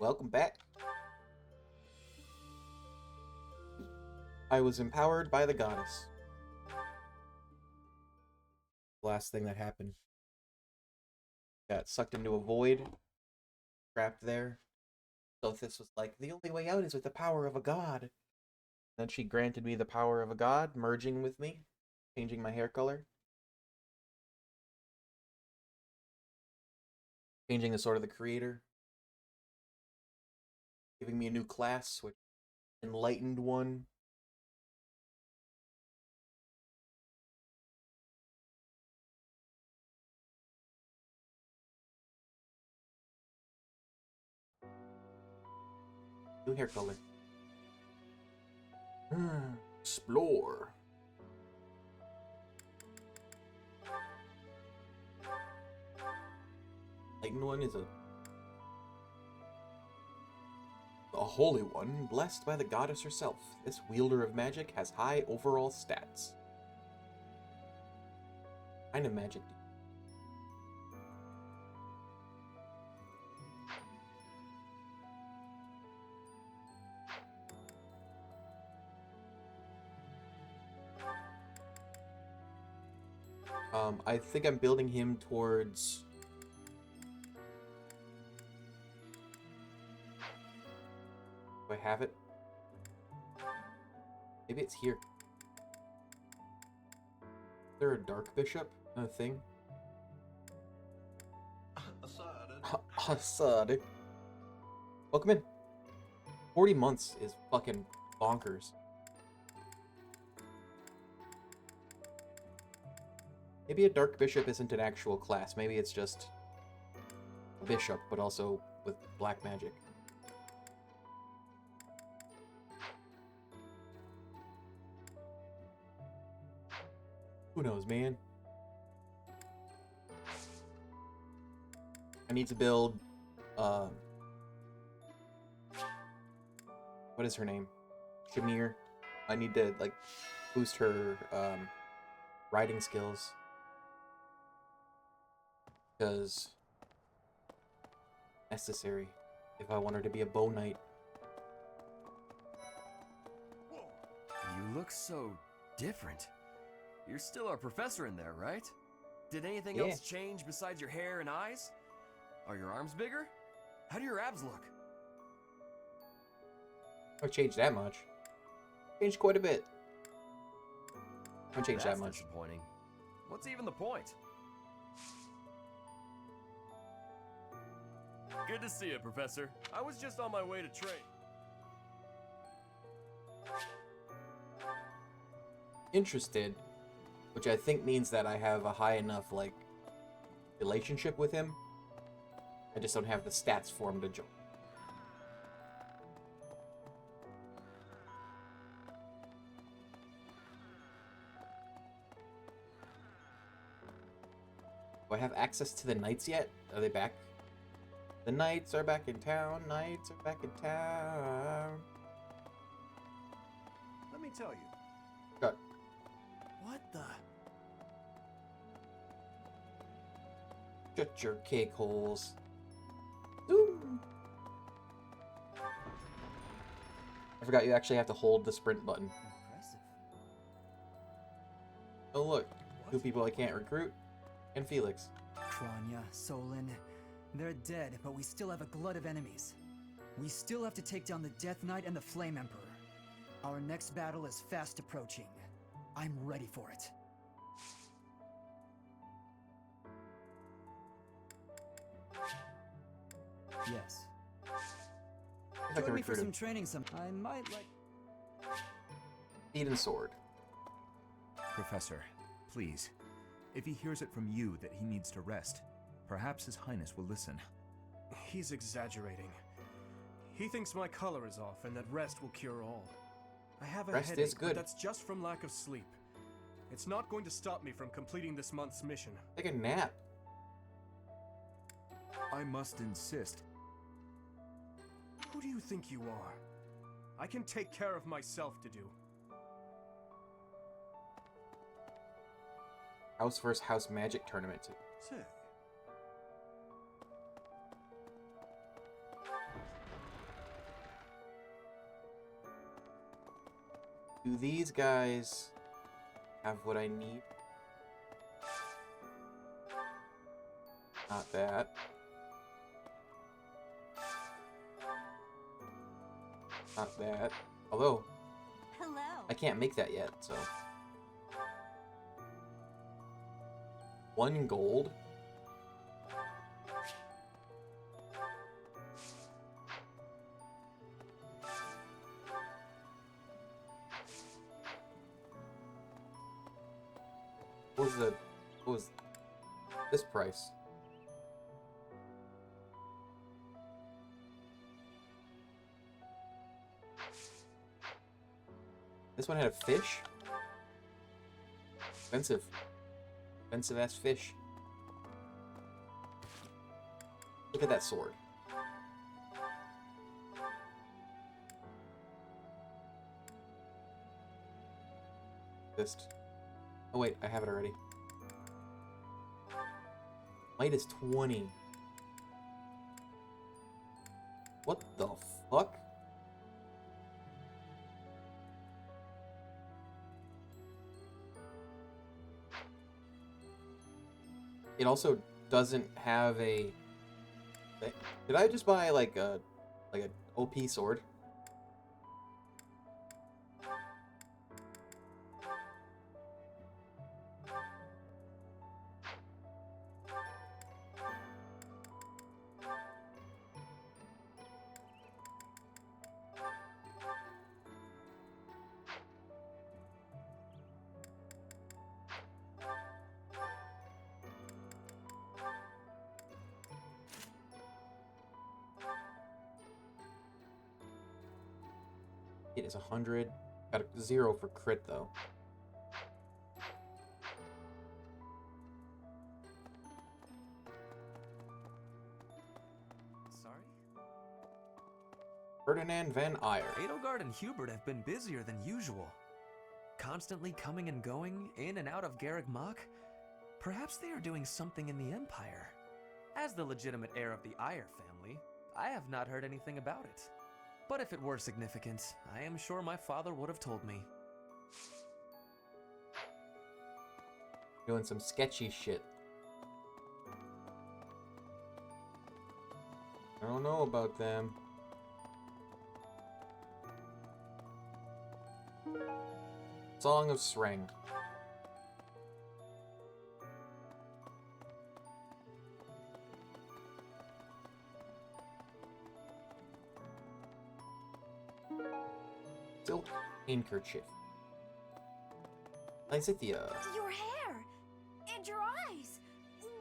welcome back. I was empowered by the goddess. Last thing that happened. Got sucked into a void. Trapped there. Sothis was like, the only way out is with the power of a god. Then she granted me the power of a god, merging with me, changing my hair color. Changing the sword of the creator. Giving me a new class, which enlightened one. New hair color. Explore. Enlightened one is a holy one, blessed by the goddess herself. This wielder of magic has high overall stats. What kind of magic do I think I'm building him towards... Do I have it? Maybe it's here. Is there a Dark Bishop? A thing? Assad. Welcome in. 40 months is fucking bonkers. Maybe a Dark Bishop isn't an actual class. Maybe it's just a bishop, but also with black magic. Who knows, man? I need to build, what is her name? Shamir. I need to, like, boost her, riding skills. Because necessary if I want her to be a bow knight. You look so different. You're still our professor in there, right? Did anything Yeah. else change besides your hair and eyes? Are your arms bigger? How do your abs look? I've changed that much. Changed quite a bit. I haven't changed that That's much. disappointing. What's even the point? Good to see you, Professor. I was just on my way to train. Interested, which I think means that I have a high enough, like, relationship with him. I just don't have the stats for him to join. Do I have access to the knights yet? Are they back? The knights are back in town. Knights are back in town. Let me tell you. Got What the? shut your cake holes. Zoom. I forgot you actually have to hold the sprint button. Impressive. Oh look, two What? people I can't recruit, and Felix. Kranya, Solon, they're dead, but we still have a glut of enemies. We still have to take down the Death Knight and the Flame Emperor. Our next battle is fast approaching. I'm ready for it. Yes. If I can Join me for recruit some him. training some. I might like... Speed and sword. Professor, please. If he hears it from you that he needs to rest, perhaps His Highness will listen. He's exaggerating. He thinks my color is off and that rest will cure all. I have a Rest headache, is but good. that's just from lack of sleep. It's not going to stop me from completing this month's mission. Take a nap. I must insist. Who do you think you are? I can take care of myself to do. House versus house magic tournament. Say, Do these guys have what I need? Not that. Not that. Although, Hello. I can't make that yet, so. 1 gold. What was this price? This one had a fish? Expensive. Expensive ass fish. Look at that sword. Just. Oh wait, I have it already. Might is 20. What the fuck? It also doesn't have a. Did I just buy like an OP sword? It is 100. Got a 0 for crit though. Sorry? Ferdinand van Eyre. Edelgard and Hubert have been busier than usual. Constantly coming and going, in and out of Garreg Mach. Perhaps they are doing something in the Empire. As the legitimate heir of the Eyre family, I have not heard anything about it. But if it were significant, I am sure my father would have told me. Doing some sketchy shit. I don't know about them. Song of Sreng. Silk handkerchief. Lysithia. Your hair and your eyes.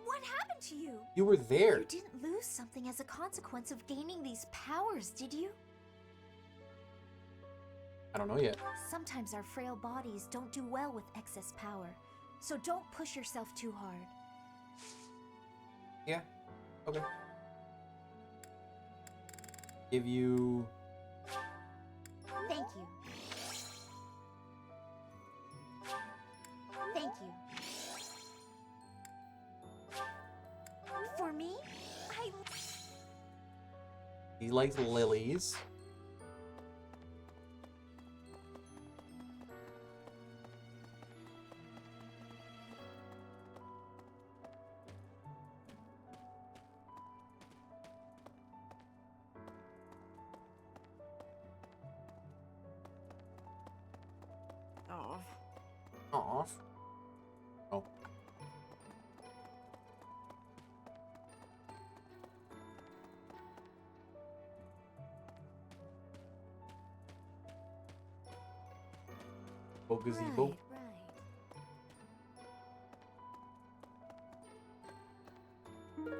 What happened to you? You were there. You didn't lose something as a consequence of gaining these powers, did you? I don't know yet. Sometimes our frail bodies don't do well with excess power, so don't push yourself too hard. Yeah. Okay. Give you. Thank you. Thank you. For me, He likes lilies. Off. Oh. Oh, gazebo. right.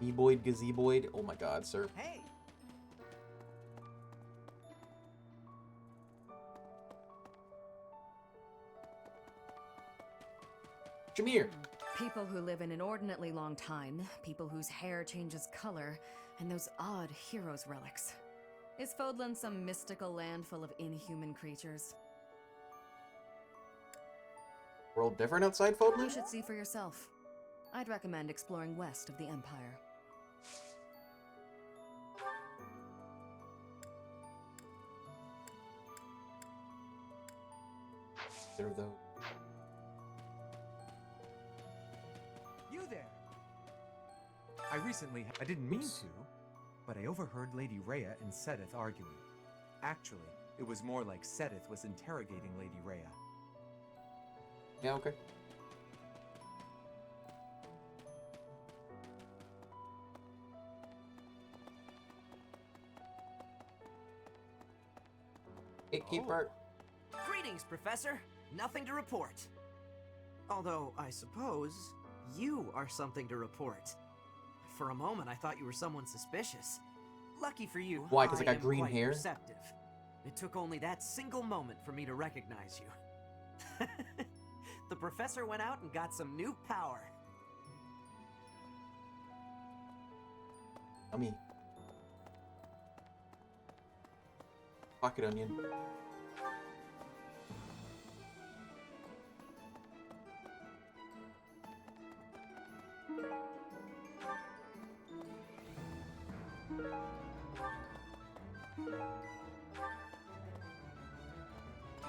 E-boyd, gazeboid. Oh my god, sir. Hey! Jameer. People who live an inordinately long time, people whose hair changes color, and those odd heroes' relics. Is Fodlan some mystical land full of inhuman creatures? World different outside You Fodlan? should see for yourself. I'd recommend exploring west of the Empire. either of those. You there! I didn't mean to, but I overheard Lady Rhea and Sedith arguing. Actually, it was more like Sedith was interrogating Lady Rhea. Yeah, okay. Gatekeeper. Greetings, Professor. Nothing to report. Although, I suppose, you are something to report. For a moment, I thought you were someone suspicious. Lucky for you, Why? 'Cause I got am green quite hair? Perceptive. It took only that single moment for me to recognize you. The Professor went out and got some new power. Yummy. Pocket onion.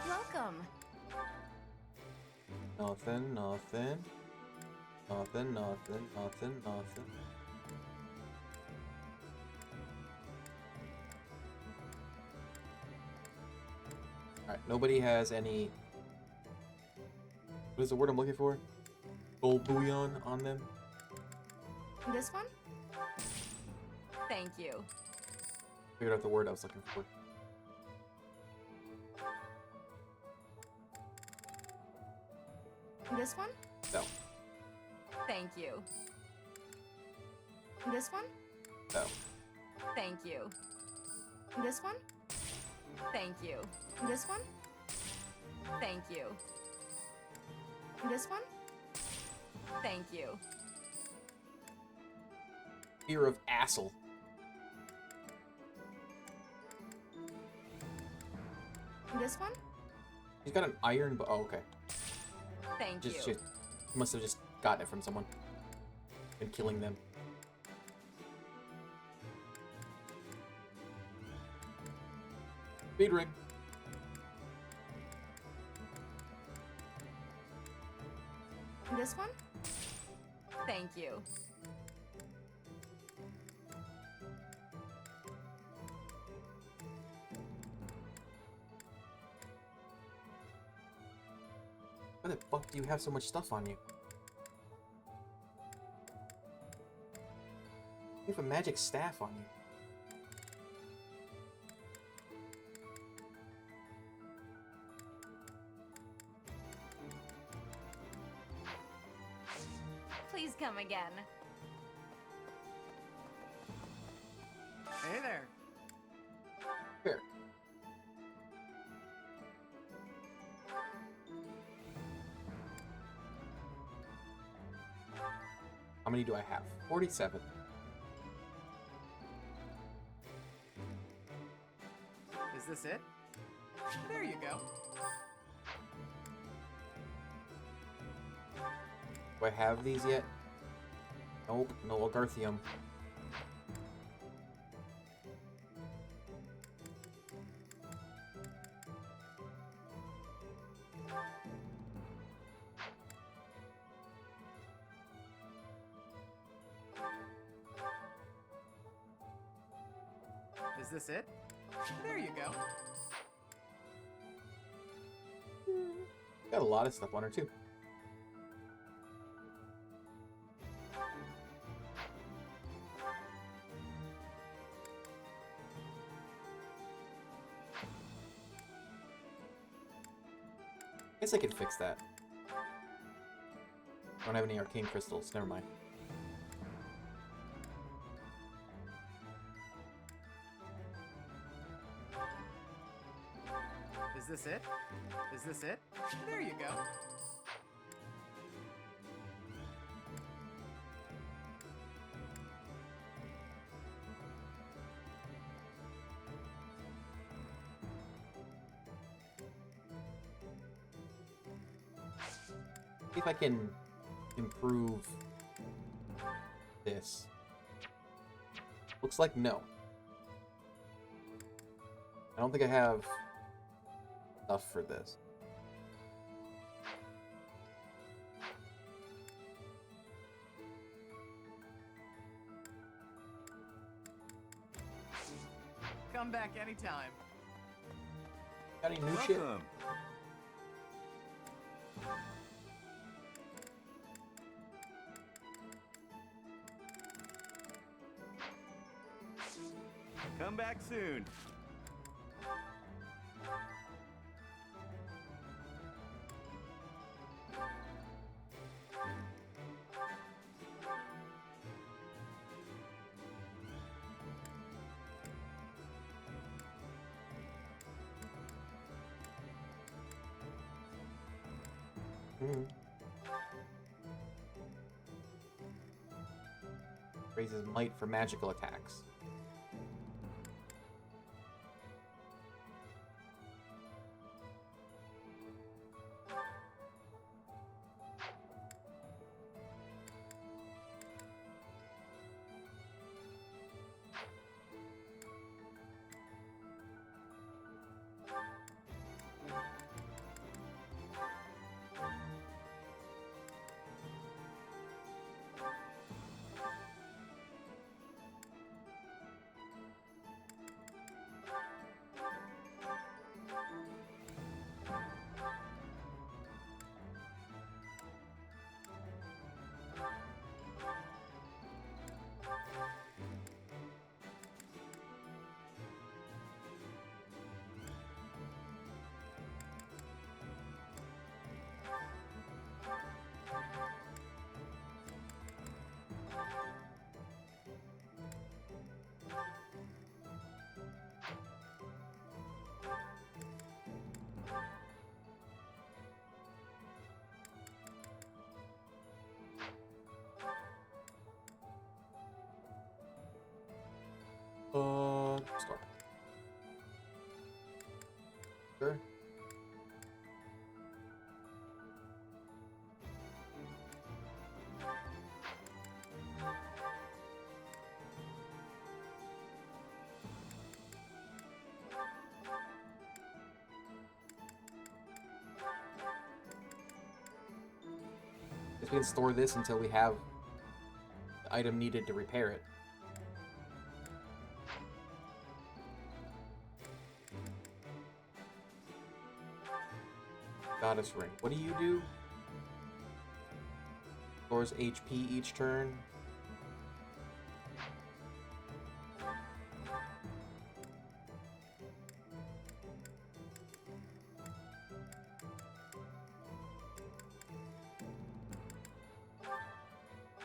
Welcome. Nothing, nothing. Nothing, nothing, nothing, nothing. Alright, nobody has any... What is the word I'm looking for? Gold bullion on them? This one? Thank you. Figured out the word I was looking for. This one? No. Thank you. This one? No. Thank you. This one? Thank you. This one? Thank you. This one? Thank you. Fear of Assel. This one? He's got an iron, but oh, okay. Thank you. He must have just gotten it from someone. Been killing them. Speed ring. This one? Thank you. Why the fuck do you have so much stuff on you? You have a magic staff on you. Please come again. Hey there. Here. How many do I have? 47. Is this it? There you go. Do I have these yet? Nope, no Agarthium. Is this it? There you go. Got a lot of stuff on her too. Guess I can fix that. I don't have any arcane crystals, never mind. Is this it? Is this it? There you go. See if I can improve this. Looks like no. I don't think I have enough for this. Come back anytime. Got any new shit? Welcome. Come back soon. Mhm. Raises might for magical attacks. Store. Sure. Guess we can store this until we have the item needed to repair it. Goddess ring. What do you do? Stores HP each turn.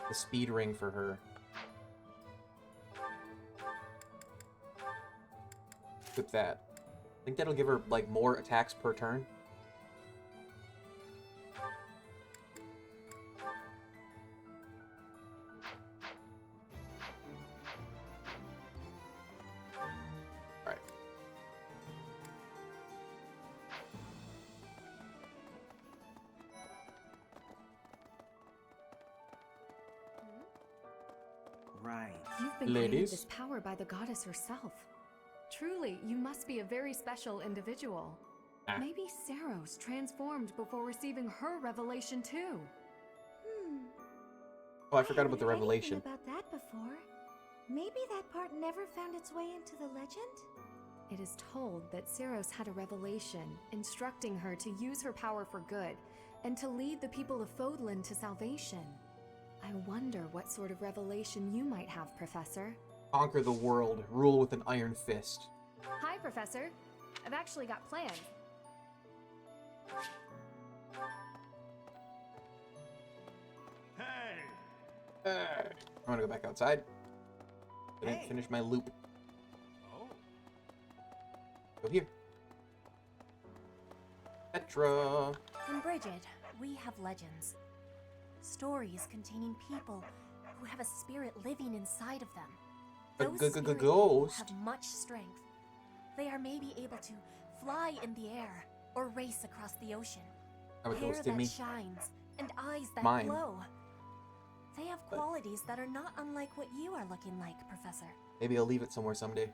The speed ring for her. Equip that. I think that'll give her like more attacks per turn. Alright. Right. You've been granted Ladies? this power by the goddess herself. Truly, you must be a very special individual. Ah. Maybe Saros transformed before receiving her revelation too. Oh, I forgot about the haven't read revelation. anything about that before. Maybe that part never found its way into the legend? It is told that Saros had a revelation instructing her to use her power for good and to lead the people of Fodlan to salvation. I wonder what sort of revelation you might have, Professor. Conquer the world. Rule with an iron fist. Hi, Professor. I've actually got plans. Hey! I'm gonna go back outside. Didn't Hey. finish my loop. Oh. Go here. Petra. In Brigid, we have legends. Stories containing people who have a spirit living inside of them. A Those spirits ghost? have much strength. They are maybe able to fly in the air or race across the ocean. Have a Hair ghost in that me. shines and eyes that Mine. glow. They have But- qualities that are not unlike what you are looking like, Professor. Maybe I'll leave it somewhere someday.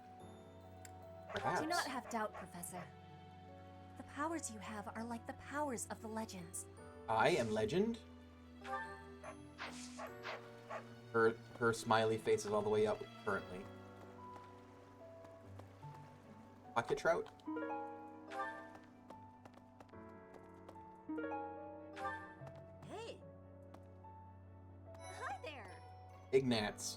Perhaps. Do not have doubt, Professor. The powers you have are like the powers of the legends. I am legend. Her smiley face is all the way up currently. Pocket trout. Hey! Hi there! Ignats.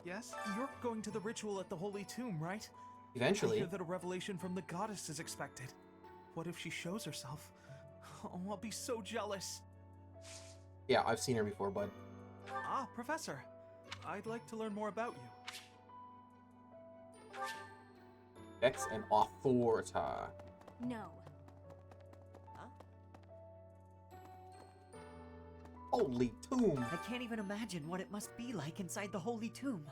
Yes? You're going to the ritual at the Holy Tomb, right? I Eventually. hear that a revelation from the goddess is expected. What if she shows herself? Oh, I'll be so jealous. Yeah, I've seen her before, bud. Ah, Professor. I'd like to learn more about you. Dex and Authorita. No. Holy tomb! I can't even imagine what it must be like inside the Holy Tomb.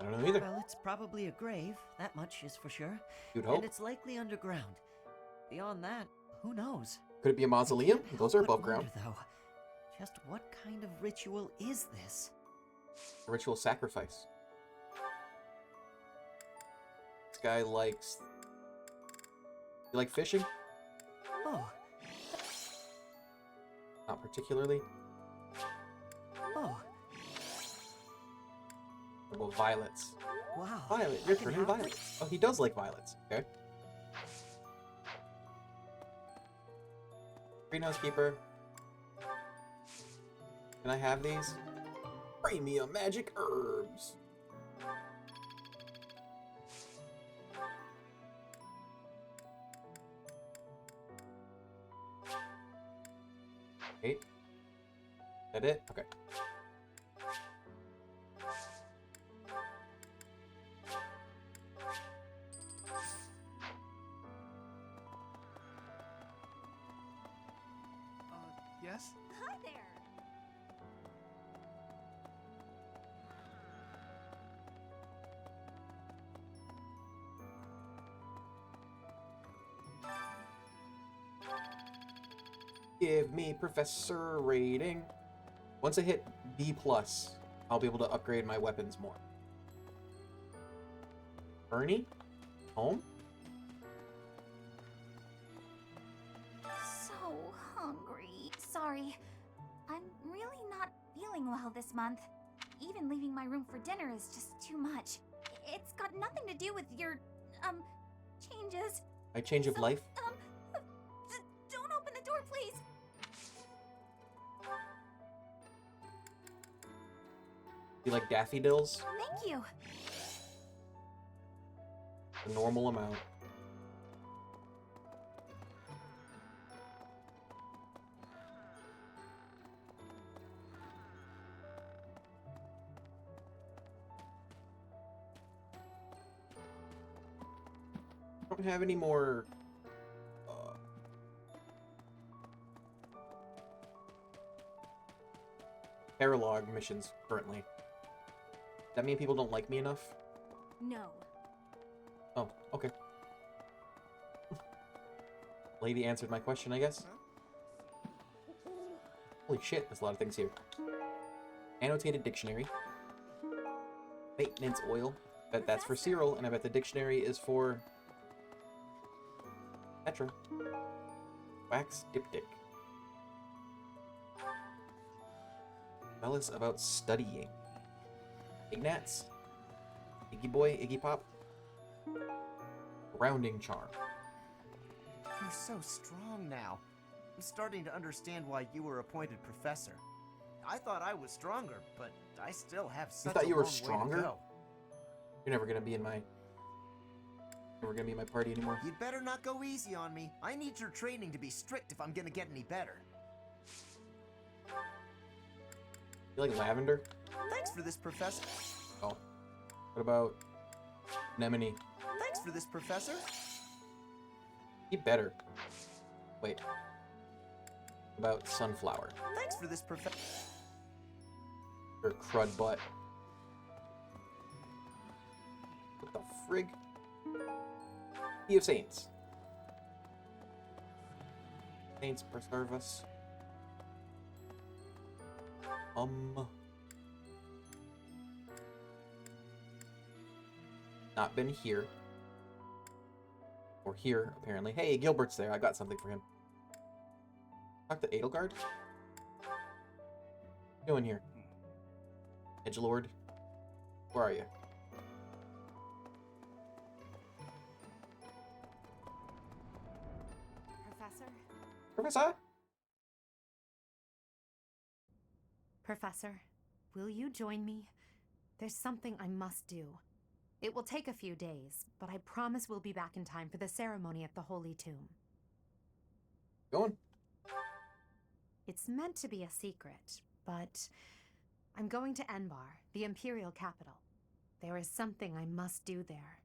I don't know either. Well, it's probably a grave, that much is for sure. You'd hope. And it's likely underground. Beyond that, who knows? Could it be a mausoleum? Those are But above ground. wonder, though, just what kind of ritual is this? A ritual sacrifice. This guy likes... You like fishing? Oh, Not particularly. oh, What about violets? wow. Violet, I you're can turning have violets. this? Oh, he does like violets. Okay. Greenhousekeeper. Can I have these? Premium magic herbs. Eight. That it? Okay. Yes? Hi there! Give me professor rating. Once I hit B+, I'll be able to upgrade my weapons more. Ernie? Home? So hungry. Sorry. I'm really not feeling well this month. Even leaving my room for dinner is just too much. It's got nothing to do with your, changes. My change of So, life? Don't open the door, please. You like daffodils? Thank you. The normal amount. I don't have any more paralog missions currently. Does that mean people don't like me enough? No. Oh, okay. Lady answered my question, I guess. Holy shit, there's a lot of things here. Annotated dictionary. Maintenance oil. Bet that's for Cyril, and I bet the dictionary is for Petra. Wax diptych. Tell us about studying. Ignats. Iggy Boy, Iggy Pop. Grounding charm. You're so strong now. I'm starting to understand why you were appointed professor. I thought I was stronger, but I still have such thought a you were long way to stronger? go. You're never gonna be in my party anymore. You'd better not go easy on me. I need your training to be strict if I'm gonna get any better. You like lavender? Thanks for this, Professor. Oh. What about anemone? Thanks for this, Professor. Be better. Wait. What about sunflower? Thanks for this, Professor. Or crud butt. What the frig? Sea of Saints. Saints preserve us. Not been here. Or here, apparently. Hey, Gilbert's there. I got something for him. Talk to Edelgard? What you doing here? Edgelord? Where are you? Professor? Professor, will you join me? There's something I must do. It will take a few days, but I promise we'll be back in time for the ceremony at the Holy Tomb. Going? It's meant to be a secret, but I'm going to Enbar, the Imperial capital. There is something I must do there.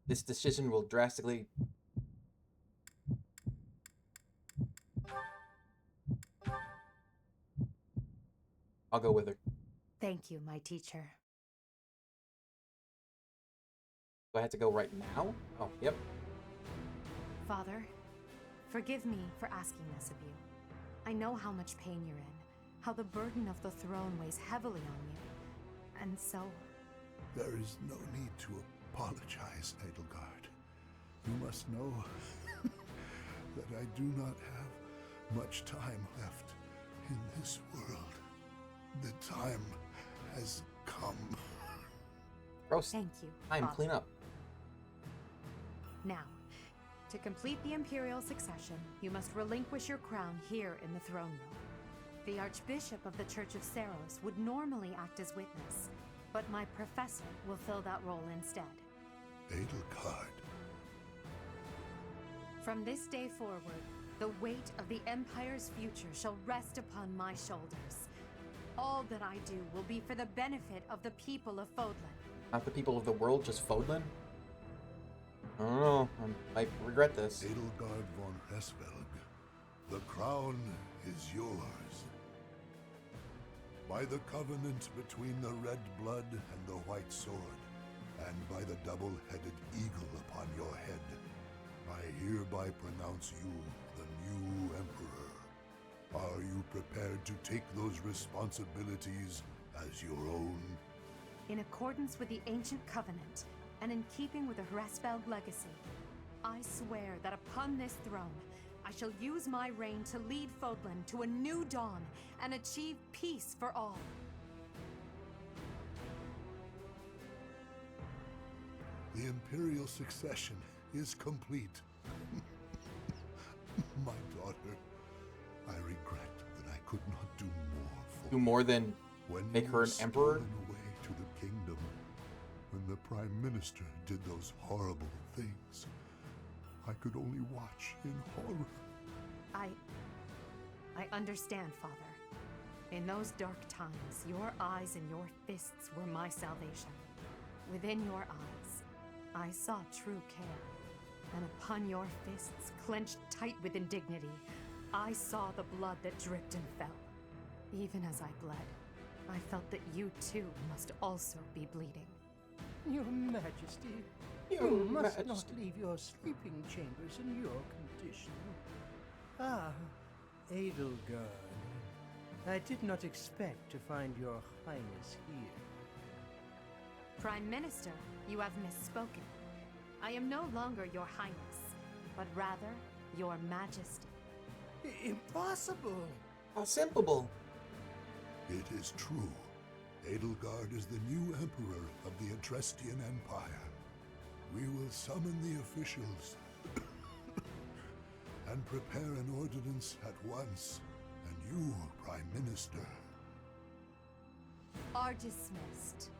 This decision will drastically... I'll go with her. Thank you, my teacher. Do I have to go right now? Oh, yep. Father, forgive me for asking this of you. I know how much pain you're in, how the burden of the throne weighs heavily on you. And so... There is no need to apologize, Edelgard. You must know that I do not have much time left in this world. The time has come. Gross. Thank you, Time, Father. clean up. Now, to complete the Imperial succession, you must relinquish your crown here in the throne room. The Archbishop of the Church of Seros would normally act as witness, but my professor will fill that role instead. Edelgard. From this day forward, the weight of the Empire's future shall rest upon my shoulders. All that I do will be for the benefit of the people of Fodlan. Not the people of the world, just Fodlan? I don't know. I might regret this. Edelgard von Hesvelg, the crown is yours. By the covenant between the red blood and the white sword, and by the double-headed eagle upon your head, I hereby pronounce you the new emperor. Are you prepared to take those responsibilities as your own? In accordance with the ancient covenant, and in keeping with the Hraesvelg legacy, I swear that upon this throne, I shall use my reign to lead Fodlan to a new dawn and achieve peace for all. The Imperial succession is complete. My daughter, I regret that I could not do more for Do more than when make you her were an emperor? stolen away to the kingdom, when the Prime Minister did those horrible things. I could only watch in horror. I understand, Father. In those dark times, your eyes and your fists were my salvation. Within your eyes, I saw true care. And upon your fists, clenched tight with indignity, I saw the blood that dripped and fell. Even as I bled, I felt that you too must also be bleeding. Your Majesty, Your you must Majesty. not leave your sleeping chambers in your condition. Ah, Edelgard. I did not expect to find your Highness here. Prime Minister, you have misspoken. I am no longer your Highness, but rather your Majesty. Impossible! How simple. It is true. Edelgard is the new emperor of the Adrestian Empire. We will summon the officials and prepare an ordinance at once. And you, Prime Minister. Are dismissed.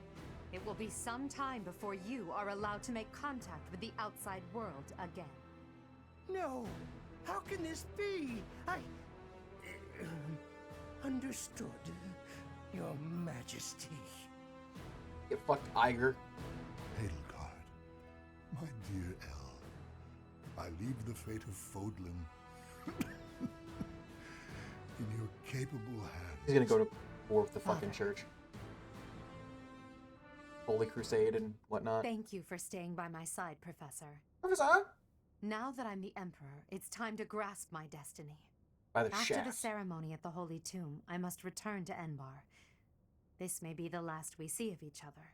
It will be some time before you are allowed to make contact with the outside world again. No! How can this be? I... understood, Your Majesty. Get fucked, Iger. Edelgard, my dear El, I leave the fate of Fodlan in your capable hands. He's gonna go to war with the fucking Father. church. Holy Crusade and whatnot. Thank you for staying by my side, Professor. Professor? Now that I'm the Emperor, it's time to grasp my destiny. By the After the shaft. ceremony at the Holy Tomb, I must return to Enbar. This may be the last we see of each other.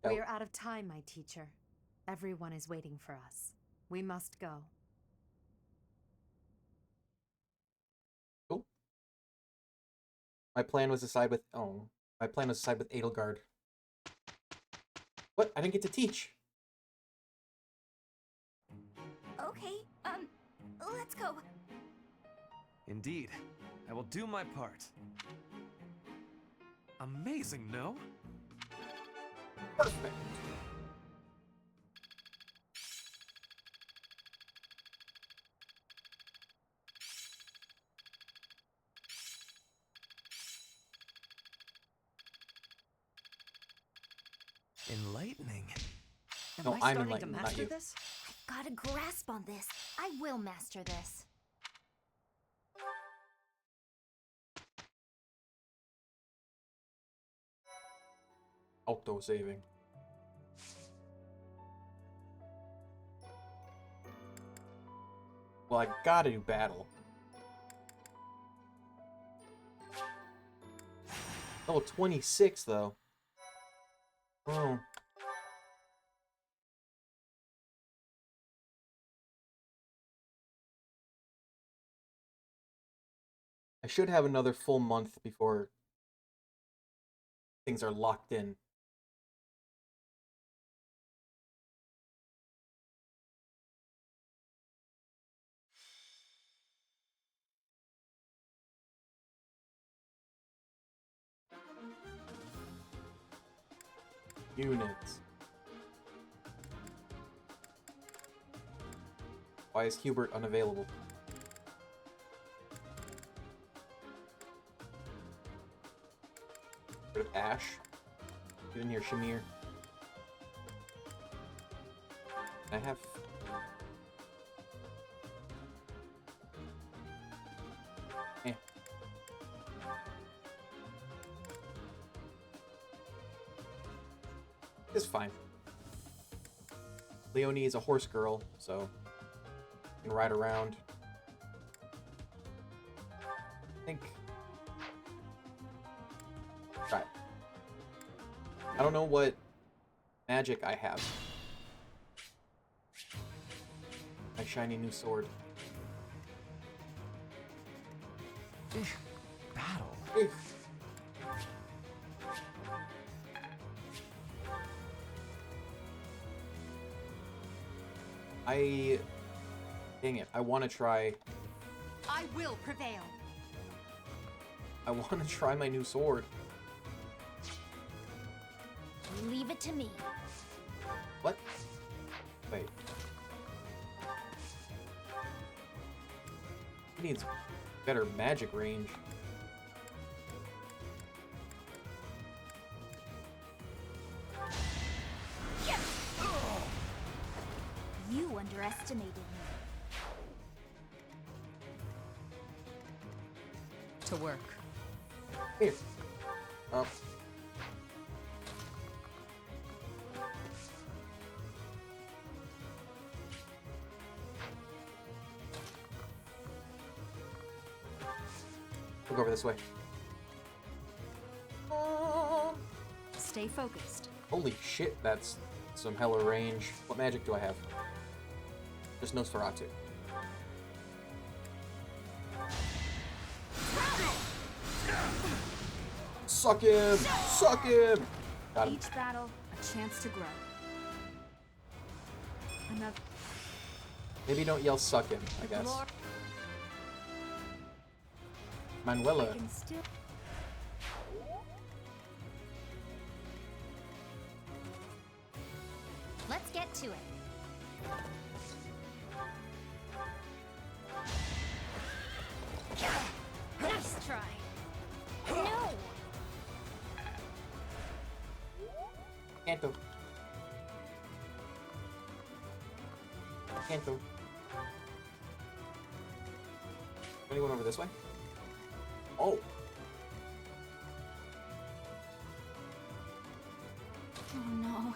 Oh. We are out of time, my teacher. Everyone is waiting for us. We must go. Cool. My plan was to side with... Oh. My plan was to side with Edelgard. What? I didn't get to teach. Let's go. Indeed, I will do my part. Amazing, no? Perfect. Enlightening. Am No, I I'm starting to enlightened, not master you. this? I've got a grasp on this. I will master this. Auto saving. Well, I gotta do battle. Level 26 though. Oh. I should have another full month before things are locked in. Units. Why is Hubert unavailable? Rid of Ash. Get in here, Shamir. I have... Eh. It's fine. Leonie is a horse girl, so you can ride around. I think... Right. I don't know what magic I have. My shiny new sword. Battle. Dang it, I want to try... I will prevail. I want to try my new sword. Leave it to me. What? Wait. It needs better magic range. You underestimated me. To work. Here. Up. We'll go over this way. Stay focused. Holy shit, that's some hella range. What magic do I have? Just Nosferatu. Suck him! Suck him! Got him. Each battle, a chance to grow. Another. Maybe don't yell suck him, I guess. Manuela. I can still. Let's get to it. Nice try. No! Canto. Canto. Anyone over this way? Oh. Oh no.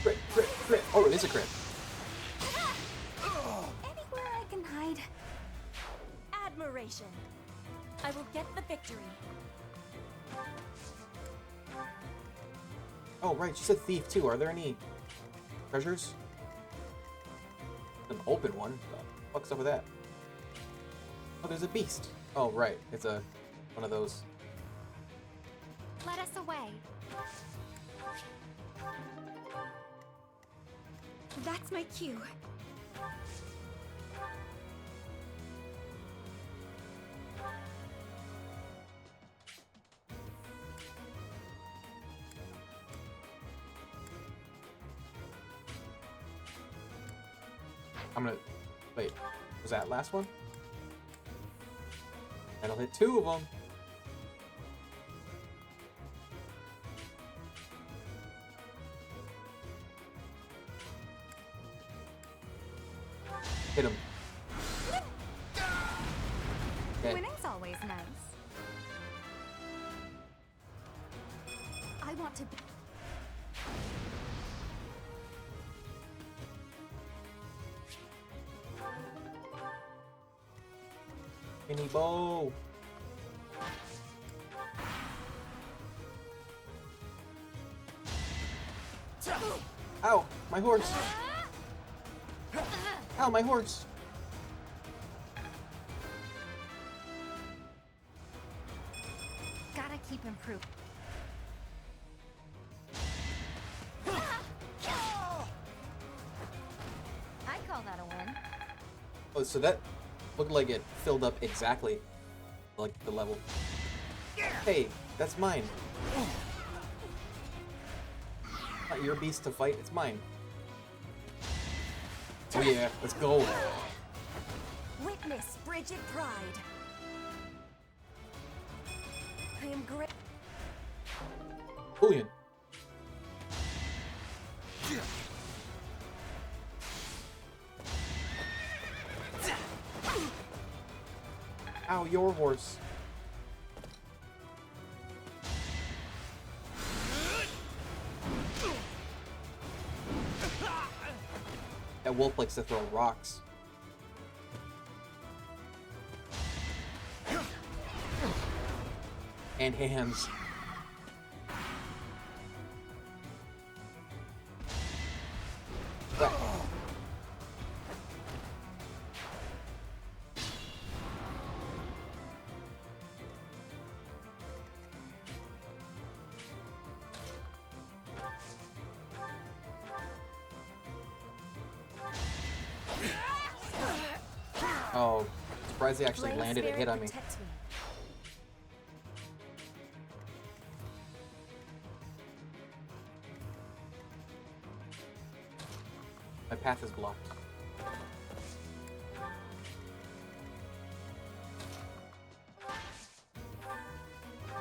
Crit, crit, crit. Oh, it is a crit. Anywhere I can hide. Admiration. I will get the victory. Oh, right, she said thief too. Are there any treasures? An open one. The fuck's up with that? Oh, there's a beast. Oh, right. It's one of those. Let us await way. That's my cue. I'm gonna... Wait, was that last one? That'll hit 2 of them. Hit him. Okay. Winning's always nice. I want to be. Mini bow. Ow, my horse. Ow, my horse. Gotta keep improving. I call that a win. Oh, so that looked like it filled up exactly like the level. Hey, that's mine. Not your beast to fight, it's mine. Oh yeah, let's go. Witness Bridget Pride. I am great. Julian. Ow, your horse. That wolf likes to throw rocks. And hams. Oh, surprised they actually landed a hit on me. My path is blocked.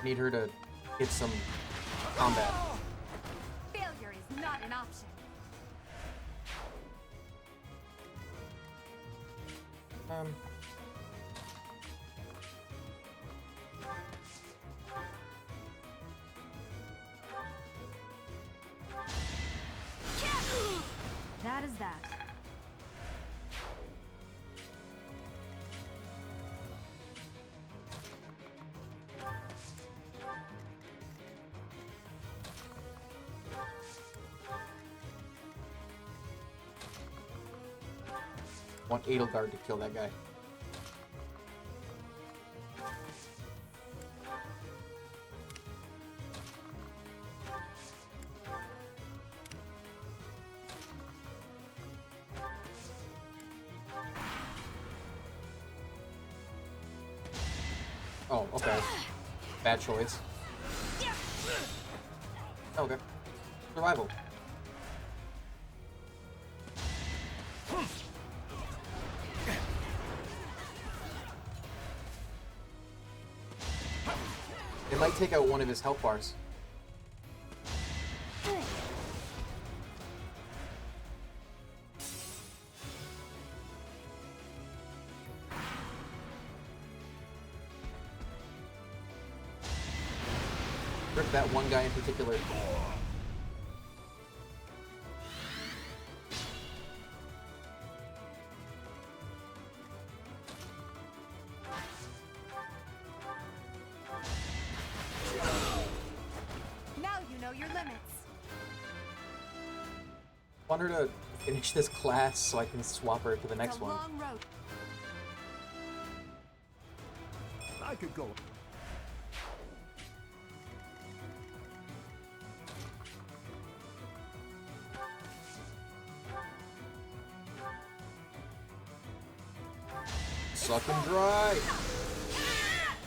Need her to get some combat. Failure is not an option. That is that. Want Edelgard to kill that guy. Oh, okay. Bad choice. Okay. Survival. It might take out one of his health bars. Rip that one guy in particular. Now you know your limits. Want her to finish this class so I can swap her to the next It's a one. long road. I could go. sucking dry.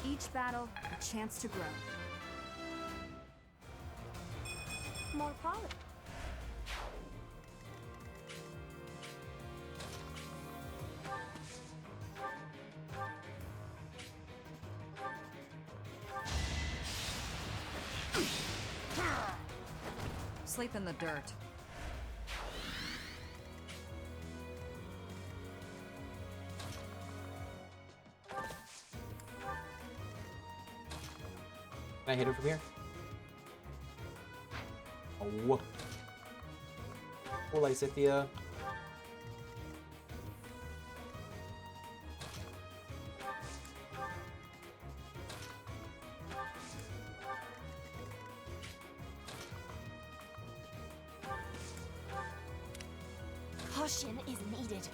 Each battle, a chance to grow. More quality. Sleep in the dirt. Can I hit him from here? Oh. Cool, Lysithia. Caution is needed.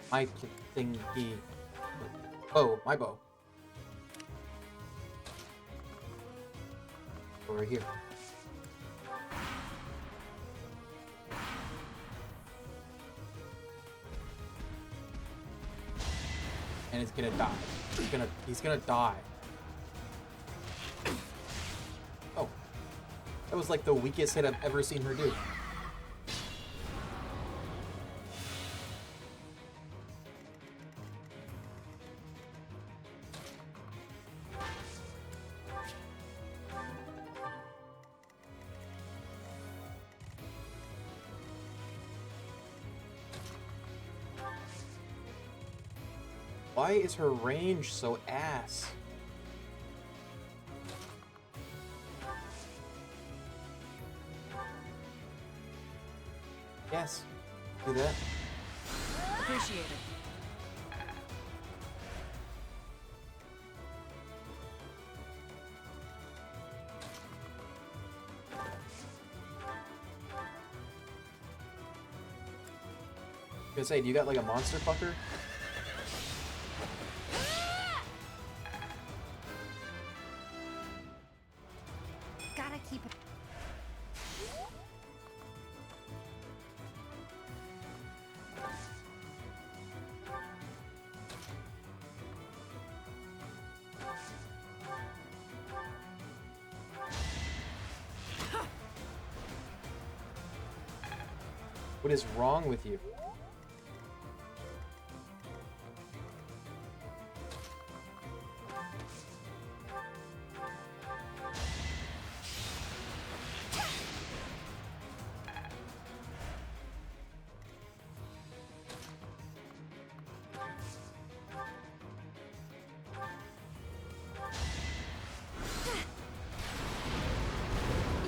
My thingy. Oh, my bow. Over here. And it's gonna die. He's gonna die. Oh. That was like the weakest hit I've ever seen her do. Why is her range so ass? Yes. Do that. Appreciate it. I was gonna say, do you got like a monster fucker? Gotta keep it. What is wrong with you?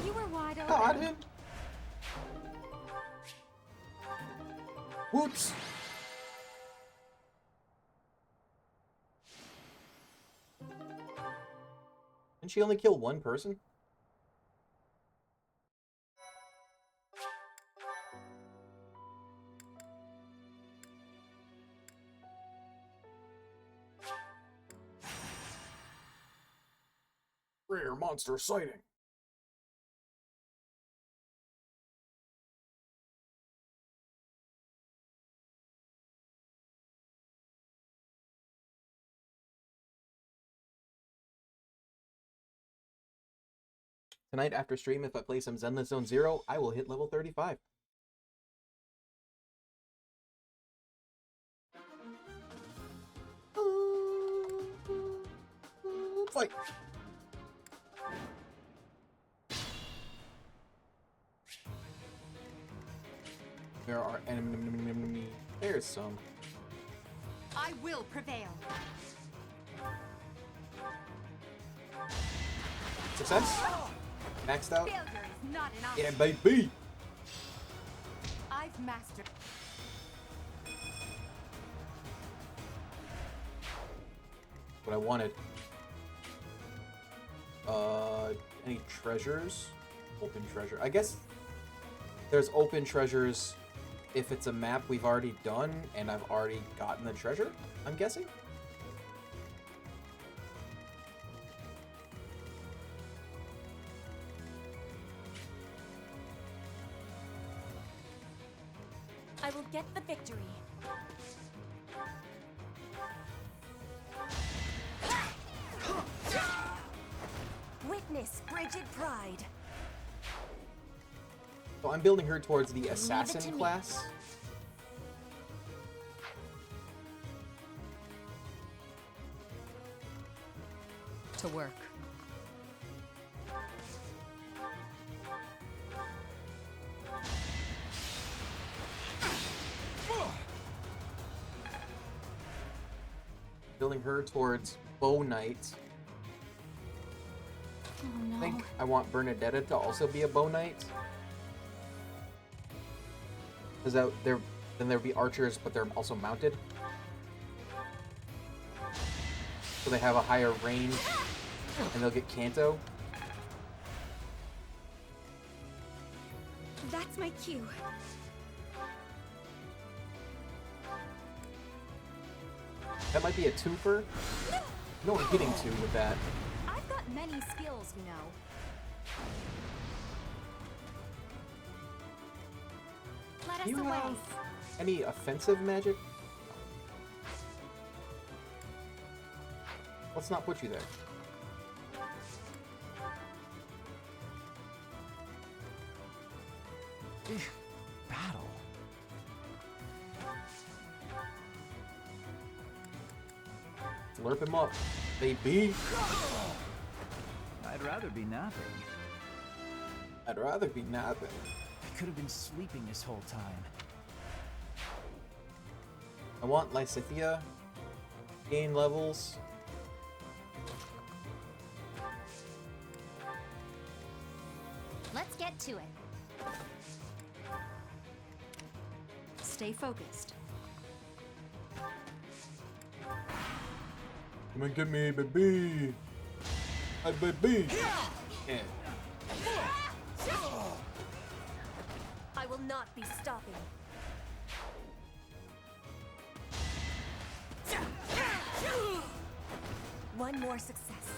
You were wide open. Got him. Whoops. Didn't she only kill one person? Rare monster sighting. Tonight after stream, if I play some Zenless Zone Zero, I will hit level 35. Fight! There are enemies. There's some. I will prevail. Success? Maxed out? Failure is not an Yeah, option. baby! I've mastered. What I wanted. Any treasures? Open treasure. I guess there's open treasures if it's a map we've already done and I've already gotten the treasure, I'm guessing? I will get the victory. Witness frigid pride. So I'm building her towards the Leave it assassin to me. class. To work. Building her towards bow knight. Oh no. I think I want Bernadetta to also be a bow knight. Because then there'd be archers, but they're also mounted. So they have a higher range, and they'll get Canto. That's my cue. That might be a twofer. No, I'm hitting two with that. I've got many skills, you know. Let us Do you away. have any offensive magic? Let's not put you there. Battle. Slurp him up, baby. I'd rather be napping. I'd rather be napping. I could have been sleeping this whole time. I want Lysithea. Gain levels. Let's get to it. Stay focused. Come and get me, baby. Hi, baby. Yeah. I will not be stopping. One more success.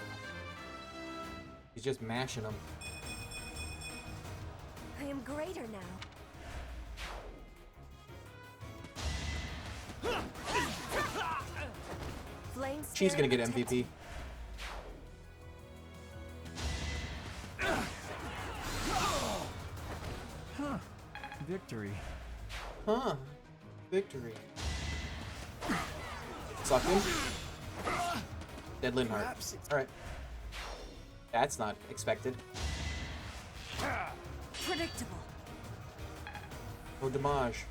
He's just mashing them. I am greater now. Flame She's gonna get spirit MVP. Huh. Victory. Huh. Victory. Suck him. Dead Linhardt. Alright. That's not expected. predictable. No damage.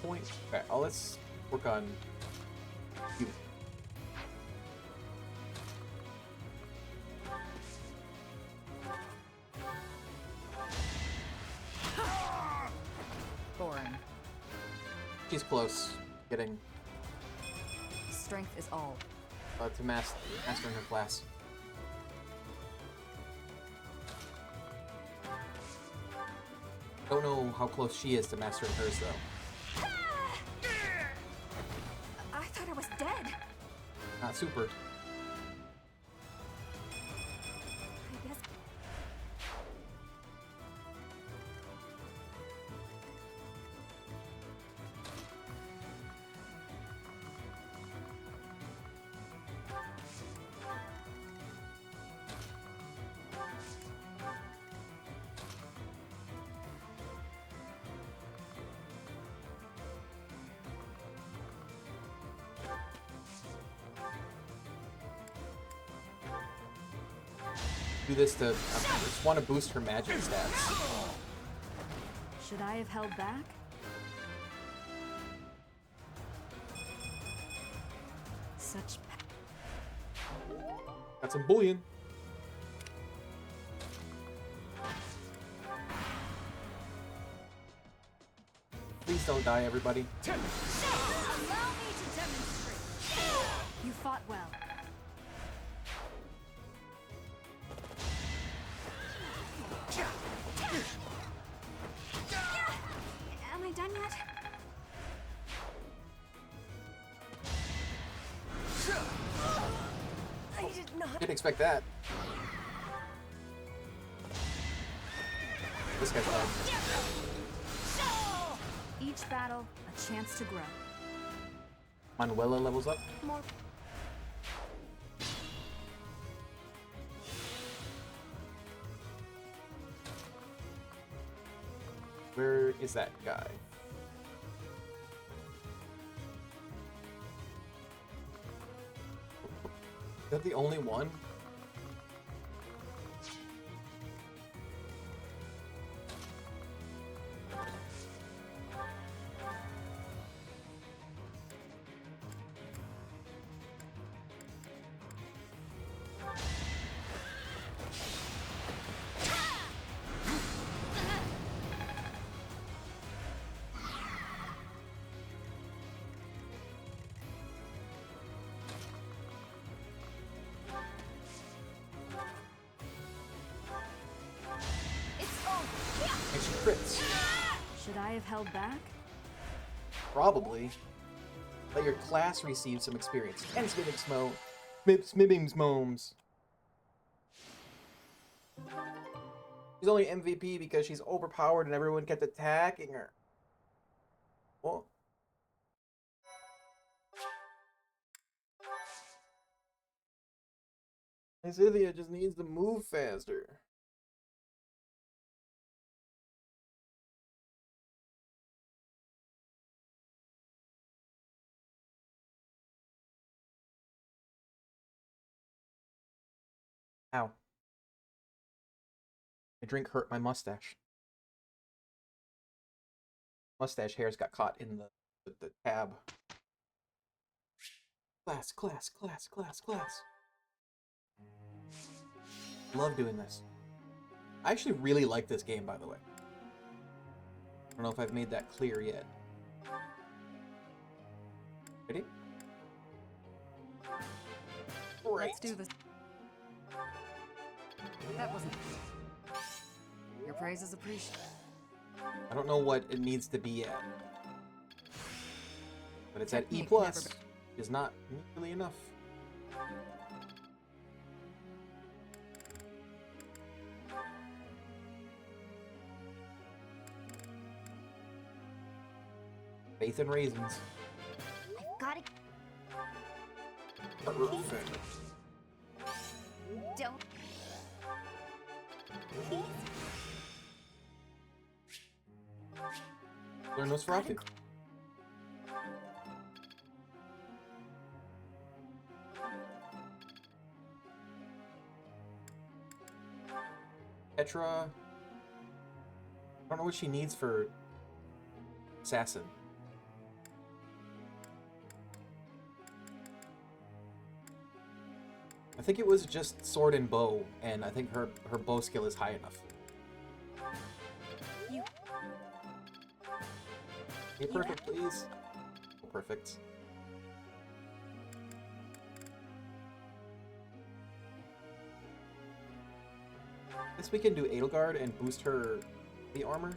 Point. Okay, let's work on you. Boring. She's close. Getting Strength is all. to mastering her class. Don't know how close she is to mastering hers though. I thought I was dead. Not super. I guess. Do this to I just want to boost her magic stats. Should I have held back? Such Got some bullion. Please don't die, everybody. Allow me Am I done yet? I did not. Didn't expect that. This guy's bad. Each battle, a chance to grow. Manuela levels up. More. Where is that guy? Is that the only one? Makes you crits. Should I have held back? Probably. Let your class receive some experience. And Smibbings Momes. She's only MVP because she's overpowered and everyone kept attacking her. Well. Isithia just needs to move faster. Ow. My drink hurt my mustache. Mustache hairs got caught in the tab. Class, class, class, class, class. Love doing this. I actually really like this game, by the way. I don't know if I've made that clear yet. Ready? Great. Let's do this. That wasn't. Your praise is appreciated. I don't know what it needs to be at. But it's at E+. Technique never Is not nearly enough. Faith and raisins. I've got it. Perfect. Don't. Please. Learn Nosferatu. Petra. I don't know what she needs for assassin. I think it was just sword and bow, and I think her bow skill is high enough. You. Be perfect, please. Oh, perfect. Guess we can do Edelgard and boost her the armor.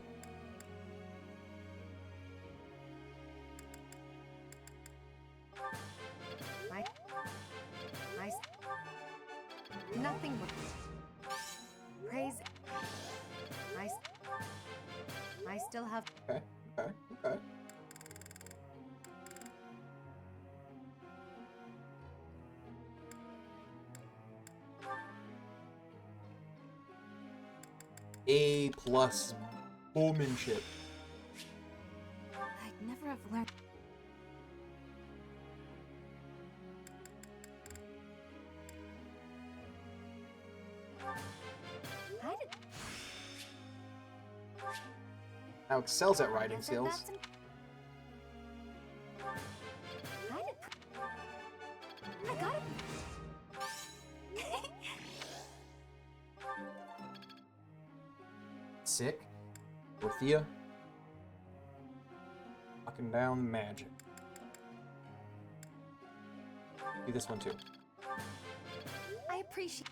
Nice. Nothing but praise. Nice. I still have. Okay, okay, okay. A+ bowmanship. I'd never have learned. I did. Now excels at riding Guess skills. that's I did. I got it. Sick. Dorothea. Knocking down magic. Do this one too. I appreciate.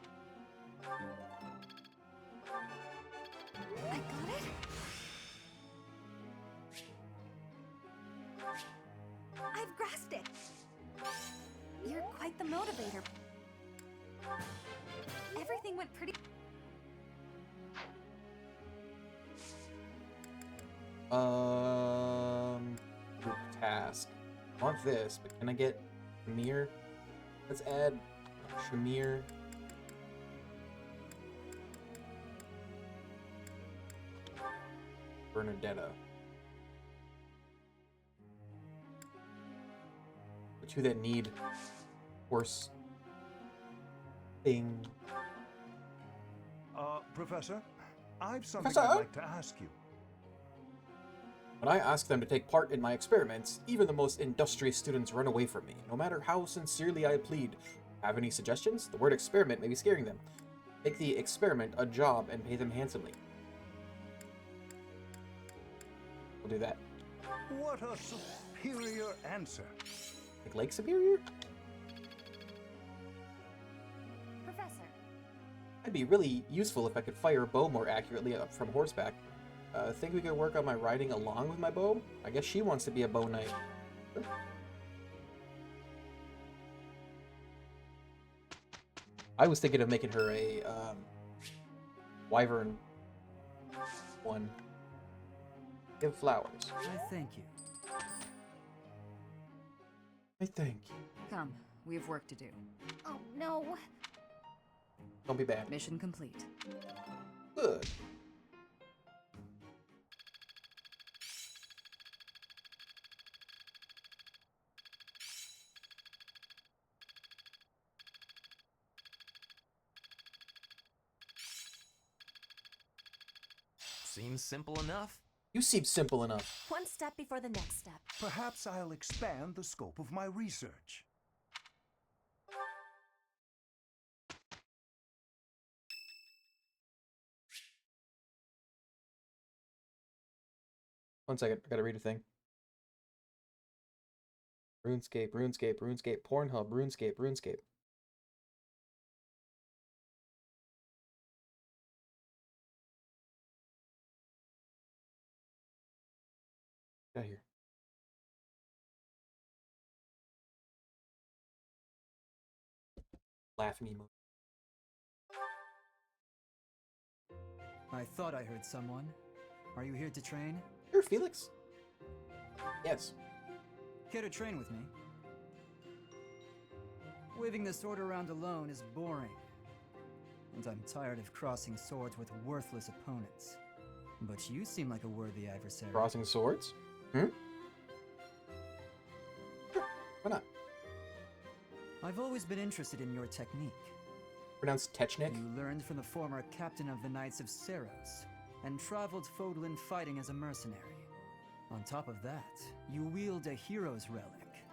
creator. Everything went pretty. Group task. I want this, but can I get Shamir? Let's add Shamir. Bernadetta. The two that need horse thing. Professor, I've something Professor? I'd like to ask you. When I ask them to take part in my experiments, even the most industrious students run away from me, no matter how sincerely I plead. Have any suggestions? The word experiment may be scaring them. Make the experiment a job and pay them handsomely. We'll do that. What a superior answer. Like Lake Superior? Professor. It'd be really useful if I could fire a bow more accurately up from horseback. Think we could work on my riding along with my bow? I guess she wants to be a bow knight. Sure. I was thinking of making her a wyvern one. Give flowers. I thank you. I thank you. Come, we have work to do. Oh no. Don't be bad. Mission complete. Good. Seems simple enough. You seem simple enough. One step before the next step. Perhaps I'll expand the scope of my research. One second, I gotta read a thing. RuneScape, RuneScape, RuneScape, Pornhub, RuneScape, RuneScape. Get out of here. Laughing emoji. I thought I heard someone. Are you here to train? Sure, Felix. Yes. Care to train with me? Waving the sword around alone is boring. And I'm tired of crossing swords with worthless opponents. But you seem like a worthy adversary. Crossing swords? Hmm? Sure, why not? I've always been interested in your technique. Pronounced Technic? You learned from the former captain of the Knights of Seros, and traveled Fodlan fighting as a mercenary. On top of that, you wield a hero's relic,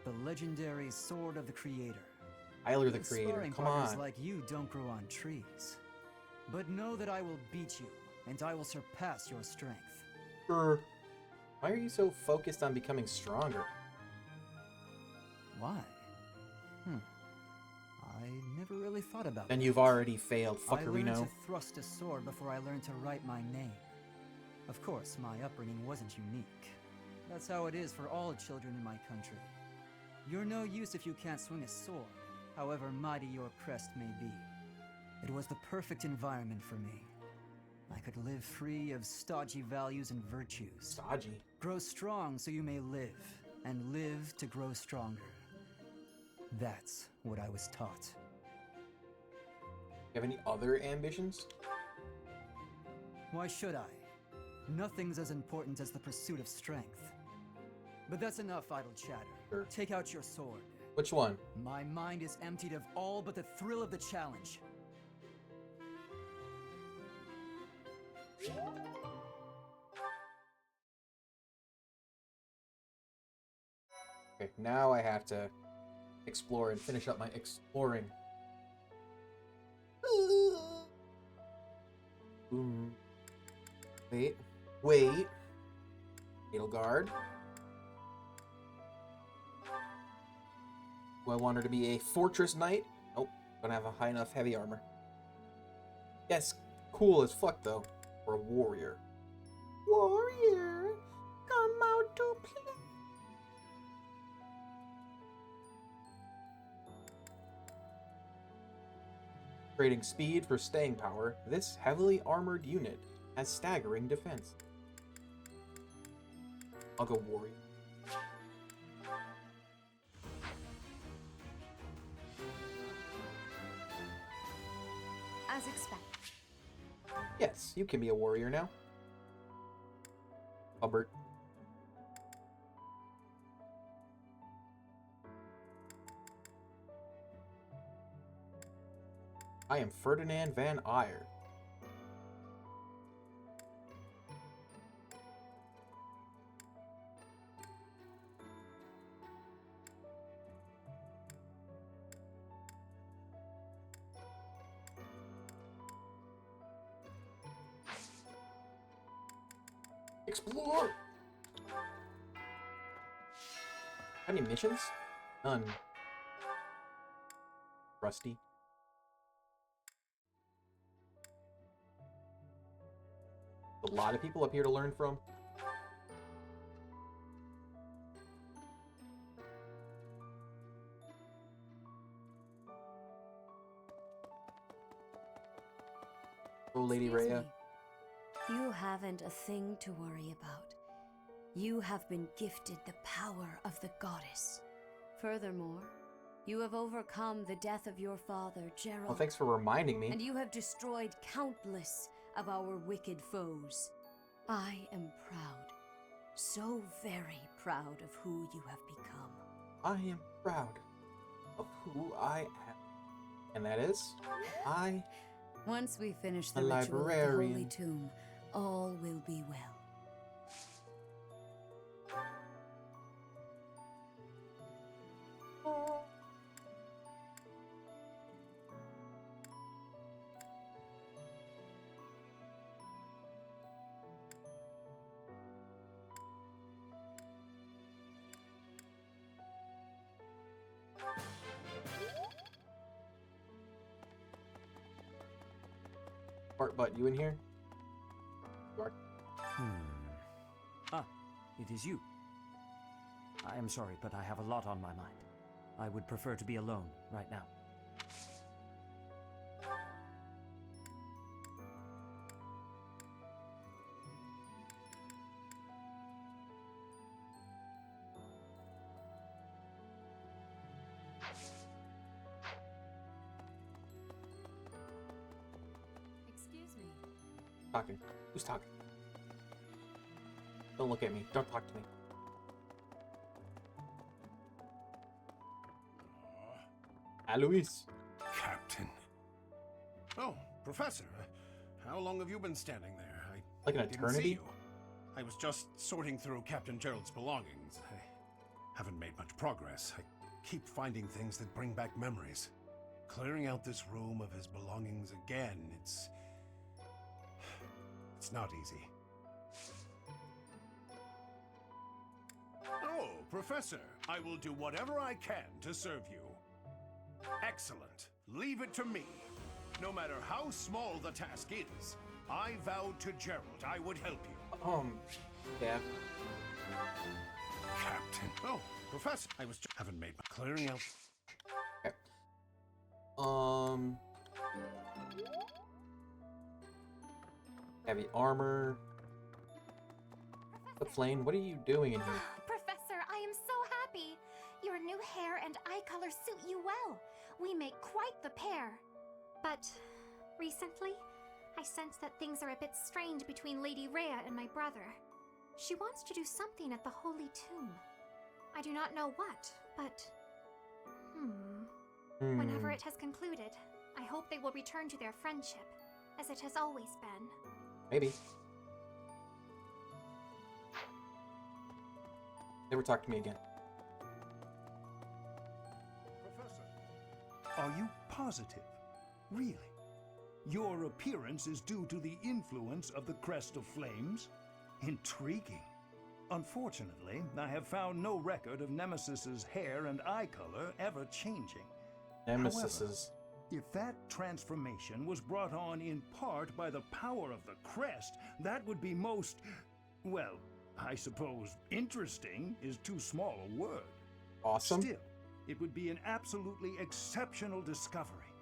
the legendary Sword of the Creator. Tyler the Creator, Sparring come partners on. like you don't grow on trees. But know that I will beat you, and I will surpass your strength. Why are you so focused on becoming stronger? Why? I never really thought about And that. you've already failed, I learned fuckerino. to thrust a sword before I learned to write my name. Of course, my upbringing wasn't unique. That's how it is for all children in my country. You're no use if you can't swing a sword, however mighty your crest may be. It was the perfect environment for me. I could live free of stodgy values and virtues. Stodgy? Grow strong so you may live, and live to grow stronger. That's what I was taught. You have any other ambitions? Why should I? Nothing's as important as the pursuit of strength. But that's enough idle chatter. Sure. Take out your sword. Which one? My mind is emptied of all but the thrill of the challenge. Okay, now I have to explore and finish up my exploring. Wait. Edelgard. Do I want her to be a fortress knight? Nope, don't have a high enough heavy armor. Yes, cool as fuck though. For a warrior. Warrior, come out to play. Trading speed for staying power, this heavily armored unit has staggering defense. I'll go warrior. As expected. Yes, you can be a warrior now. Albert. I am Ferdinand van Eyre. Explore! Any missions? None. Rusty. A lot of people up here to learn from. Oh, Lady Excuse Rhea. me. You haven't a thing to worry about. You have been gifted the power of the goddess. Furthermore, you have overcome the death of your father, Gerald. Well, thanks for reminding me. And you have destroyed countless of our wicked foes. I am proud, so very proud of who you have become. I am proud of who I am. And that is, I Once we finish the A ritual of the Holy librarian. Tomb, all will be well. Bart Butt, you in here? You are. Ah, it is you. I am sorry, but I have a lot on my mind. I would prefer to be alone right now. Excuse me. Talking. Who's talking? Don't look at me. Don't talk to me. Alois. Captain. Oh, Professor. How long have you been standing there? Like an didn't see eternity? you. I was just sorting through Captain Gerald's belongings. I haven't made much progress. I keep finding things that bring back memories. Clearing out this room of his belongings again, it's not easy. Oh, Professor, I will do whatever I can to serve you. Excellent. Leave it to me. No matter how small the task is, I vowed to Gerald I would help you. Yeah. Captain. Oh, Professor, I was just haven't made my clearing out. Heavy armor. The flame, what are you doing in here? Professor, I am so happy. Your new hair and eye color suit you well. We make quite the pair. But recently, I sense that things are a bit strained between Lady Rhea and my brother. She wants to do something at the Holy Tomb. I do not know what, but... Whenever it has concluded, I hope they will return to their friendship, as it has always been. Maybe. Never talk to me again. Are you positive? Really? Your appearance is due to the influence of the Crest of Flames? Intriguing. Unfortunately, I have found no record of Nemesis's hair and eye color ever changing. Nemesis's. However, if that transformation was brought on in part by the power of the Crest, that would be most, well, I suppose interesting is too small a word. Awesome. Still, it would be an absolutely exceptional discovery.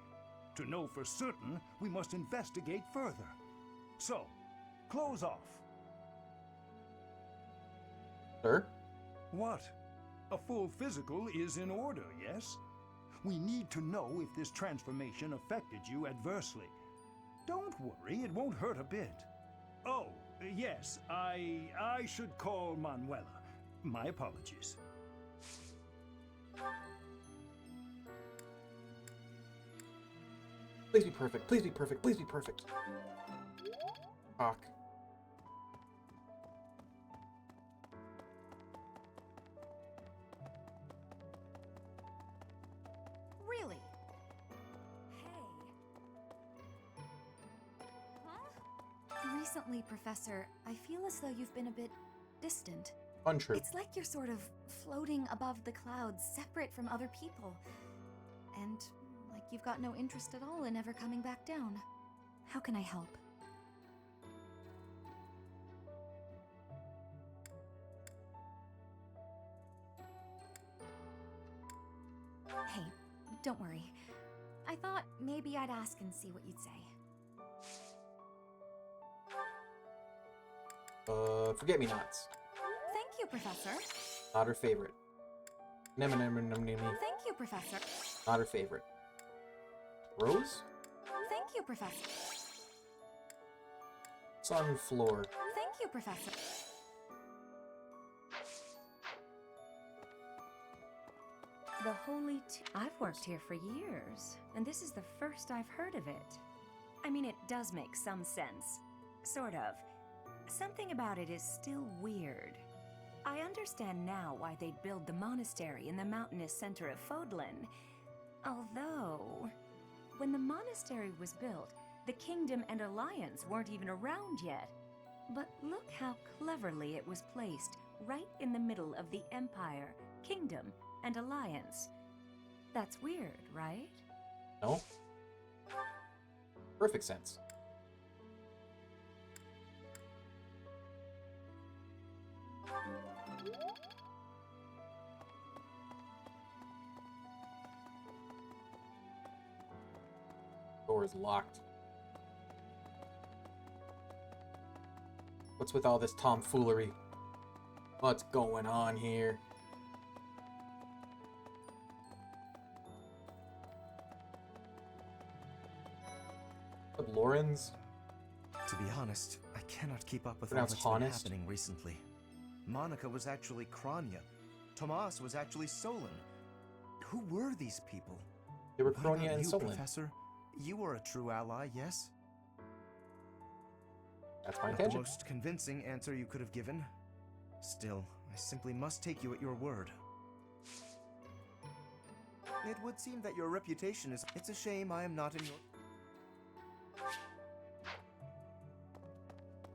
To know for certain, we must investigate further. So, close off. Sir? What? A full physical is in order, yes? We need to know if this transformation affected you adversely. Don't worry, it won't hurt a bit. Oh, yes, I should call Manuela. My apologies. Please be perfect. Please be perfect. Please be perfect. Fuck. Really? Recently, Professor, I feel as though you've been a bit distant. Untrue. It's like you're sort of floating above the clouds, separate from other people. And like you've got no interest at all in ever coming back down. How can I help? Hey, don't worry. I thought maybe I'd ask and see what you'd say. Forget-me-nots. Thank you, Professor. Not her favorite. Thank you, Professor. Not her favorite. Rose? Thank you, Professor. Sunfloor. Thank you, Professor. The Holy I've worked here for years, and this is the first I've heard of it. I mean, it does make some sense. Sort of. Something about it is still weird. I understand now why they'd build the monastery in the mountainous center of Fodlan. Although, when the monastery was built, the Kingdom and Alliance weren't even around yet. But look how cleverly it was placed, right in the middle of the Empire, Kingdom, and Alliance. That's weird, right? No. Perfect sense. Door is locked. What's with all this tomfoolery? What's going on here? What, Lorenz? To be honest, I cannot keep up with all Pronounced that's been honest? happening recently. Monica was actually Kranya. Tomas was actually Solon. Who were these people? They were What about Kronia and you, Solon. Professor? You were a true ally, yes? That's my Not the intention. most convincing answer you could have given. Still, I simply must take you at your word. It would seem that your reputation is... It's a shame I am not in your...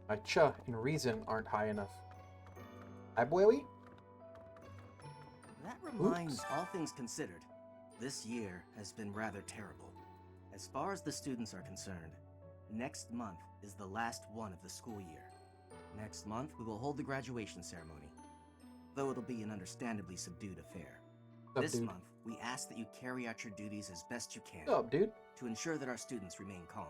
My cha and reason aren't high enough. Hi, boy. That reminds, all things considered, this year has been rather terrible. As far as the students are concerned, next month is the last one of the school year. Next month, we will hold the graduation ceremony, though it'll be an understandably subdued affair. This dude? month, we ask that you carry out your duties as best you can What's up, dude? to ensure that our students remain calm.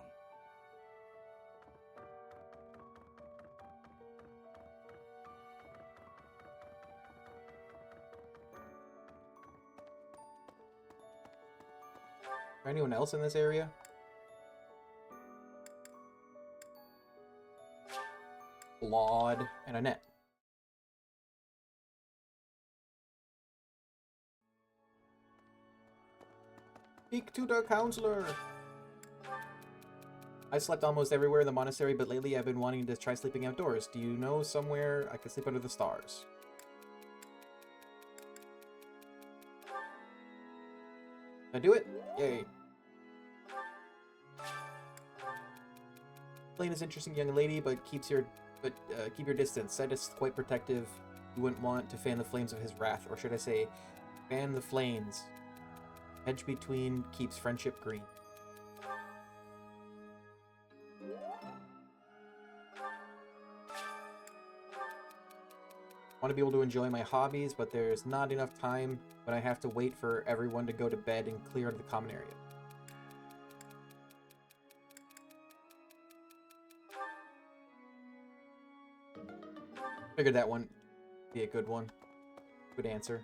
Anyone else in this area? Claude and Annette. Speak to the counselor. I slept almost everywhere in the monastery, but lately I've been wanting to try sleeping outdoors. Do you know somewhere I could sleep under the stars? Can I do it? Yay. Blaine is an interesting young lady, but keep your distance. Said is quite protective. You wouldn't want to fan the flames of his wrath, or should I say, fan the flames. Hedge between keeps friendship green. Want to be able to enjoy my hobbies, but there's not enough time when I have to wait for everyone to go to bed and clear the common area. Figured that one would be a good one. Good answer.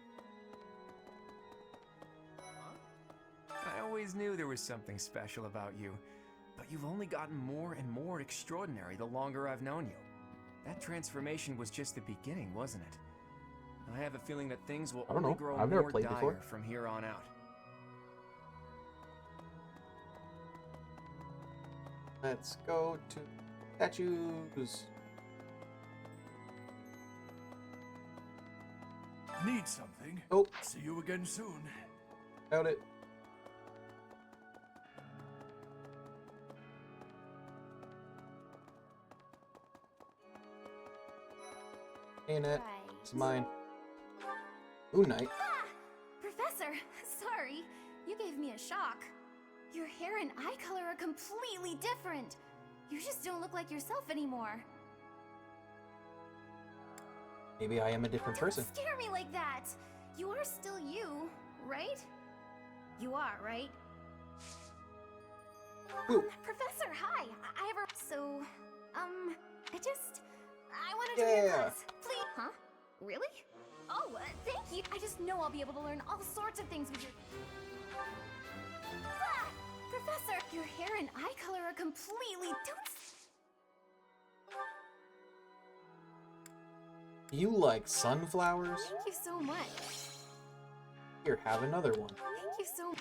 I always knew there was something special about you, but you've only gotten more and more extraordinary the longer I've known you. That transformation was just the beginning, wasn't it? I have a feeling that things will I don't only know. grow I've never more played dire before. from here on out. Let's go to statues. Need something? Oh. See you again soon. Doubt it. Hey, Annette. It's mine. Ooh, night. Ah! Professor, sorry. You gave me a shock. Your hair and eye color are completely different. You just don't look like yourself anymore. Maybe I am a different person. Don't scare me like that. You are still you, right? You are, right? Professor, hi. I have a... So, I want to do your class. Please. Huh? Really? Oh, thank you. I just know I'll be able to learn all sorts of things with your... Ah! Professor, your hair and eye color are completely... You like sunflowers? Thank you so much. Here, have another one. Thank you so much.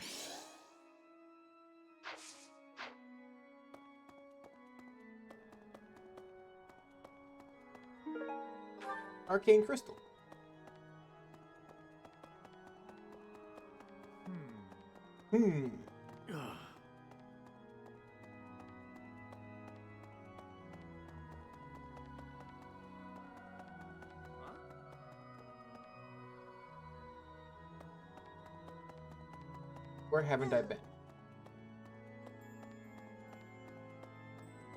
Arcane crystal. Hmm. Where haven't I been?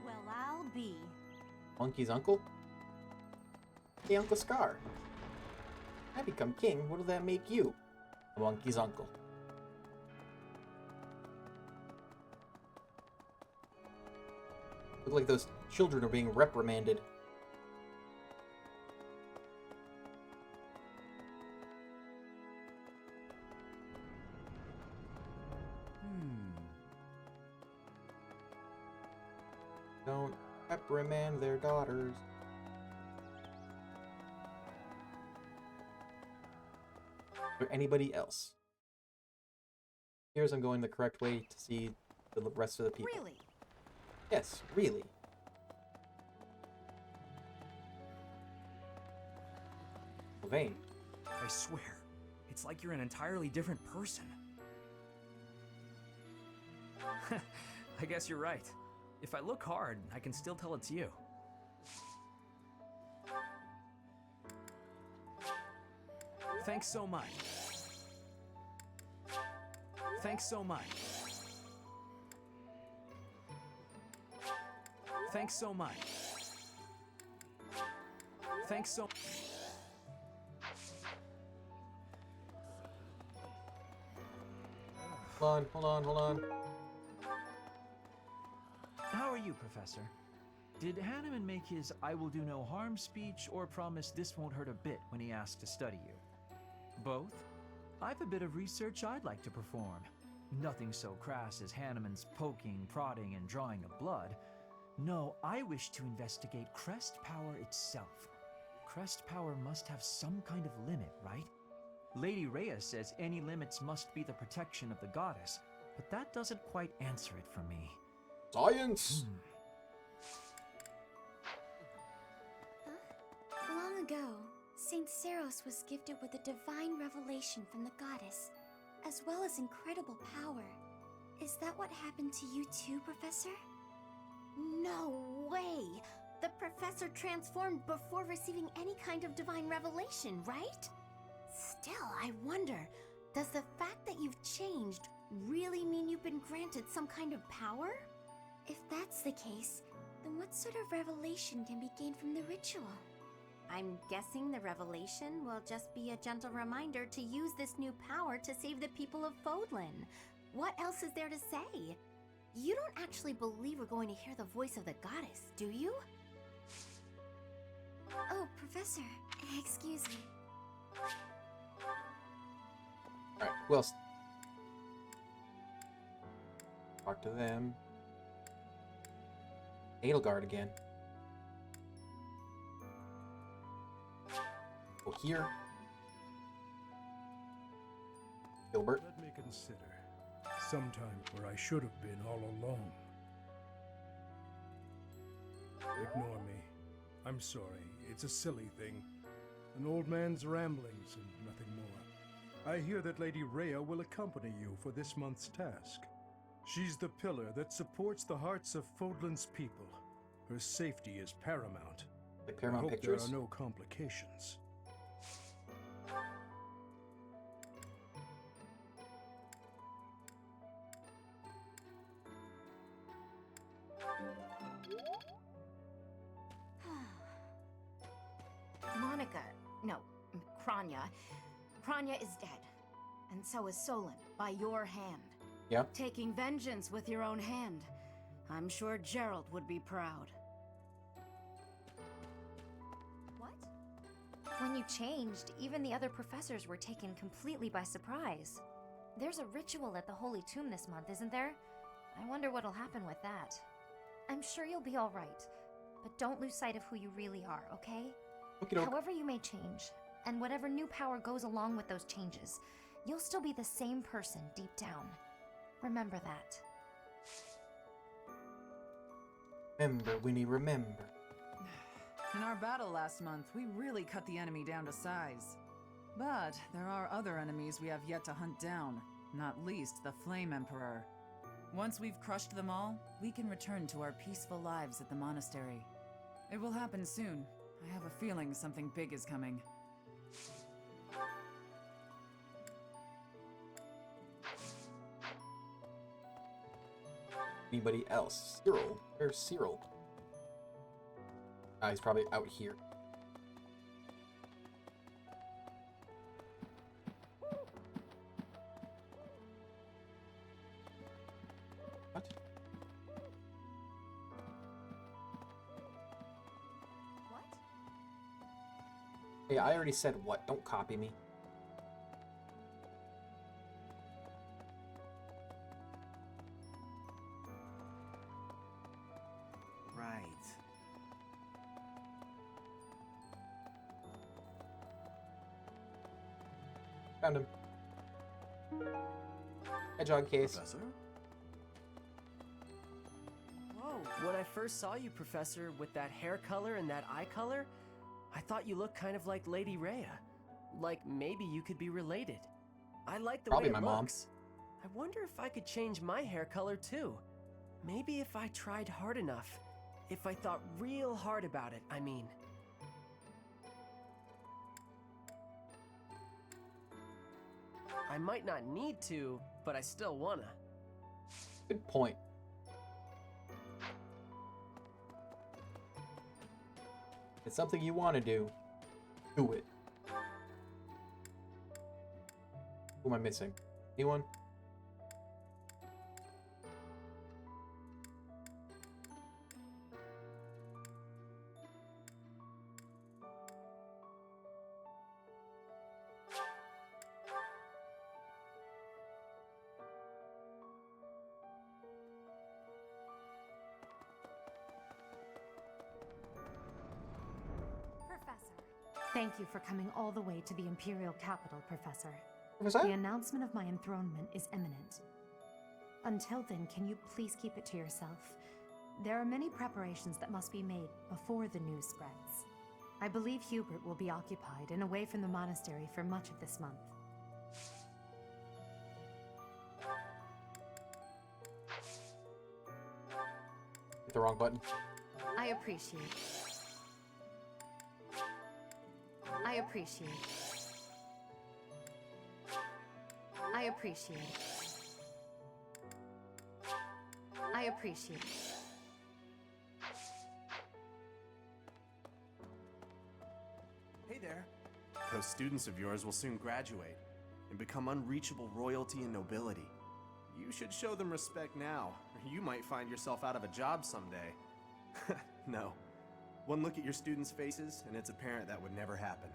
Well, I'll be. Monkey's uncle? Hey, Uncle Scar. I become king, what'll that make you? A monkey's uncle. Look like those children are being reprimanded. Don't reprimand their daughters. Or anybody else? Here's I'm going the correct way to see the rest of the people. Really? Yes, really. Vane. I swear, it's like you're an entirely different person. I guess you're right. If I look hard, I can still tell it's you. Thanks so much. Thanks so much. Thanks so much. Thanks so... Hold on. How are you, Professor? Did Hanneman make his I will do no harm speech or promise this won't hurt a bit when he asked to study you? Both? I've a bit of research I'd like to perform. Nothing so crass as Hanneman's poking, prodding, and drawing of blood. No, I wish to investigate Crest Power itself. Crest Power must have some kind of limit, right? Lady Rhea says any limits must be the protection of the goddess, but that doesn't quite answer it for me. Science! Long ago, Saint Seros was gifted with a divine revelation from the goddess, as well as incredible power. Is that what happened to you too, Professor? No way! The professor transformed before receiving any kind of divine revelation, right? Still, I wonder, does the fact that you've changed really mean you've been granted some kind of power? If that's the case, then what sort of revelation can be gained from the ritual? I'm guessing the revelation will just be a gentle reminder to use this new power to save the people of Fodlan. What else is there to say? You don't actually believe we're going to hear the voice of the goddess, do you? Oh, Professor, excuse me. Alright, who else? Talk to them. Edelgard again. Go here. Gilbert. Let me consider. Sometime where I should have been all along. Ignore me. I'm sorry. It's a silly thing. An old man's ramblings and nothing more. I hear that Lady Rhea will accompany you for this month's task. She's the pillar that supports the hearts of Fodlan's people. Her safety is paramount. Like Paramount I hope Pictures? there are no complications. Monica, no, Kranya. Kranya is dead. And so is Solon, by your hand. Yep. Taking vengeance with your own hand. I'm sure Gerald would be proud. What? When you changed, even the other professors were taken completely by surprise. There's a ritual at the Holy Tomb this month, isn't there? I wonder what'll happen with that. I'm sure you'll be all right, but don't lose sight of who you really are, okay? Okey-doke. However you may change, and whatever new power goes along with those changes, you'll still be the same person deep down. Remember that. Remember, Winnie, remember. In our battle last month, we really cut the enemy down to size. But there are other enemies we have yet to hunt down, not least the Flame Emperor. Once we've crushed them all, we can return to our peaceful lives at the monastery. It will happen soon. I have a feeling something big is coming. Anybody else? Cyril? Where's Cyril? Ah, he's probably out here. What? Hey, I already said what. Don't copy me. Right. Found him. Hedgehog case. Professor? Whoa, when I first saw you, Professor, with that hair color and that eye color, I thought you looked kind of like Lady Rhea. Like maybe you could be related. I like the Probably way it my mom. looks. I wonder if I could change my hair color too. Maybe if I tried hard enough. If I thought real hard about it, I mean. I might not need to, but I still wanna. Good point. It's something you want to do. Do it. Who am I missing? Anyone? Thank you for coming all the way to the Imperial capital, Professor. Professor? The announcement of my enthronement is imminent. Until then, can you please keep it to yourself? There are many preparations that must be made before the news spreads. I believe Hubert will be occupied and away from the monastery for much of this month. Hit the wrong button. I appreciate it. I appreciate it. I appreciate it. I appreciate it. Hey there. Those students of yours will soon graduate and become unreachable royalty and nobility. You should show them respect now, or you might find yourself out of a job someday. No, One look at your students' faces, and it's apparent that would never happen.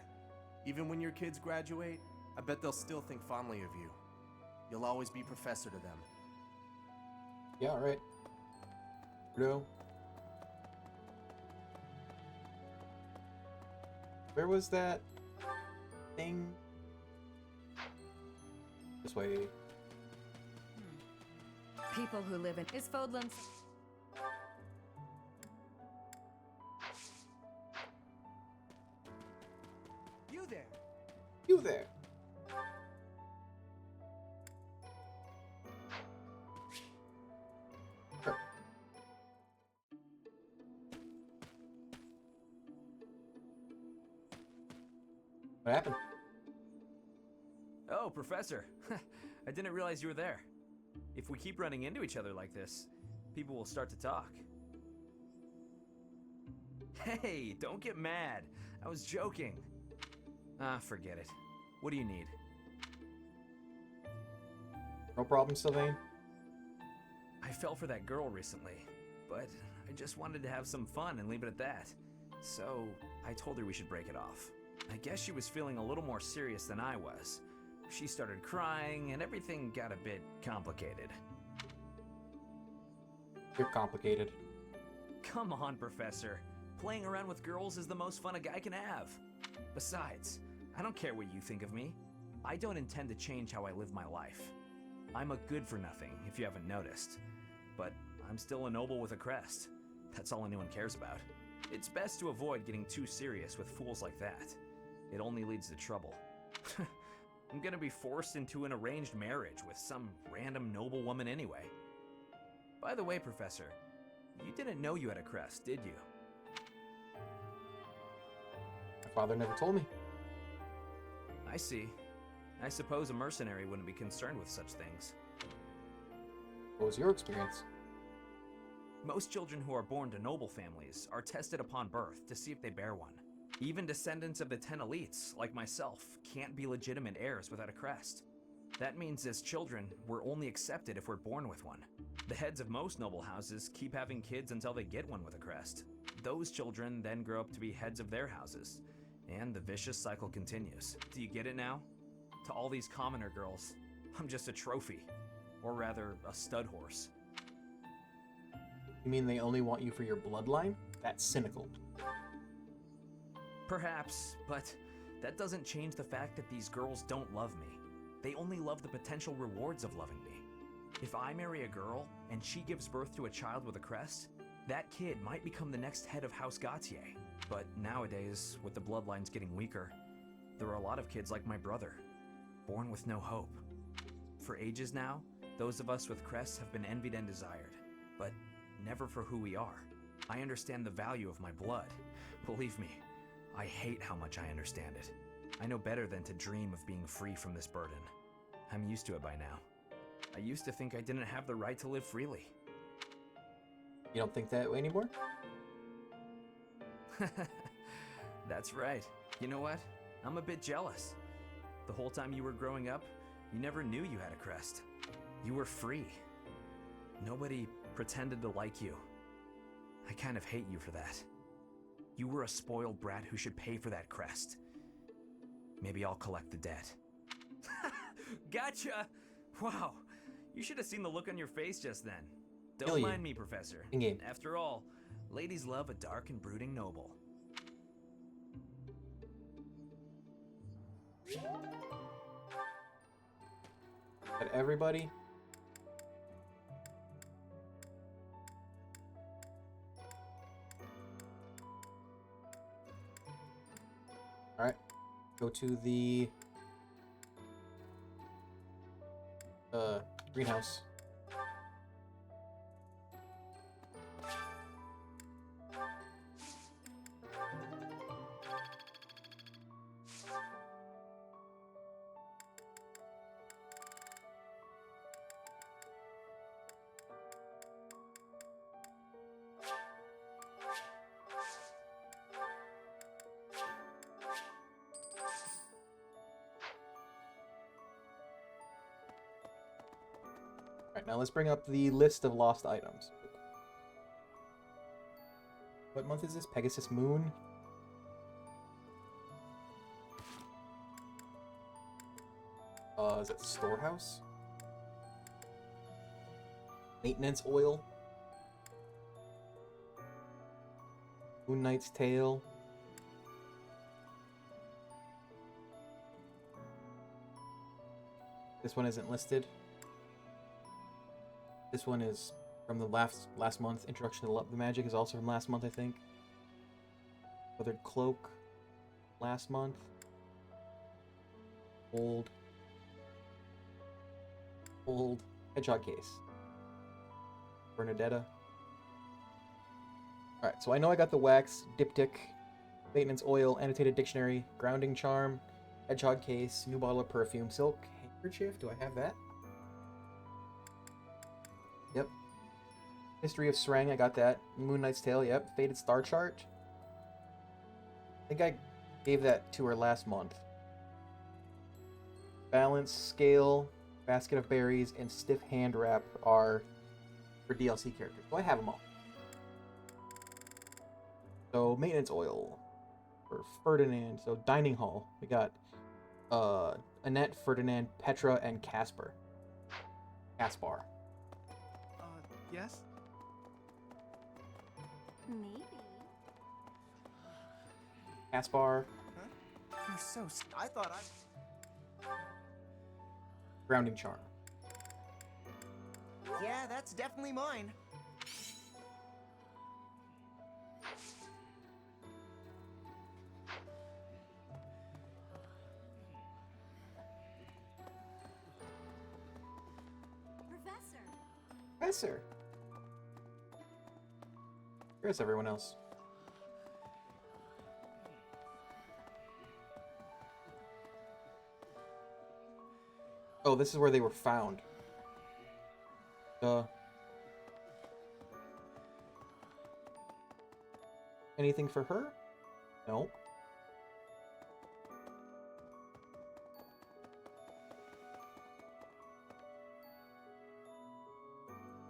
Even when your kids graduate, I bet they'll still think fondly of you. You'll always be professor to them. Yeah, right. No. Where was that thing? This way. People who live in is Fodlan's. You there? You there. Sure. What happened? Oh, Professor. I didn't realize you were there. If we keep running into each other like this, people will start to talk. Hey, don't get mad. I was joking. Ah, forget it. What do you need? No problem, Sylvain. I fell for that girl recently, but I just wanted to have some fun and leave it at that. So, I told her we should break it off. I guess she was feeling a little more serious than I was. She started crying, and everything got a bit complicated. You're complicated. Come on, Professor. Playing around with girls is the most fun a guy can have. Besides, I don't care what you think of me. I don't intend to change how I live my life. I'm a good-for-nothing, if you haven't noticed. But I'm still a noble with a crest. That's all anyone cares about. It's best to avoid getting too serious with fools like that. It only leads to trouble. I'm gonna be forced into an arranged marriage with some random noble woman anyway. By the way, Professor, you didn't know you had a crest, did you? My father never told me. I see. I suppose a mercenary wouldn't be concerned with such things. What was your experience? Most children who are born to noble families are tested upon birth to see if they bear one. Even descendants of the 10 elites, like myself, can't be legitimate heirs without a crest. That means as children, we're only accepted if we're born with one. The heads of most noble houses keep having kids until they get one with a crest. Those children then grow up to be heads of their houses, and the vicious cycle continues. Do you get it now? To all these commoner girls, I'm just a trophy. Or rather, a stud horse. You mean they only want you for your bloodline? That's cynical. Perhaps, but that doesn't change the fact that these girls don't love me. They only love the potential rewards of loving me. If I marry a girl and she gives birth to a child with a crest, that kid might become the next head of House Gautier. But nowadays, with the bloodlines getting weaker, there are a lot of kids like my brother, born with no hope. For ages now, those of us with crests have been envied and desired, but never for who we are. I understand the value of my blood. Believe me, I hate how much I understand it. I know better than to dream of being free from this burden. I'm used to it by now. I used to think I didn't have the right to live freely. You don't think that way anymore? That's right. You know what? I'm a bit jealous. The whole time you were growing up, you never knew you had a crest. You were free. Nobody pretended to like you. I kind of hate you for that. You were a spoiled brat who should pay for that crest. Maybe I'll collect the debt. Gotcha! Wow, you should have seen the look on your face just then. Don't mind me, Professor. In-game. After all, ladies love a dark and brooding noble. But everybody? Alright. Go to the greenhouse. Alright, now let's bring up the list of lost items. What month is this? Pegasus Moon? Is that Storehouse? Maintenance Oil? Moon Knight's Tale? This one isn't listed. This one is from the last month. Introduction to the Magic is also from last month, I think. Feathered Cloak, last month. Old Hedgehog Case. Bernadetta. Alright, so I know I got the Wax, Diptych, Maintenance Oil, Annotated Dictionary, Grounding Charm, Hedgehog Case, New Bottle of Perfume, Silk Handkerchief. Do I have that? Yep. History of Srang, I got that. Moon Knight's Tale, yep. Faded Star Chart. I think I gave that to her last month. Balance, Scale, Basket of Berries, and Stiff Hand Wrap are for DLC characters. So I have them all. So, Maintenance Oil for Ferdinand. So, Dining Hall. We got Annette, Ferdinand, Petra, and Caspar. Yes? Maybe. Caspar. You're so. I thought Grounding Charm. Yeah, that's definitely mine. Professor! Where's everyone else? Oh, this is where they were found. Anything for her? No.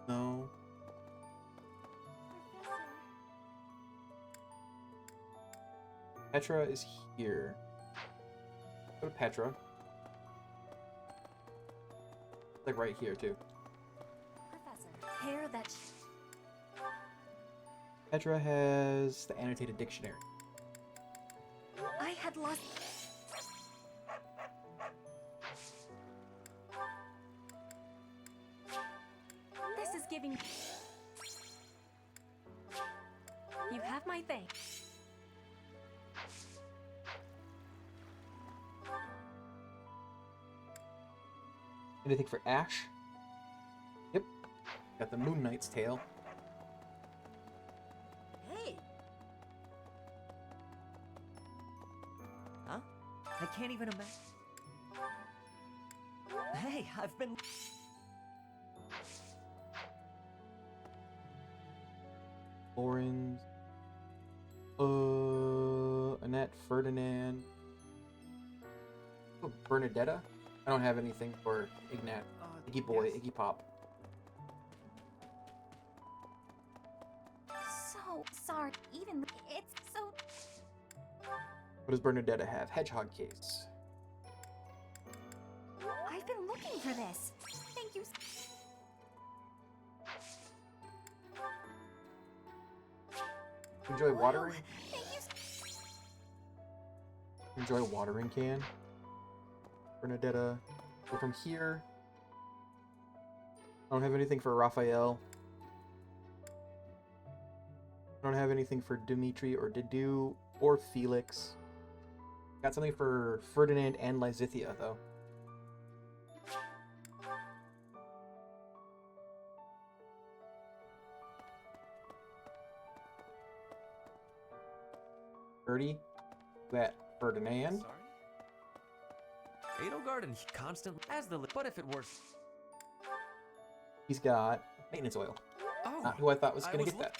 No. Petra is here. Go to Petra. Like right here too. Professor, hair that. Petra has the annotated dictionary. I had lost. This is giving. You have my thanks. Anything for Ash? Yep. Got the Moon Knight's Tale. Hey! Huh? I can't even imagine. Hey, I've been. Lorenz. Annette, Ferdinand. Oh, Bernadetta? I don't have anything for Ignat. Iggy Boy, yes. Iggy Pop. So sorry. Even it's so. What does Bernadetta have? Hedgehog Case. I've been looking for this. Thank you. Enjoy watering? Thank you. Enjoy watering can. Bernadetta. Go from here. I don't have anything for Raphael. I don't have anything for Dimitri or Didu or Felix. Got something for Ferdinand and Lysithia, though. Birdie. That Ferdinand. Edelgard constantly as the but if it works. He's got maintenance oil. Oh, Not who I thought was gonna get that.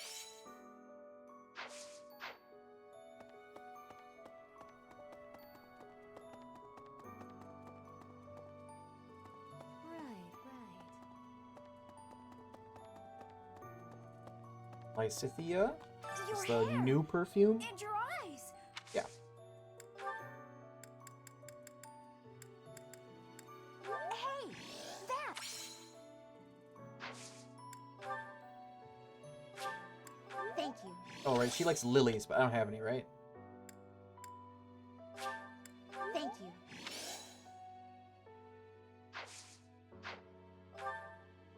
Lysithia. It's the new perfume? And your eyes. Yeah. Hey, that. Thank you. Oh, right. She likes lilies, but I don't have any, right? Thank you.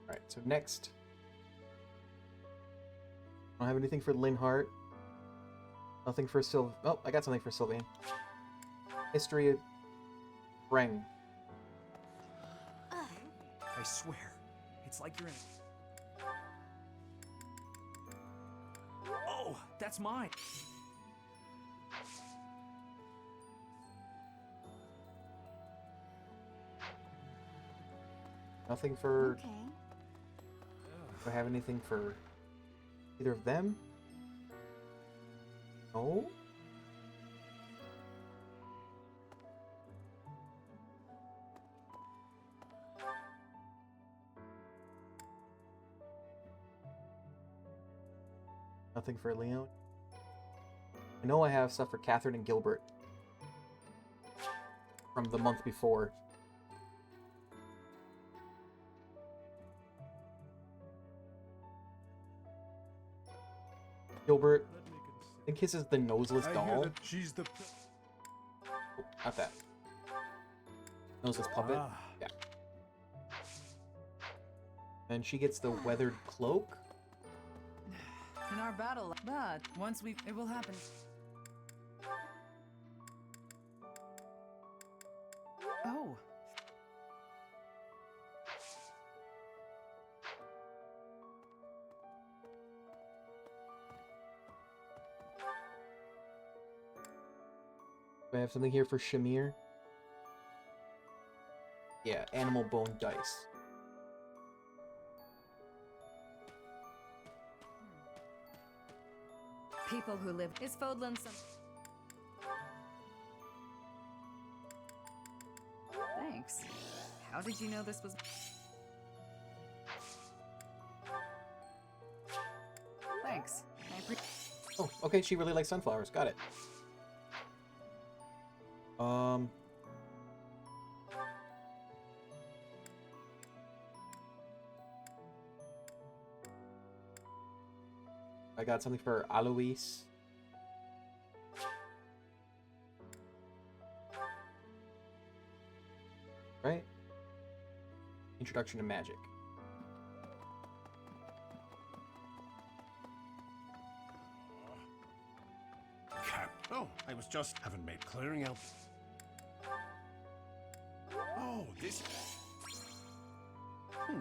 Alright, so next. I don't have anything for Linhart. Nothing for Oh, I got something for Sylvain. History of Reng. I swear, it's like you're in. Oh, that's mine. Nothing for... Okay. Do I have anything for either of them? No? Nothing for Leon? I know I have stuff for Catherine and Gilbert from the month before. Gilbert, I think his is the noseless I hear doll. that she's the... Oh, not that. Noseless puppet. Ah. Yeah. And she gets the weathered cloak. In our battle, but once we... It will happen. Oh. Do I have something here for Shamir? Yeah, animal bone dice. People who live... Is Fodlan some... Thanks. How did you know this was... Thanks. Oh, okay, she really likes sunflowers. Got it. I got something for Alois. Right? Introduction to Magic. Oh, I was just haven't made clearing out. Oh, this. I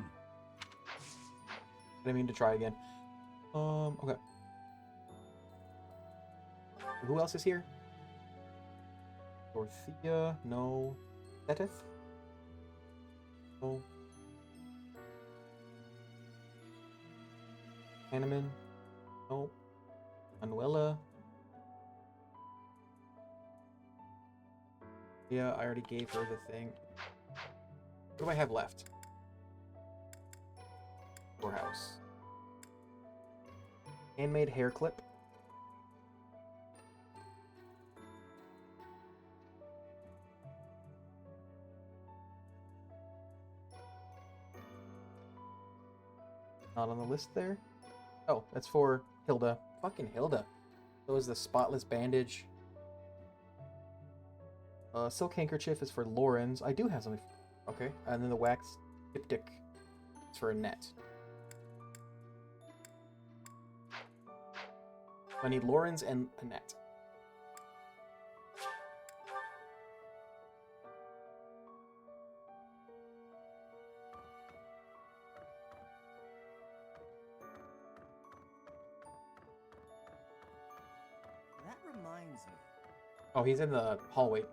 didn't mean to try again. Okay. Who else is here? Dorothea? No. Seteth? No. Hanneman? No. Manuela? Yeah, I already gave her the thing. What do I have left? Storehouse. Handmade hair clip. Not on the list there. Oh, that's for Hilda. Fucking Hilda. So is the spotless bandage. Silk handkerchief is for Lauren's. I do have something. Okay, and then the wax diptych is for Annette. I need Lauren's and Annette. That reminds me. Oh, he's in the hallway.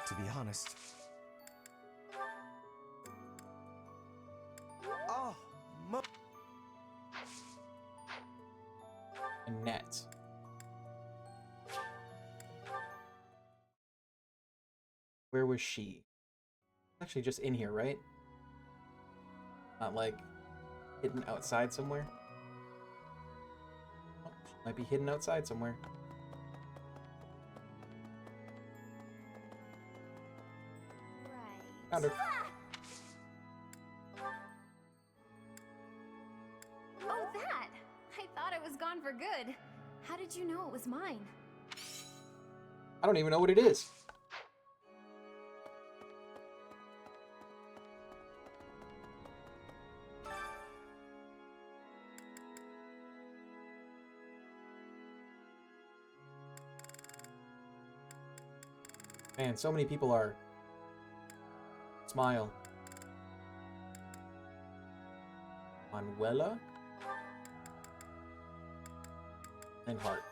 To be honest, Oh, Annette. Where was she? Actually, just in here, right? Not like hidden outside somewhere. Might be hidden outside somewhere. Found her. Oh, that! I thought it was gone for good. How did you know it was mine? I don't even know what it is. Man, so many people are. Smile. Manuela? And heart.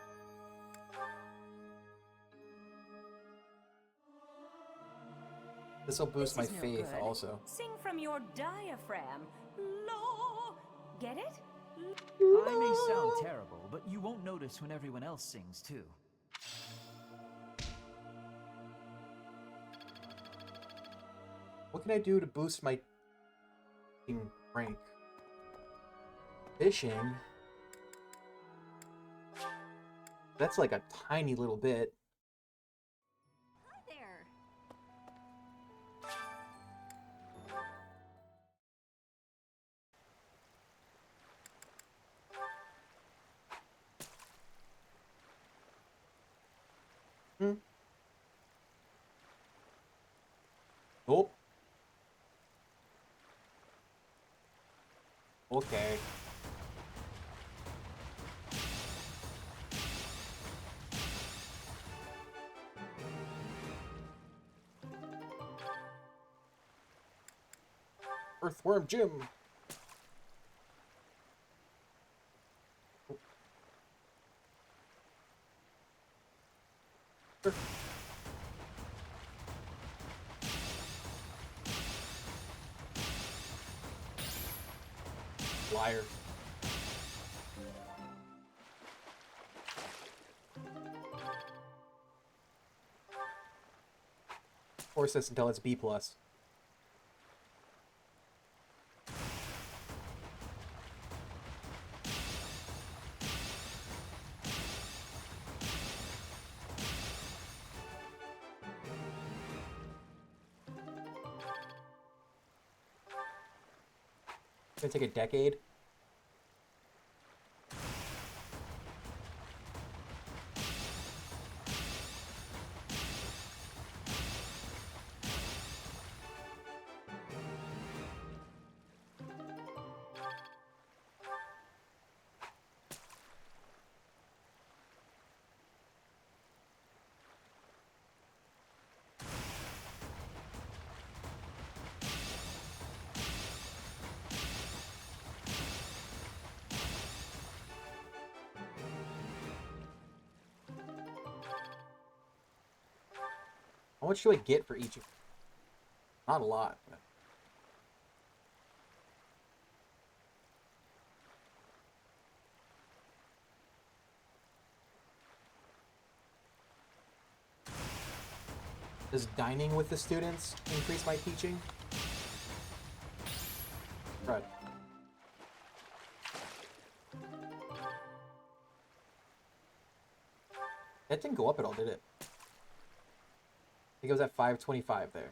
This will boost my This is no faith good. also. Sing from your diaphragm. Lo. Get it? I may sound terrible, but you won't notice when everyone else sings too. What can I do to boost my rank? Fishing? That's like a tiny little bit. Hi there. Oh. Okay. Earthworm Jim. Liar. Force this until it's B+. It's gonna take a decade. How much do I get for each? Not a lot. But... Does dining with the students increase my teaching? Right. That didn't go up at all, did it? I think it was at 525 there.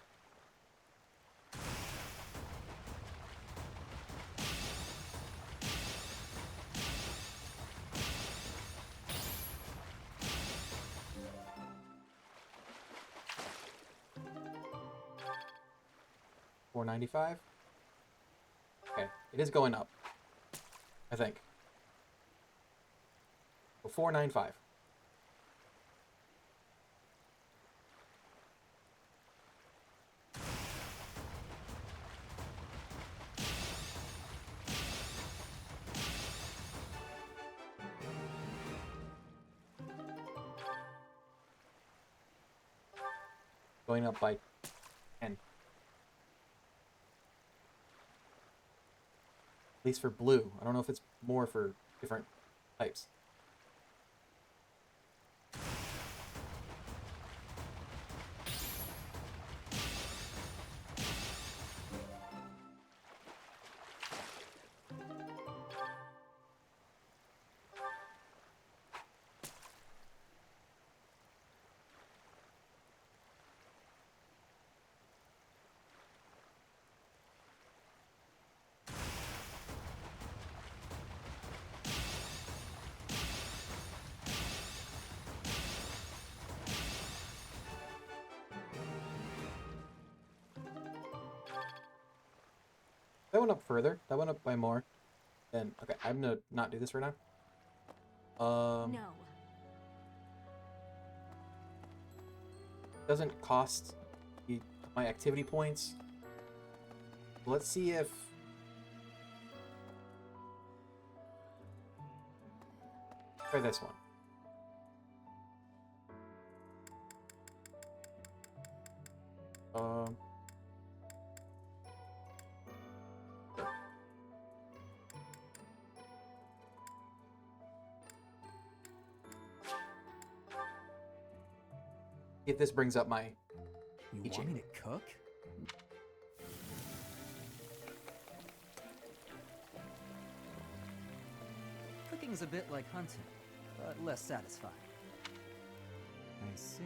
$4.95. Okay, it is going up. I think. So $4.95. Going up by 10. At least for blue. I don't know if it's more for different types. That went up further. That went up by more. Then okay, I'm gonna not do this right now. No. Doesn't cost my activity points. Let's see if try this one. Um. If this brings up my You teaching. want me to cook? Cooking's a bit like hunting, but less satisfying. I see.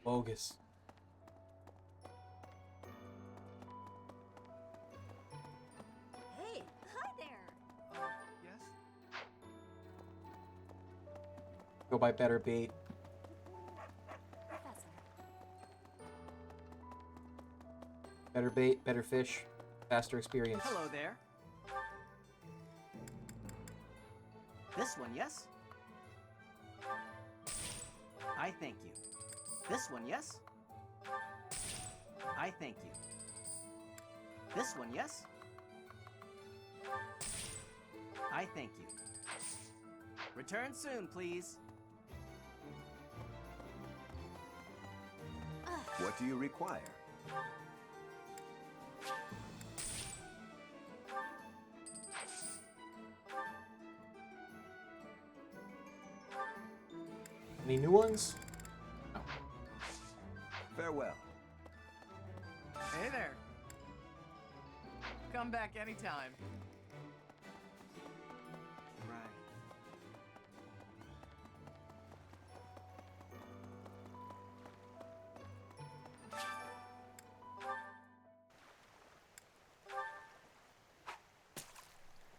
Bogus. Hey, hi there. Yes? Go buy better bait. Professor. Better bait, better fish, faster experience. Hello there. This one, yes? I thank you. This one, yes? I thank you. This one, yes? I thank you. Return soon, please. What do you require? Any new ones? No. Farewell. Hey there. Come back anytime. Right.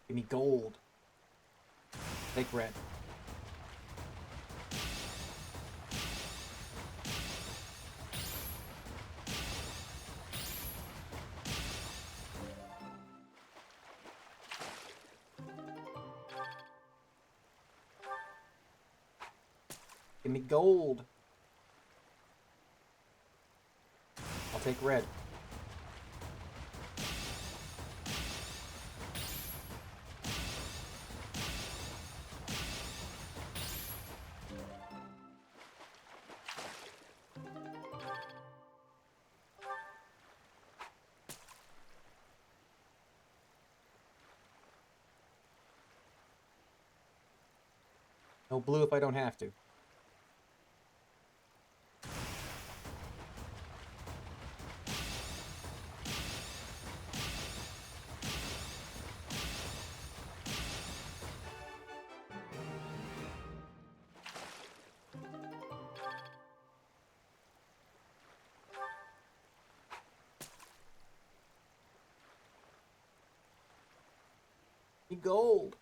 Give me gold. Take red. Give me gold. I'll take red. No blue if I don't have to. Gold.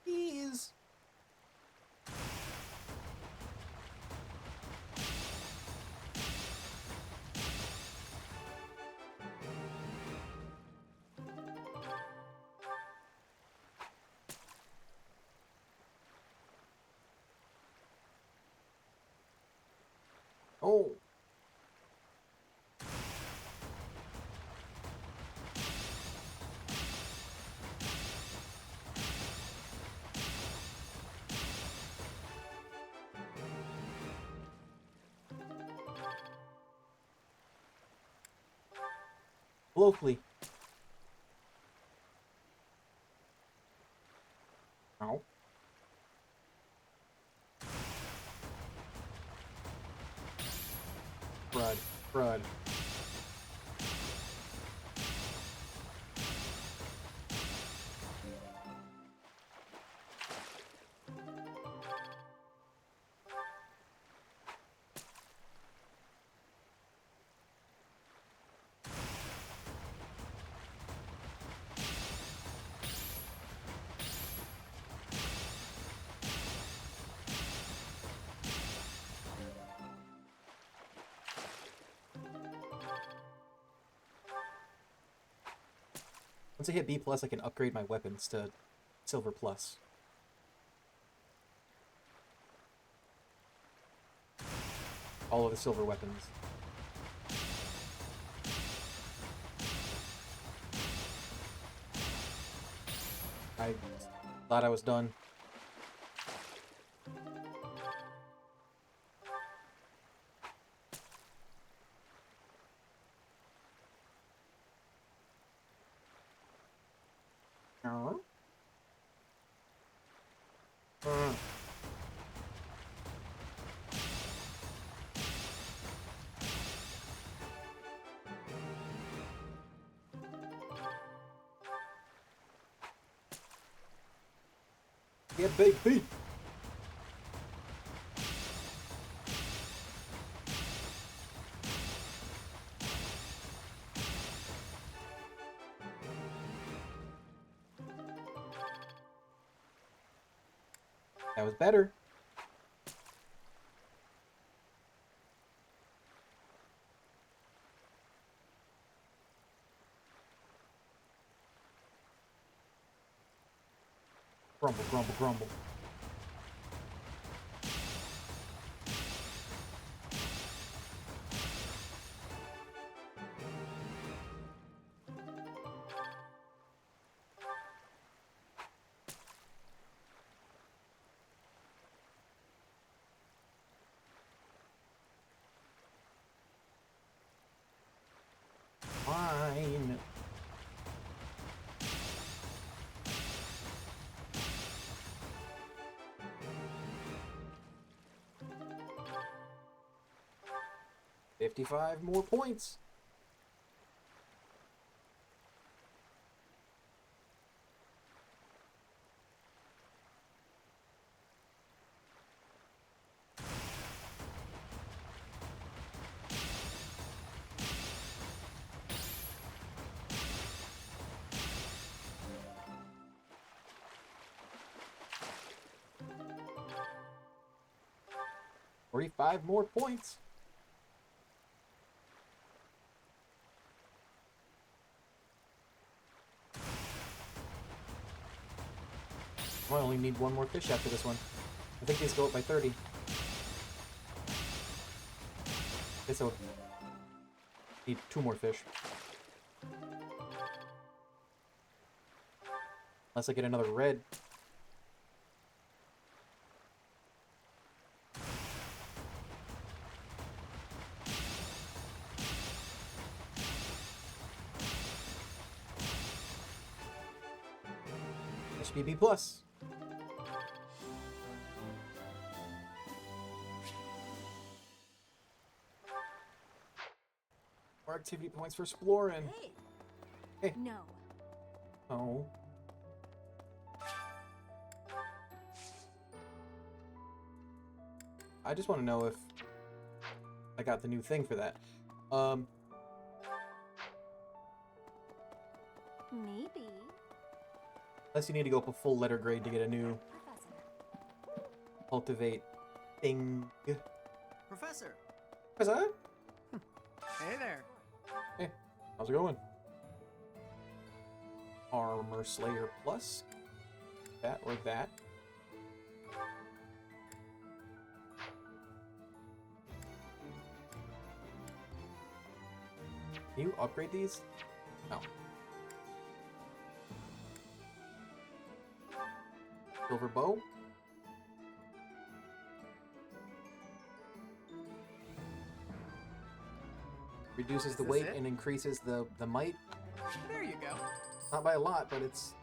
Please. Oh. Locally. Ow. Crud. Crud. Once I hit B+, I can upgrade my weapons to Silver+. All of the silver weapons. I thought I was done. Yeah, baby! That was better. Grumble, grumble, grumble. Fine. $55 more points. $45 more points. I only need one more fish after this one. I think these go up by 30. Okay, so need 2 more fish. Unless I get another red. HPB plus. More activity points for exploring. Hey. No. Oh. I just want to know if I got the new thing for that. Maybe. Unless you need to go up a full letter grade to get a new cultivate thing. Professor! What's that? Hey there. Hey, how's it going? Armor Slayer Plus. That or that. Can you upgrade these? No. Silver bow. Reduces the weight and increases the might. There you go. Not by a lot, but it's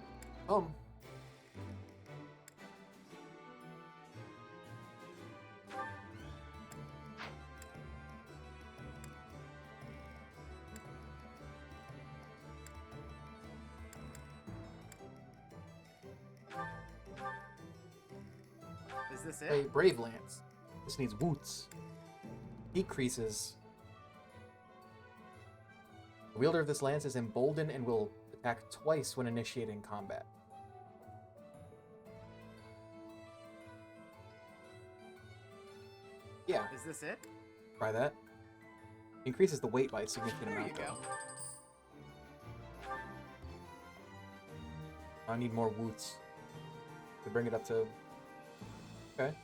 Is this a it? Brave Lance. This needs Woots. Decreases. The wielder of this lance is emboldened and will attack twice when initiating combat. Yeah. Is this it? Try that. Increases the weight by a significant There amount. you go. I need more woots to bring it up to... Okay.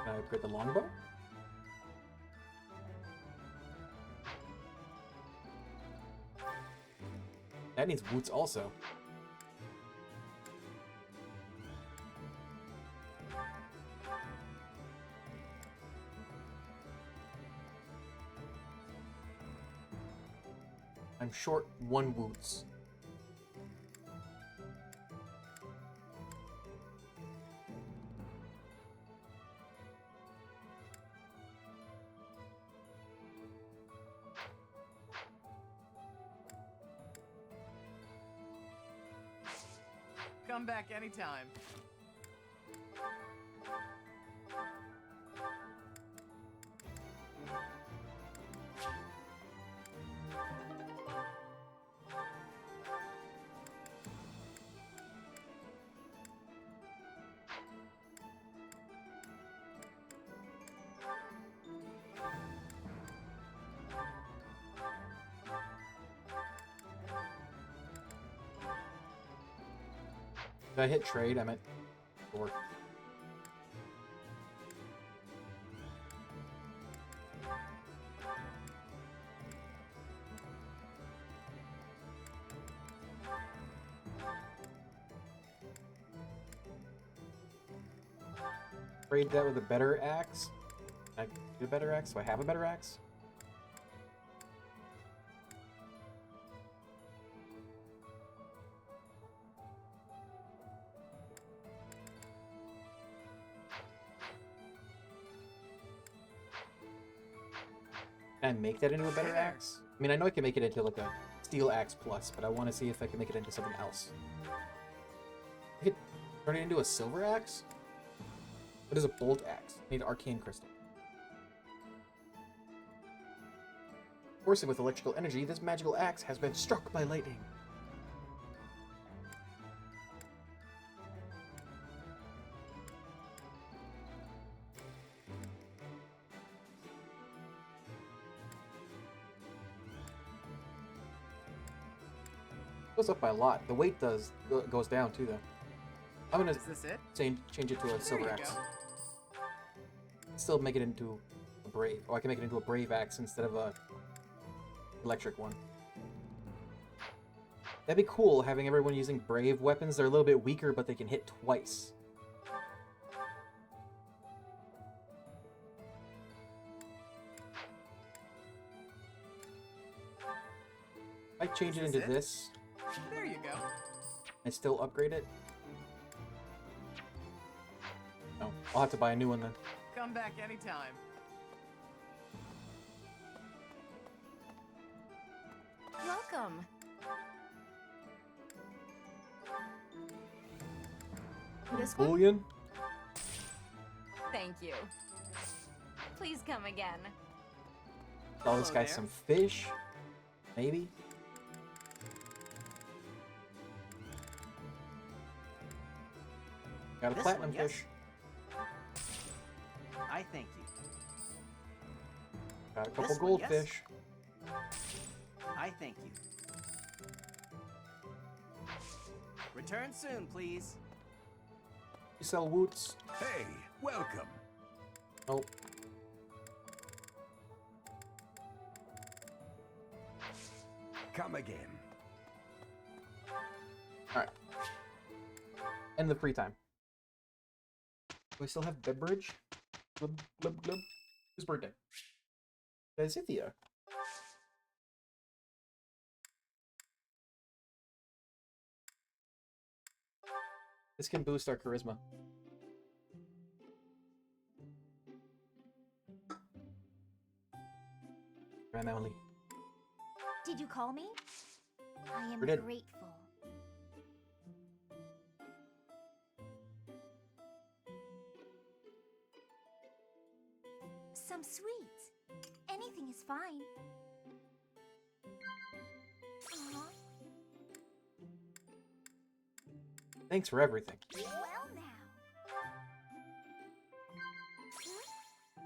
Can I upgrade the longbow? That needs boots also. I'm short 1 boots. Come back anytime. Did I hit trade? I meant door. Trade that with a better axe. Can I do a better axe? Do I have a better axe? Can I make that into a better axe? I mean, I know I can make it into like a steel axe plus, but I want to see if I can make it into something else. I could turn it into a silver axe? What is a bolt axe? I need arcane crystal. Forcing with electrical energy, this magical axe has been struck by lightning. Goes up by a lot. The weight goes down too, though. I'm gonna Is this it? change it to a silver you axe. go. Still make it into a brave. Oh, I can make it into a brave axe instead of a electric one. That'd be cool, having everyone using brave weapons. They're a little bit weaker, but they can hit twice. I change it Is into it? this. There you go. I still upgrade it. No, I'll have to buy a new one then. Come back anytime. Welcome. This one? Bullion? Thank you. Please come again. Sell this guy some fish? Maybe? Got a This platinum one, yes? fish. I thank you. Got a couple This one, yes? goldfish. I thank you. Return soon, please. You sell woots? Hey, welcome. Nope. Come again. Alright. End the free time. Do I still have beverage? Glub, glub, glub. Whose birthday? Zythia. This can boost our charisma. Grandma Emily. Did you call me? I am Sure did. grateful. Some sweets. Anything is fine. Aw. Thanks for everything. Well now.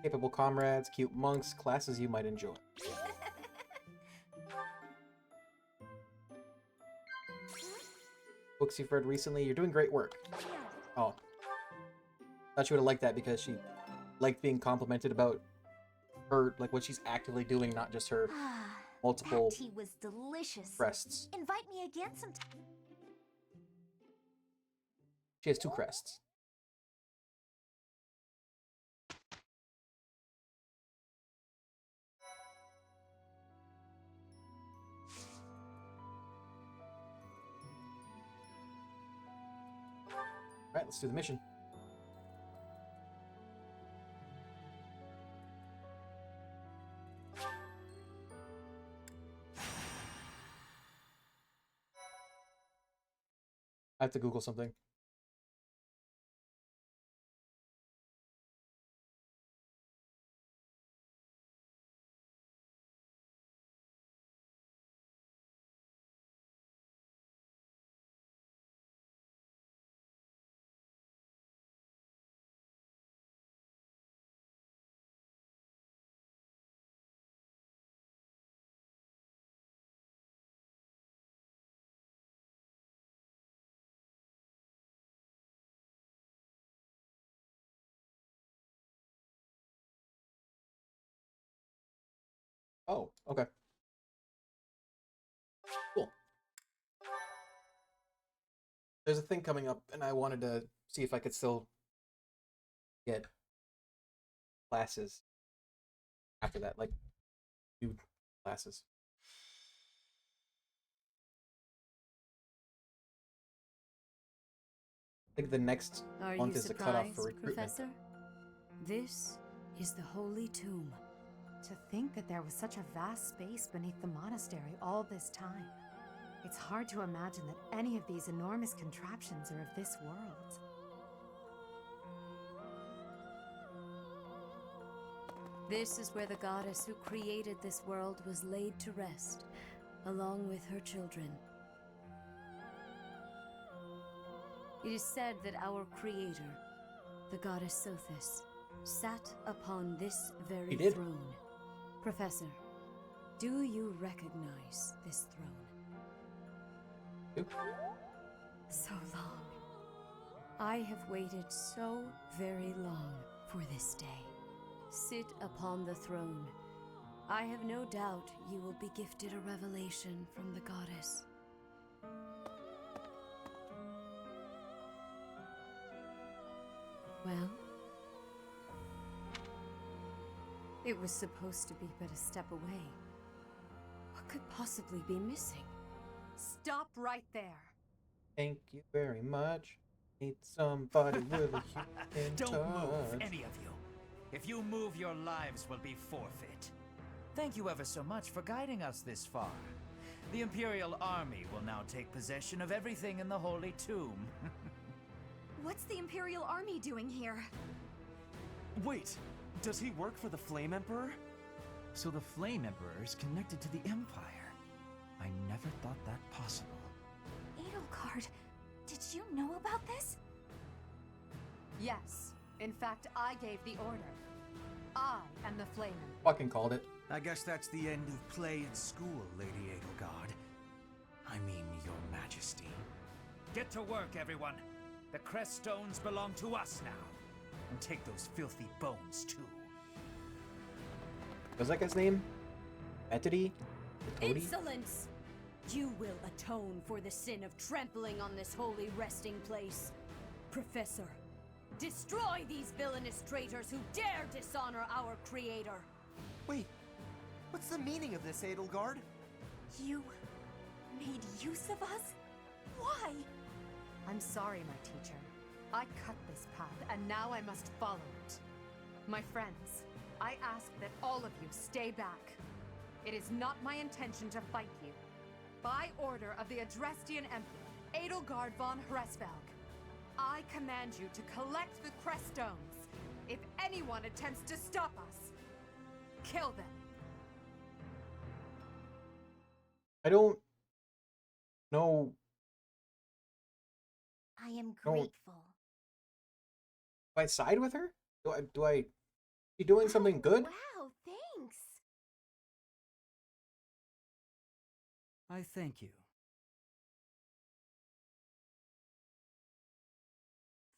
Capable comrades, cute monks, classes you might enjoy. Books you've read recently, you're doing great work. Oh. Thought she would have liked that because she liked being complimented about her, like what she's actively doing, not just her multiple That tea was delicious. crests. Invite me again sometime. She has 2 crests. Alright, let's do the mission. I have to Google something. Oh, okay. Cool. There's a thing coming up, and I wanted to see if I could still get classes after that, like new classes. I think the next Are month you is the cutoff surprised, for recruitment. Professor? This is the Holy Tomb. To think that there was such a vast space beneath the monastery all this time. It's hard to imagine that any of these enormous contraptions are of this world. This is where the goddess who created this world was laid to rest, along with her children. It is said that our creator, the goddess Sothis, sat upon this very throne. Professor, do you recognize this throne? So long. I have waited so very long for this day. Sit upon the throne. I have no doubt you will be gifted a revelation from the goddess. Well? It was supposed to be but a step away. What could possibly be missing? Stop right there! Thank you very much. Need somebody with a human Don't move, touch. any of you. If you move, your lives will be forfeit. Thank you ever so much for guiding us this far. The Imperial Army will now take possession of everything in the Holy Tomb. What's the Imperial Army doing here? Wait, does he work for the Flame Emperor? So the Flame Emperor is connected to the Empire. I never thought that possible. Edelgard, did you know about this? Yes. In fact, I gave the order. I am the Flame Emperor. Fucking called it. I guess that's the end of play at school, Lady Edelgard. I mean, Your Majesty. Get to work, everyone. The crest stones belong to us now. And take those filthy bones, too. What's that guy's name? Entity? Insolence! You will atone for the sin of trampling on this holy resting place. Professor, destroy these villainous traitors who dare dishonor our creator. Wait, what's the meaning of this, Edelgard? You made use of us? Why? I'm sorry, my teacher. I cut this path, and now I must follow it. My friends, I ask that all of you stay back. It is not my intention to fight you. By order of the Adrestian Emperor, Edelgard von Hresvelg, I command you to collect the crest stones. If anyone attempts to stop us, kill them. I don't know. I am Don't- grateful. Do I side with her? Do I You doing something good? Wow, thanks. I thank you.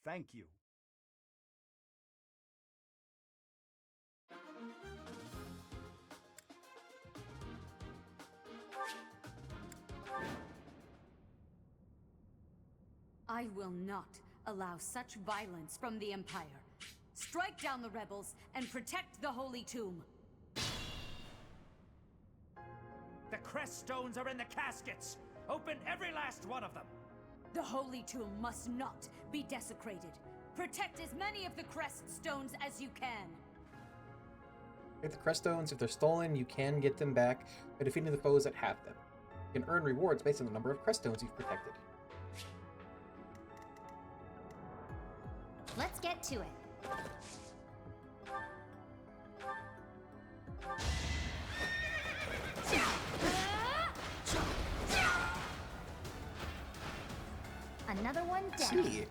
Thank you. I will not allow such violence from the Empire. Strike down the rebels and protect the Holy Tomb. The crest stones are in the caskets! Open every last one of them! The Holy Tomb must not be desecrated. Protect as many of the crest stones as you can. Get the crest stones. If they're stolen, you can get them back by defeating the foes that have them. You can earn rewards based on the number of crest stones you've protected. Let's get to it. Another one down. See.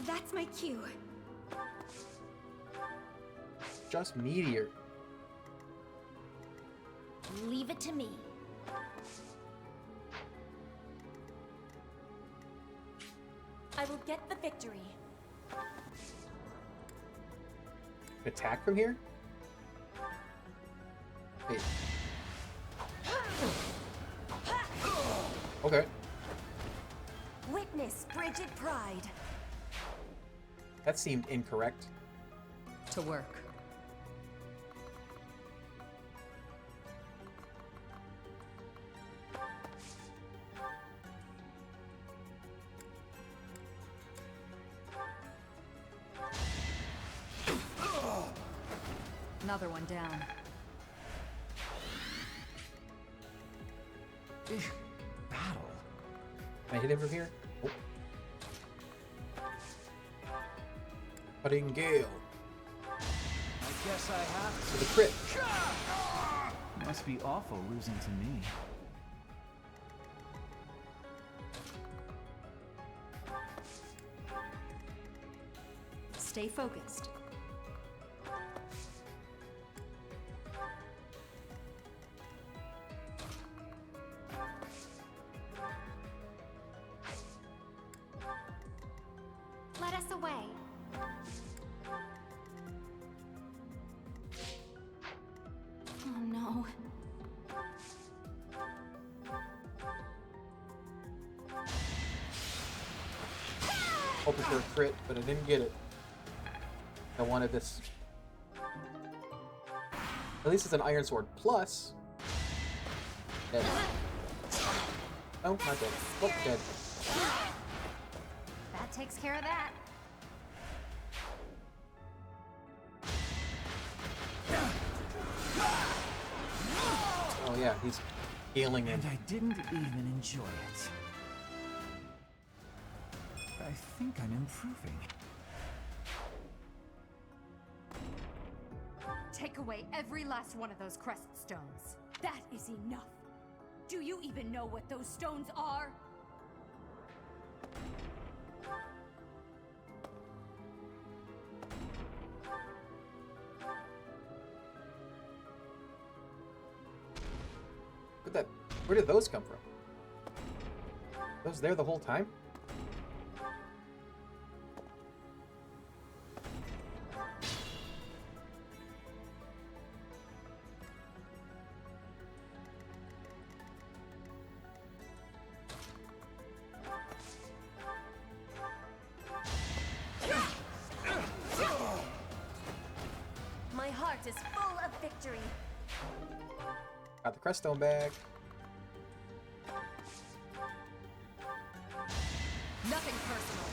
That's my cue. Just meteor. Leave it to me. I will get the victory. Attack from here? Wait. Okay. Witness frigid pride. That seemed incorrect. To work. Another one down. Battle. Can I hit him from here? Oh. Cutting Gale. I guess I have For the crit. Must be awful losing to me. Stay focused. Let us away. Oh no. Hoping for a crit, but I didn't get it. I wanted this. At least it's an Iron Sword Plus. Dead. Oh, not dead. Oh, dead. That takes care of that. Oh yeah, he's healing him. And I didn't even enjoy it. I think I'm improving. Take away every last one of those crest stones. That is enough. Do you even know what those stones are? Where did those come from? Those there the whole time? My heart is full of victory. Got the crest stone back. Nothing personal.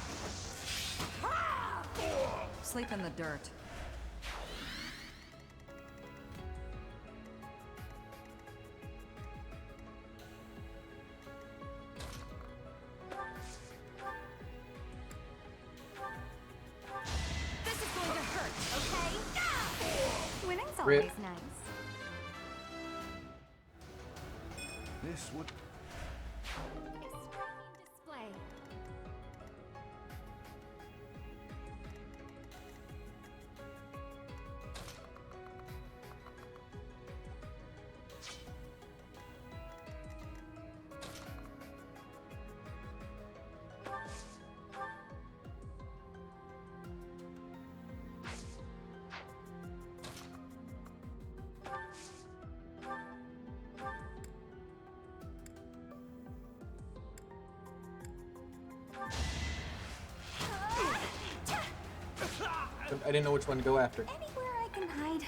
Sleep in the dirt. This is going to hurt, okay? Winning's Rip. always nice. This would... I didn't know which one to go after. Anywhere I can hide.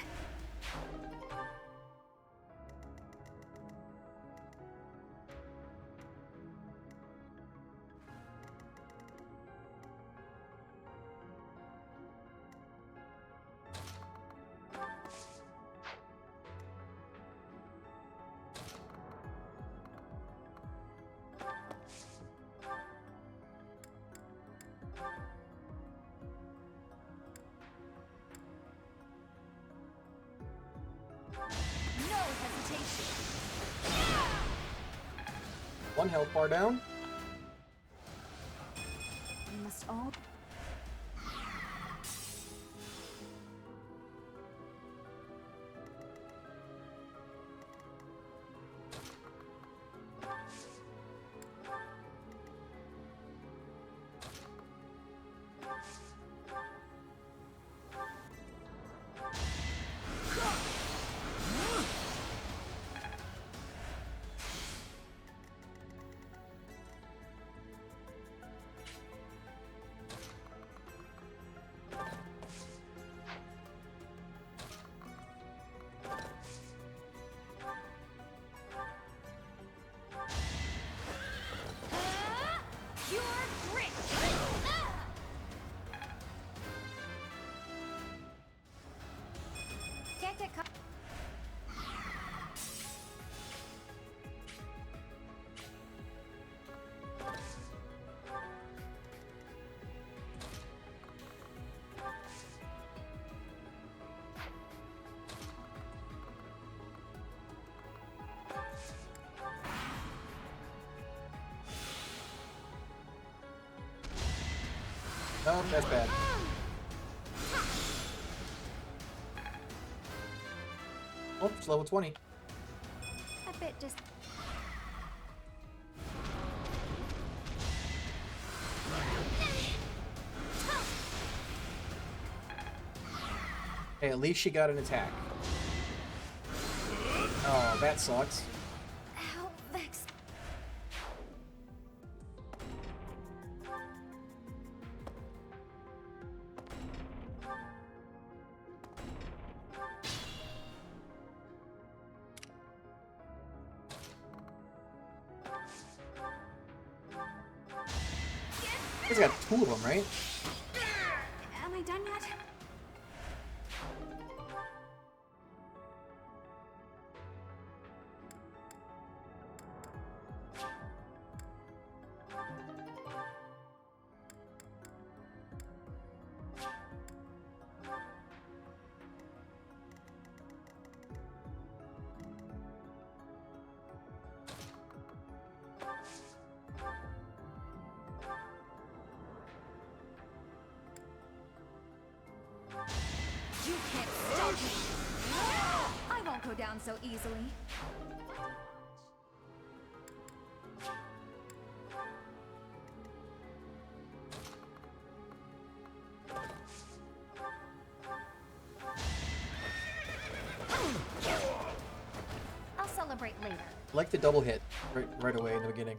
No hesitation. One health bar down. We must all. Pure grit. Can't get caught. Oh, that's bad. Oh, it's level 20. A bit just. Hey, at least she got an attack. Oh, that sucks. How vexed. He's got two of them, right? Am I done yet? You can't stop me! I won't go down so easily. I'll celebrate later. I like the double hit right away in the beginning.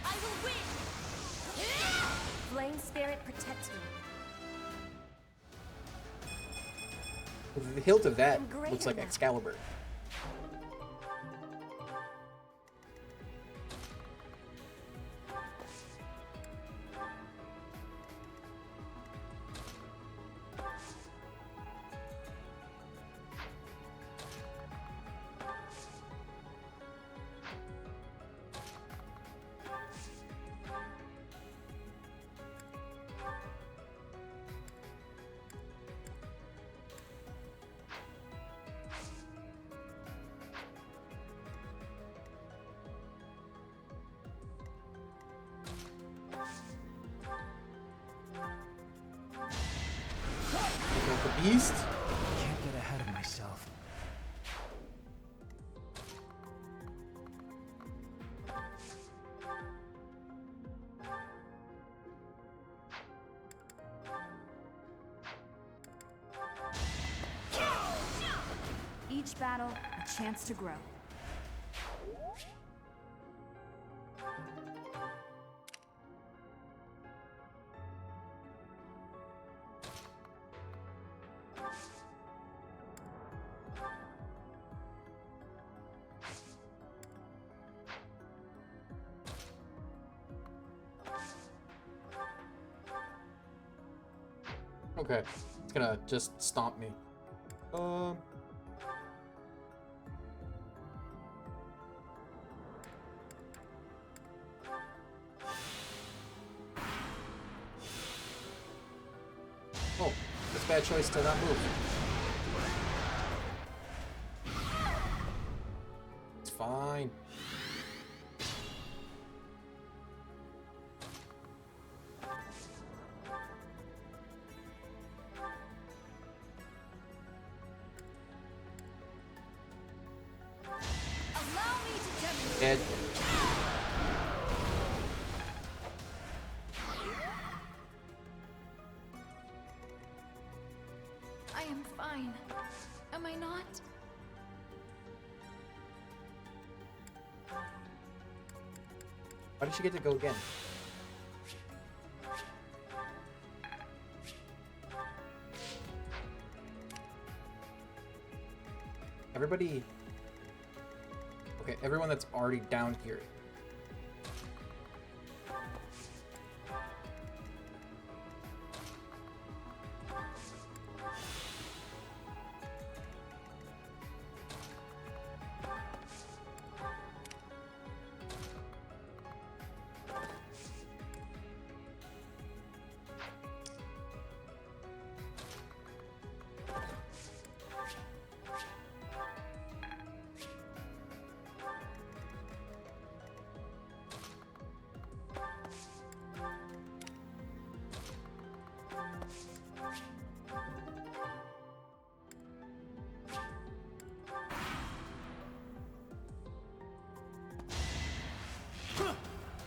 I will win! Flame spirit protects me. The hilt of that I'm greater looks like now. Excalibur. The beast? Can't get ahead of myself. each battle a chance to grow. Okay, it's gonna just stomp me. Oh, that's a bad choice to not move. It's fine. Dead. I am fine. Am I not? Why did she get to go again? Everybody... Okay, everyone that's already down here.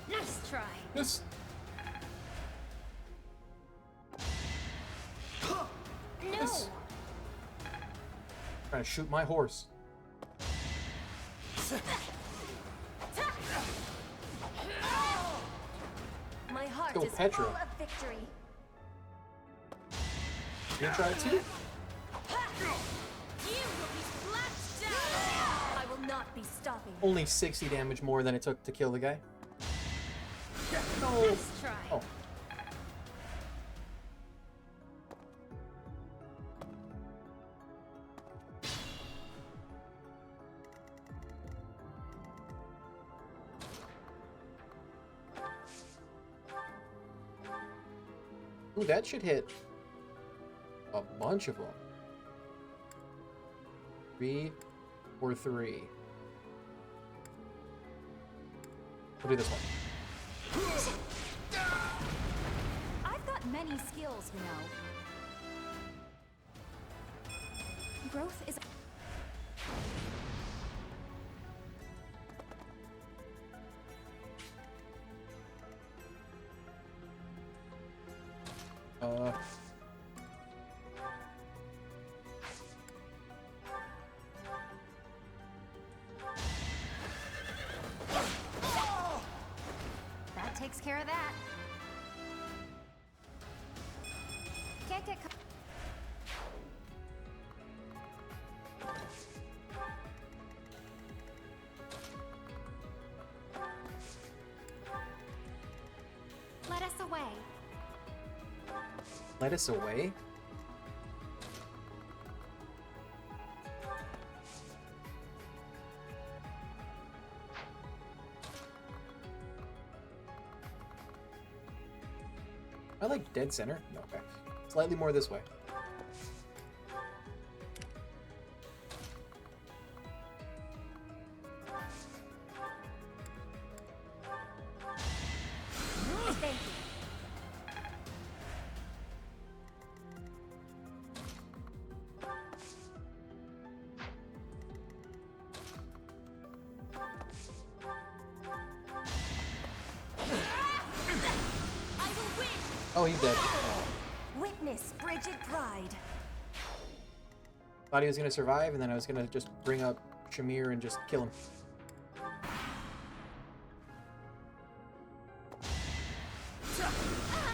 Nice try. Yes. No. Yes. Trying to shoot my horse. My heart Go, is Petra. full of victory. You gonna try it too? You will be slapped down. I will not be stopping. Only 60 damage more than it took to kill the guy. No. Nice try. Oh. Ooh, that should hit a bunch of them. 3 or 3. We'll do this one. I've got many skills, you know. Growth is... That takes care of that. Can't get... Let us away. Let us away? I like dead center. No, okay. Slightly more this way. Thank you. I will win. Oh, he's dead. Witness Bridget Pride. Thought he was gonna survive, and then I was gonna just bring up Shamir and just kill him.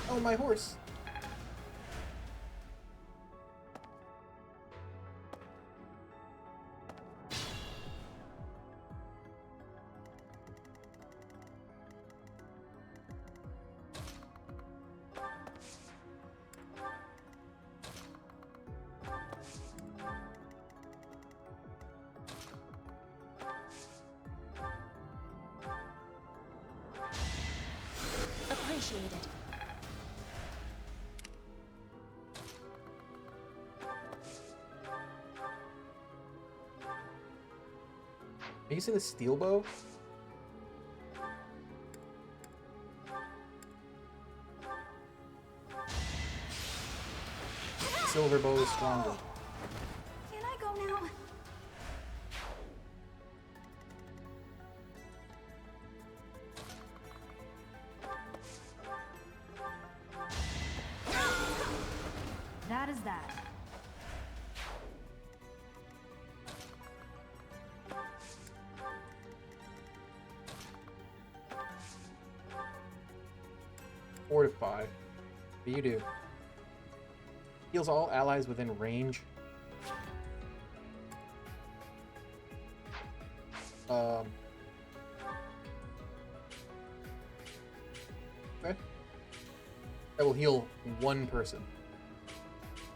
Oh, my horse! Appreciated. Are you using the steel bow? Silver bow is stronger. Can I go now? That is that. Fortify. What do you do? Heals all allies within range. Okay. I will heal one person.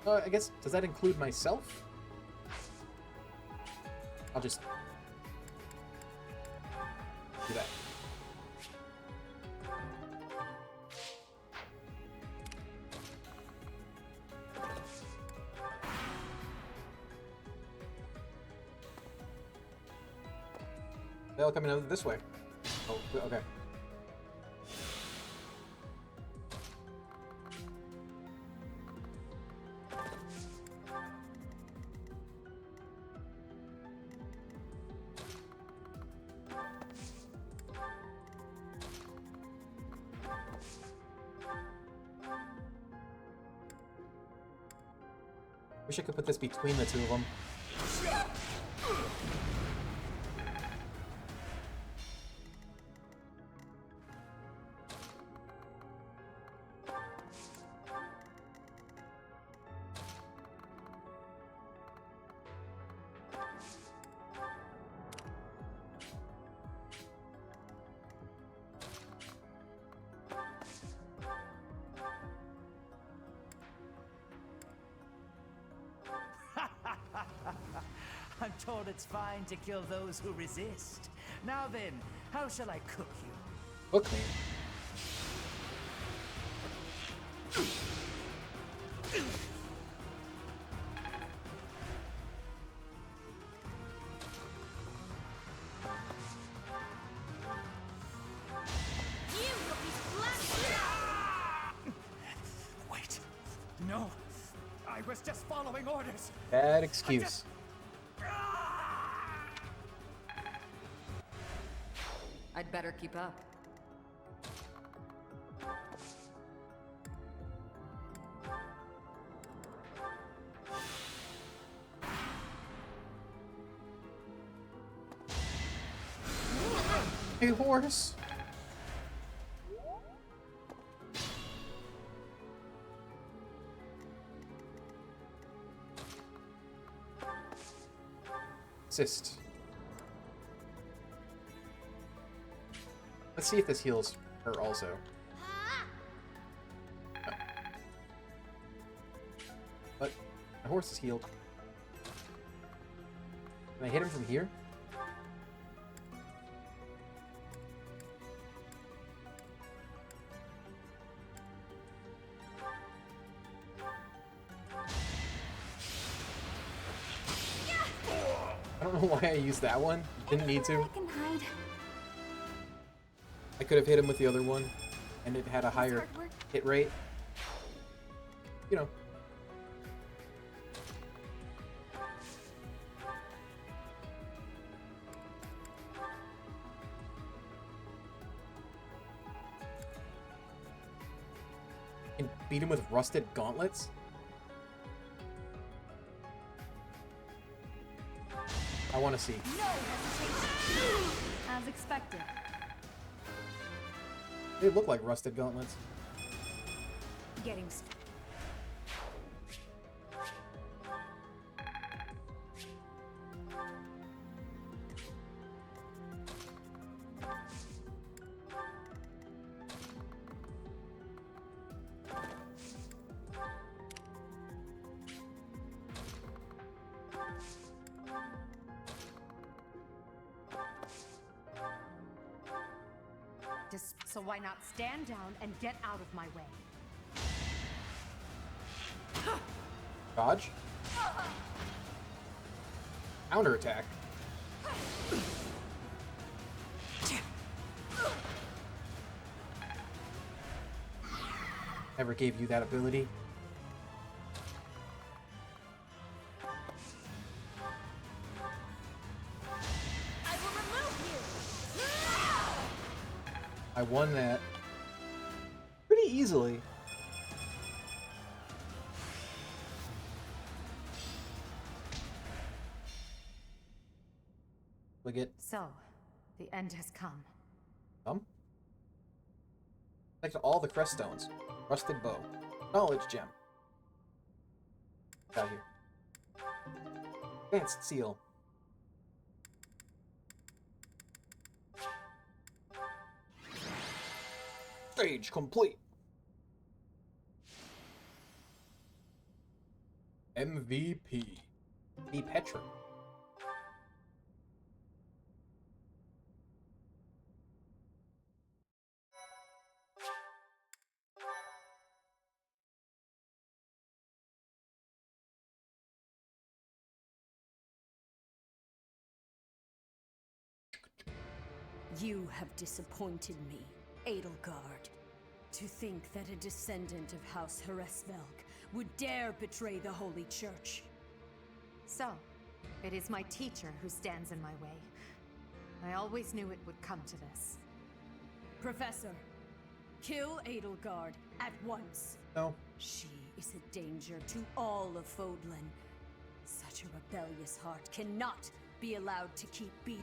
I guess, does that include myself? I'll just do that. They'll come in this way. Oh, okay. Wish I could put this between the two of them. I'm told it's fine to kill those who resist. Now then, how shall I cook you? Cook me? Wait. No. I was just following orders. Bad excuse. I'd better keep up. Hey, horse. Assist. Let's see if this heals her also. No. But my horse is healed. Can I hit him from here? I don't know why I used that one. Didn't need to. I can hide. I could have hit him with the other one, and it had a higher hit rate. You know. And beat him with rusted gauntlets? I want to see. No hesitation. As expected. They look like rusted gauntlets. Getting So why not stand down and get out of my way? Dodge. Counterattack. Never gave you that ability. I will remove you. I won that pretty easily. Look at So, the end has come. Collect all the crest stones. Rusted bow. Knowledge gem. Out here. Advanced seal. Stage complete. MVP. The Petra. You have disappointed me, Edelgard. To think that a descendant of House Hresvelg would dare betray the Holy Church. So, it is my teacher who stands in my way. I always knew it would come to this. Professor, kill Edelgard at once. No. She is a danger to all of Fodlan. Such a rebellious heart cannot be allowed to keep beating.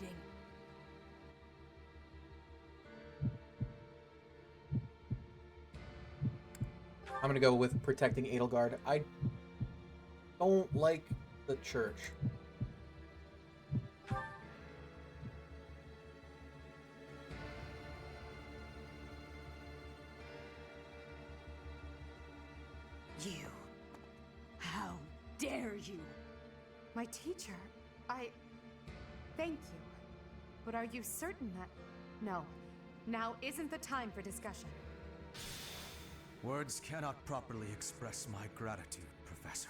I'm gonna go with protecting Edelgard. I don't like the church. You. How dare you? My teacher, thank you. But are you certain that... No. Now isn't the time for discussion. Words cannot properly express my gratitude, Professor.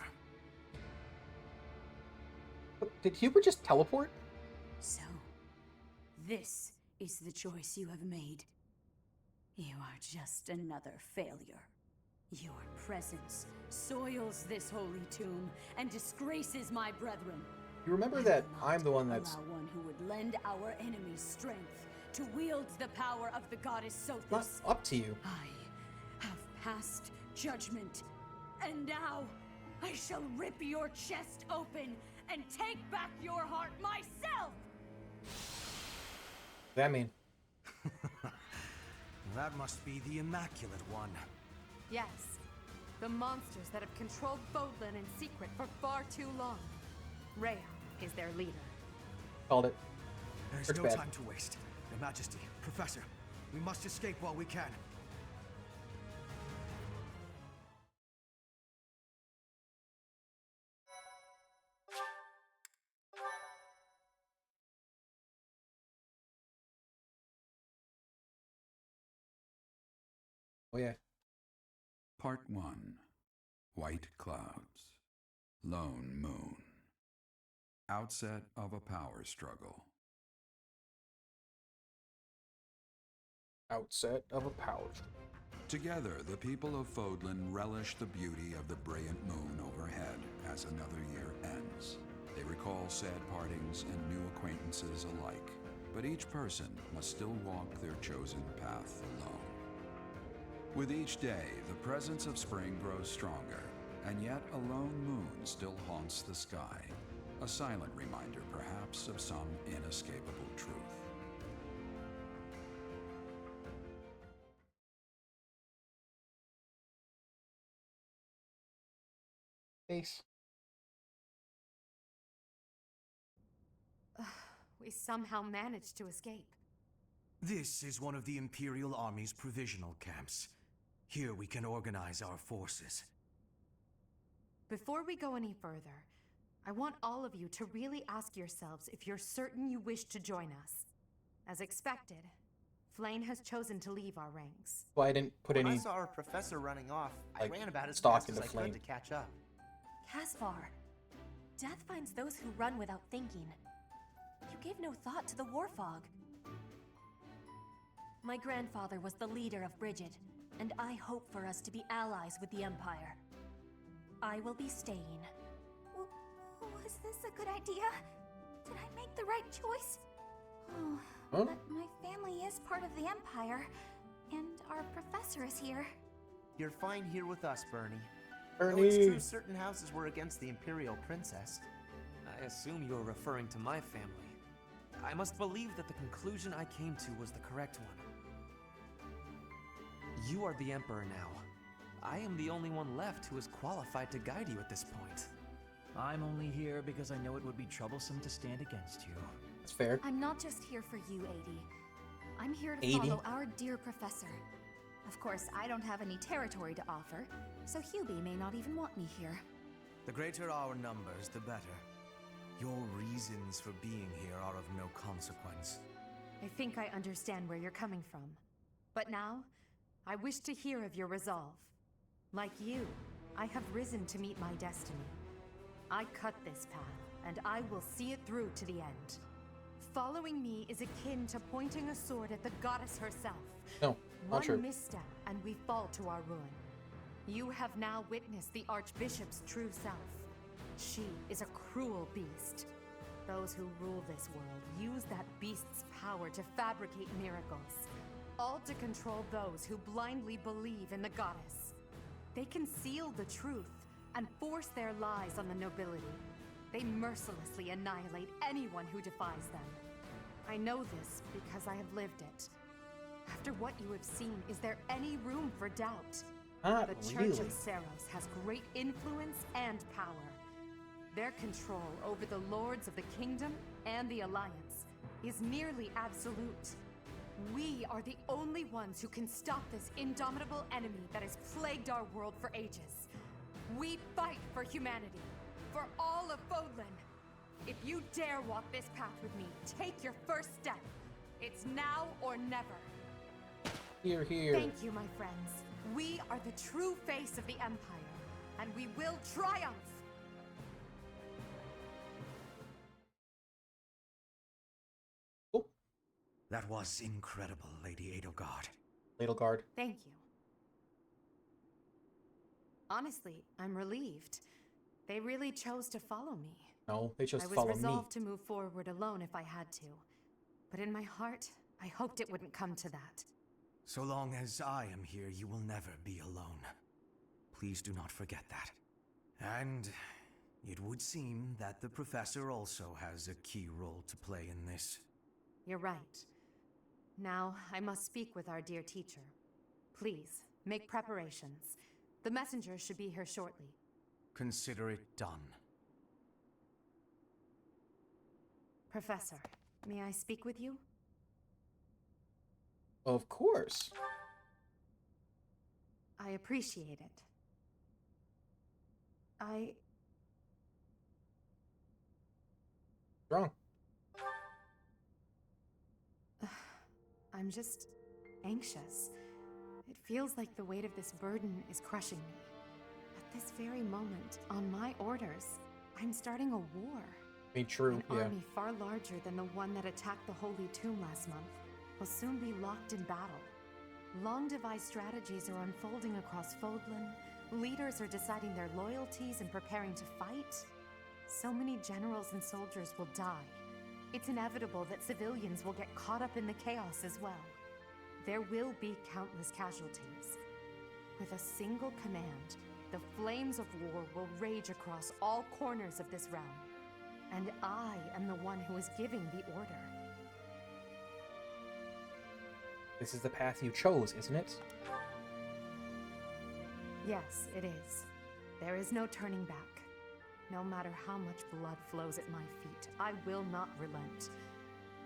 Did Hubert just teleport? So, this is the choice you have made. You are just another failure. Your presence soils this holy tomb and disgraces my brethren. You remember that I'm the one that's... Allow one who would lend our enemies strength to wield the power of the goddess Sothis. Not up to you. I have passed judgment, and now I shall rip your chest open and take back your heart myself! What does that mean? That must be the Immaculate One. Yes. The monsters that have controlled Fodlan in secret for far too long. Rhea is their leader. Called it. There's Church no bad. time to waste. Your Majesty, Professor, we must escape while we can. Oh yeah. Part 1. White Clouds. Lone Moon. Outset of a power struggle. Outset of a power struggle. Together, the people of Fodlan relish the beauty of the brilliant moon overhead as another year ends. They recall sad partings and new acquaintances alike, but each person must still walk their chosen path alone. With each day, the presence of spring grows stronger, and yet a lone moon still haunts the sky, a silent reminder perhaps of some inescapable truth. Face. We somehow managed to escape. This is one of the Imperial Army's provisional camps. Here we can organize our forces. Before we go any further, I want all of you to really ask yourselves if you're certain you wish to join us. As expected, Flayn has chosen to leave our ranks. Well, I didn't put When any I saw our professor running off, I like, ran about as stock fast as into I Flayn. could to catch up. Caspar, death finds those who run without thinking. You gave no thought to the war fog. My grandfather was the leader of Bridget, and I hope for us to be allies with the Empire. I will be staying. Was this a good idea? Did I make the right choice? Oh, Huh? but my family is part of the Empire, and our professor is here. You're fine here with us, Bernie. Bernie. Though it's true certain houses were against the Imperial Princess. I assume you're referring to my family. I must believe that the conclusion I came to was the correct one. You are the Emperor now. I am the only one left who is qualified to guide you at this point. I'm only here because I know it would be troublesome to stand against you. That's fair. I'm not just here for you, Adi. I'm here to 80? follow our dear professor. Of course, I don't have any territory to offer, so Hubie may not even want me here. The greater our numbers, the better. Your reasons for being here are of no consequence. I think I understand where you're coming from. But now, I wish to hear of your resolve. Like you, I have risen to meet my destiny. I cut this path, and I will see it through to the end. Following me is akin to pointing a sword at the goddess herself. No, not true. One misstep, and we fall to our ruin. You have now witnessed the Archbishop's true self. She is a cruel beast. Those who rule this world use that beast's power to fabricate miracles, all to control those who blindly believe in the goddess. They conceal the truth and force their lies on the nobility. They mercilessly annihilate anyone who defies them. I know this because I have lived it. After what you have seen, is there any room for doubt? Not The Church really. of Seiros has great influence and power. Their control over the lords of the kingdom and the Alliance is nearly absolute. We are the only ones who can stop this indomitable enemy that has plagued our world for ages. We fight for humanity, for all of Fodlan. If you dare walk this path with me, take your first step. It's now or never. Here, here. Thank you, my friends. We are the true face of the Empire, and we will triumph! That was incredible, Lady Edelgard. Edelgard. Thank you. Honestly, I'm relieved. They really chose to follow me. No, they chose I to was follow me. resolved to move forward alone if I had to. But in my heart, I hoped it wouldn't come to that. So long as I am here, you will never be alone. Please do not forget that. And it would seem that the professor also has a key role to play in this. You're right. Now, I must speak with our dear teacher. Please, make preparations. The messenger should be here shortly. Consider it done. Professor, may I speak with you? Of course. I appreciate it. Wrong. I'm just anxious. It feels like the weight of this burden is crushing me. At this very moment, on my orders, I'm starting a war. I mean, true, An yeah. army far larger than the one that attacked the Holy Tomb last month will soon be locked in battle. Long-devised strategies are unfolding across Fodlan. Leaders are deciding their loyalties and preparing to fight. So many generals and soldiers will die. It's inevitable that civilians will get caught up in the chaos as well. There will be countless casualties. With a single command, the flames of war will rage across all corners of this realm. And I am the one who is giving the order. This is the path you chose, isn't it? Yes, it is. There is no turning back. No matter how much blood flows at my feet, I will not relent.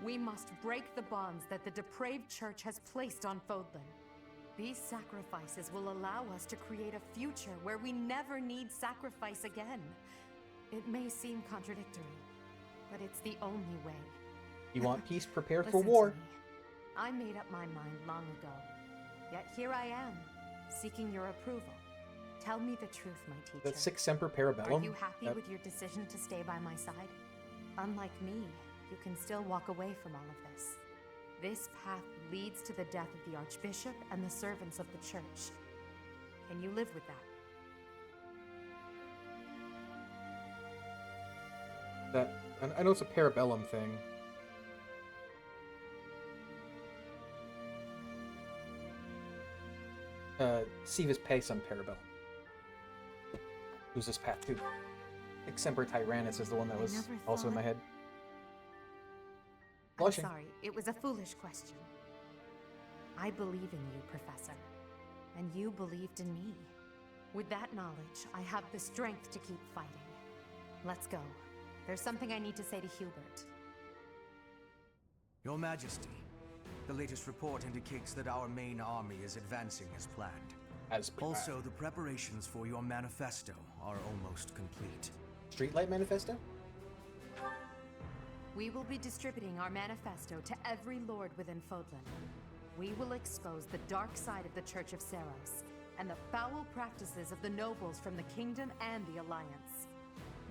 We must break the bonds that the depraved church has placed on Fodlan. These sacrifices will allow us to create a future where we never need sacrifice again. It may seem contradictory, but it's the only way. You want peace, prepare for Listen war. to me. I made up my mind long ago. Yet here I am, seeking your approval. Tell me the truth, my teacher. That's Sic Semper Parabellum. Are you happy with your decision to stay by my side? Unlike me, you can still walk away from all of this. This path leads to the death of the Archbishop and the servants of the Church. Can you live with that? I know it's a Parabellum thing. Sivus Pacem Parabellum. Who's this path too? Sic Semper Tyrannus is the one that was also in my head. I'm Blushing. sorry, it was a foolish question. I believe in you, Professor. And you believed in me. With that knowledge, I have the strength to keep fighting. Let's go. There's something I need to say to Hubert. Your Majesty, the latest report indicates that our main army is advancing as planned. Also, the preparations for your manifesto are almost complete. Streetlight Manifesto? We will be distributing our manifesto to every lord within Fodlan. We will expose the dark side of the Church of Seros and the foul practices of the nobles from the Kingdom and the Alliance.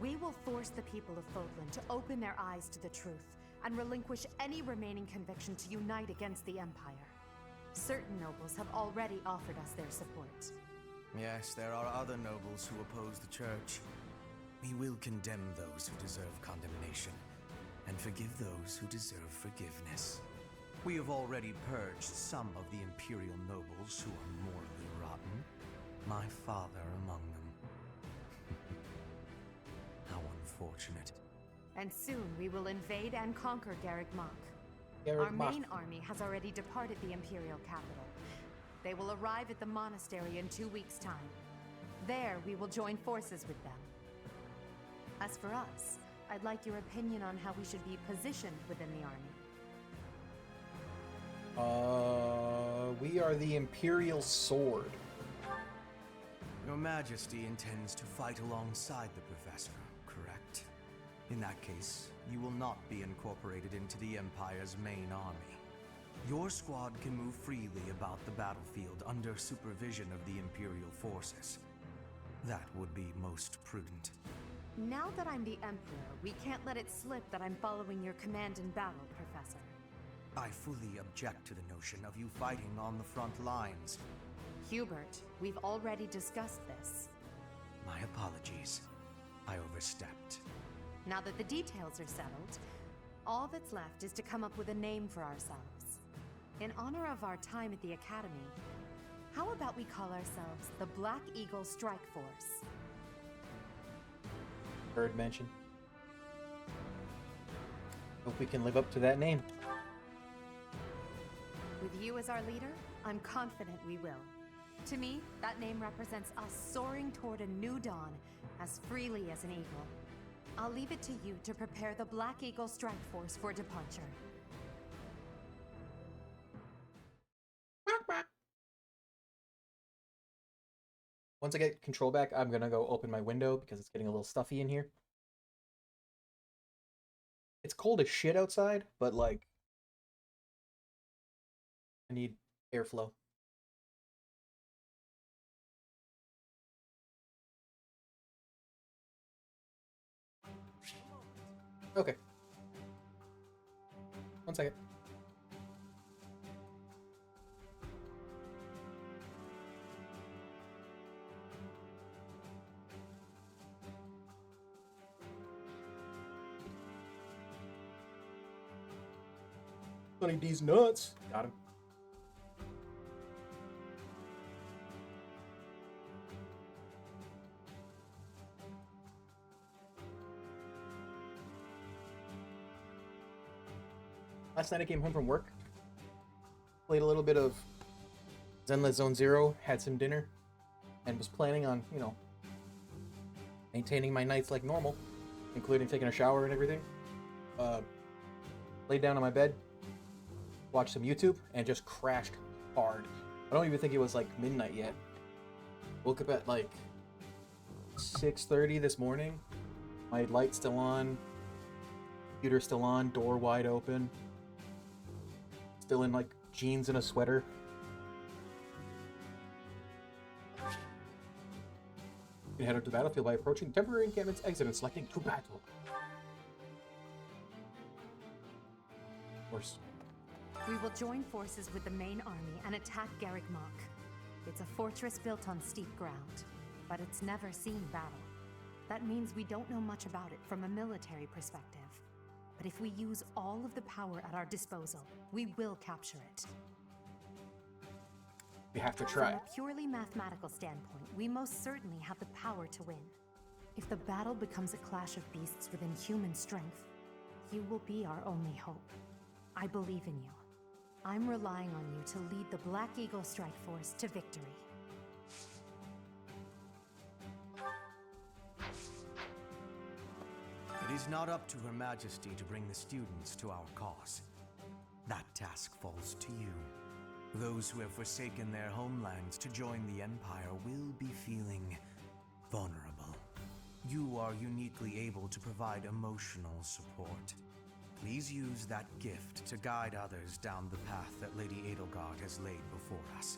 We will force the people of Fodlan to open their eyes to the truth and relinquish any remaining conviction to unite against the Empire. Certain nobles have already offered us their support. Yes, there are other nobles who oppose the Church. We will condemn those who deserve condemnation, and forgive those who deserve forgiveness. We have already purged some of the Imperial nobles who are morally rotten, my father among them. How unfortunate. And soon we will invade and conquer Garreg Mach. Garreg Our Mach. main army has already departed the Imperial capital. They will arrive at the monastery in 2 weeks' time. There, we will join forces with them. As for us, I'd like your opinion on how we should be positioned within the army. We are the Imperial Sword. Your Majesty intends to fight alongside the Professor, correct? In that case, you will not be incorporated into the Empire's main army. Your squad can move freely about the battlefield under supervision of the Imperial forces. That would be most prudent. Now that I'm the Emperor, we can't let it slip that I'm following your command in battle, Professor. I fully object to the notion of you fighting on the front lines. Hubert, we've already discussed this. My apologies. I overstepped. Now that the details are settled, all that's left is to come up with a name for ourselves. In honor of our time at the Academy, how about we call ourselves the Black Eagle Strike Force? Heard mention. Hope we can live up to that name. With you as our leader, I'm confident we will. To me, that name represents us soaring toward a new dawn, as freely as an eagle. I'll leave it to you to prepare the Black Eagle Strike Force for departure. Once I get control back, I'm gonna go open my window because it's getting a little stuffy in here. It's cold as shit outside, but like, I need airflow. Okay. 1 second. Honey D's nuts. Got him. Last night I came home from work, played a little bit of Zenless Zone Zero, had some dinner, and was planning on, you know, maintaining my nights like normal, including taking a shower and everything. Laid down on my bed, watched some YouTube, and just crashed hard. I don't even think it was like midnight yet. Woke up at like 6:30 this morning. My light's still on, computer still on, door wide open. Still in like jeans and a sweater. You can head up to the battlefield by approaching temporary encampment's exit and selecting to battle. Of course. We will join forces with the main army and attack Garrick Mach. It's a fortress built on steep ground, but it's never seen battle. That means we don't know much about it from a military perspective. But if we use all of the power at our disposal, we will capture it. We have to try. From a purely mathematical standpoint, we most certainly have the power to win. If the battle becomes a clash of beasts within human strength, you will be our only hope. I believe in you. I'm relying on you to lead the Black Eagle Strike Force to victory. It is not up to Her Majesty to bring the students to our cause. That task falls to you. Those who have forsaken their homelands to join the Empire will be feeling vulnerable. You are uniquely able to provide emotional support. Please use that gift to guide others down the path that Lady Edelgard has laid before us.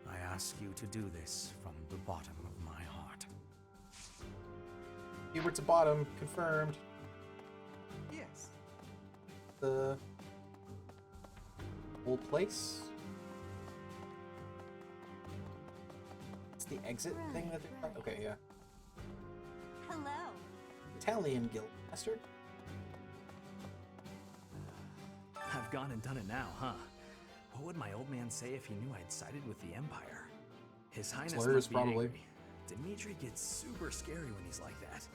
I ask you to do this from the bottom of my heart. Hubert's a bottom, confirmed. Yes. The whole place. It's the exit thing that they're... Okay, yeah. Hello. Italian guild master. I've gone and done it now, huh? What would my old man say if he knew I'd sided with the Empire? His Highness Slurs, must be probably. angry. Dimitri gets super scary when he's like that.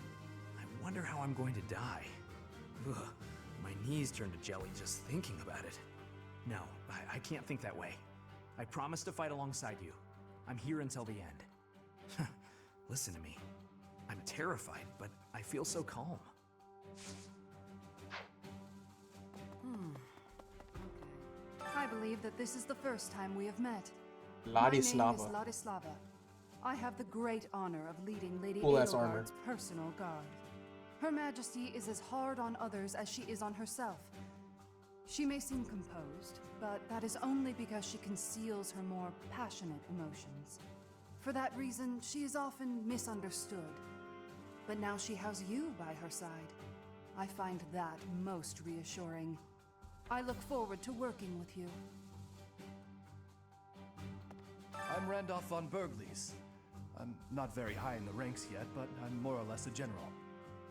I wonder how I'm going to die. Ugh, my knees turn to jelly just thinking about it. No, I can't think that way. I promise to fight alongside you. I'm here until the end. Listen to me. I'm terrified, but I feel so calm. I believe that this is the first time we have met. My name is Ladislava. Ladislava. I have the great honor of leading Lady Cool-ass armor. Edelgard's personal guard. Her Majesty is as hard on others as she is on herself. She may seem composed, but that is only because she conceals her more passionate emotions. For that reason, she is often misunderstood. But now she has you by her side. I find that most reassuring. I look forward to working with you. I'm Randolph von Berglies. I'm not very high in the ranks yet, but I'm more or less a general.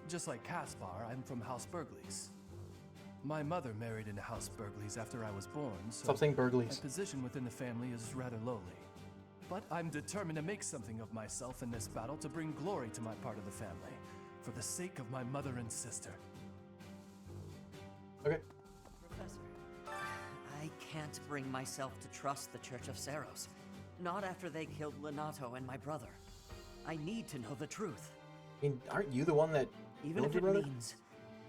Just like Caspar, I'm from House Berglies. My mother married into House Berglies after I was born, so Stop saying Berglies. my position within the family is rather lowly. But I'm determined to make something of myself in this battle to bring glory to my part of the family, for the sake of my mother and sister. Okay. Professor, I can't bring myself to trust the Church of Saros. Not after they killed Lenato and my brother. I need to know the truth. I mean, aren't you the one that Even killed if your it brother? means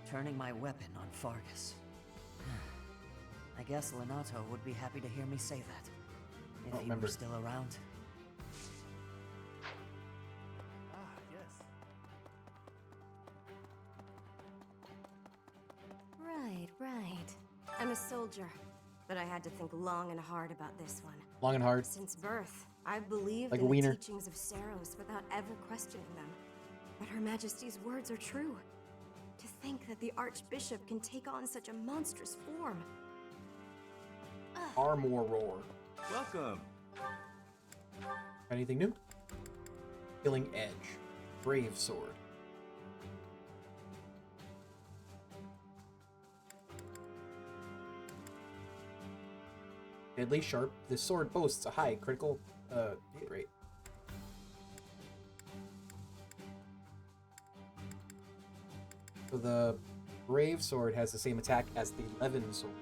turning my weapon on Fargus. I guess Lenato would be happy to hear me say that. If he remember. were still around. Ah, yes. Right. I'm a soldier, but I had to think long and hard about this one. Long and hard. Since birth, I've believed Like a in the wiener. teachings of Saros without ever questioning them. But Her Majesty's words are true. To think that the Archbishop can take on such a monstrous form. Armor roar. Welcome. Anything new? Killing Edge. Brave sword. Deadly sharp. This sword boasts a high critical hit rate. So the Brave sword has the same attack as the Levin sword.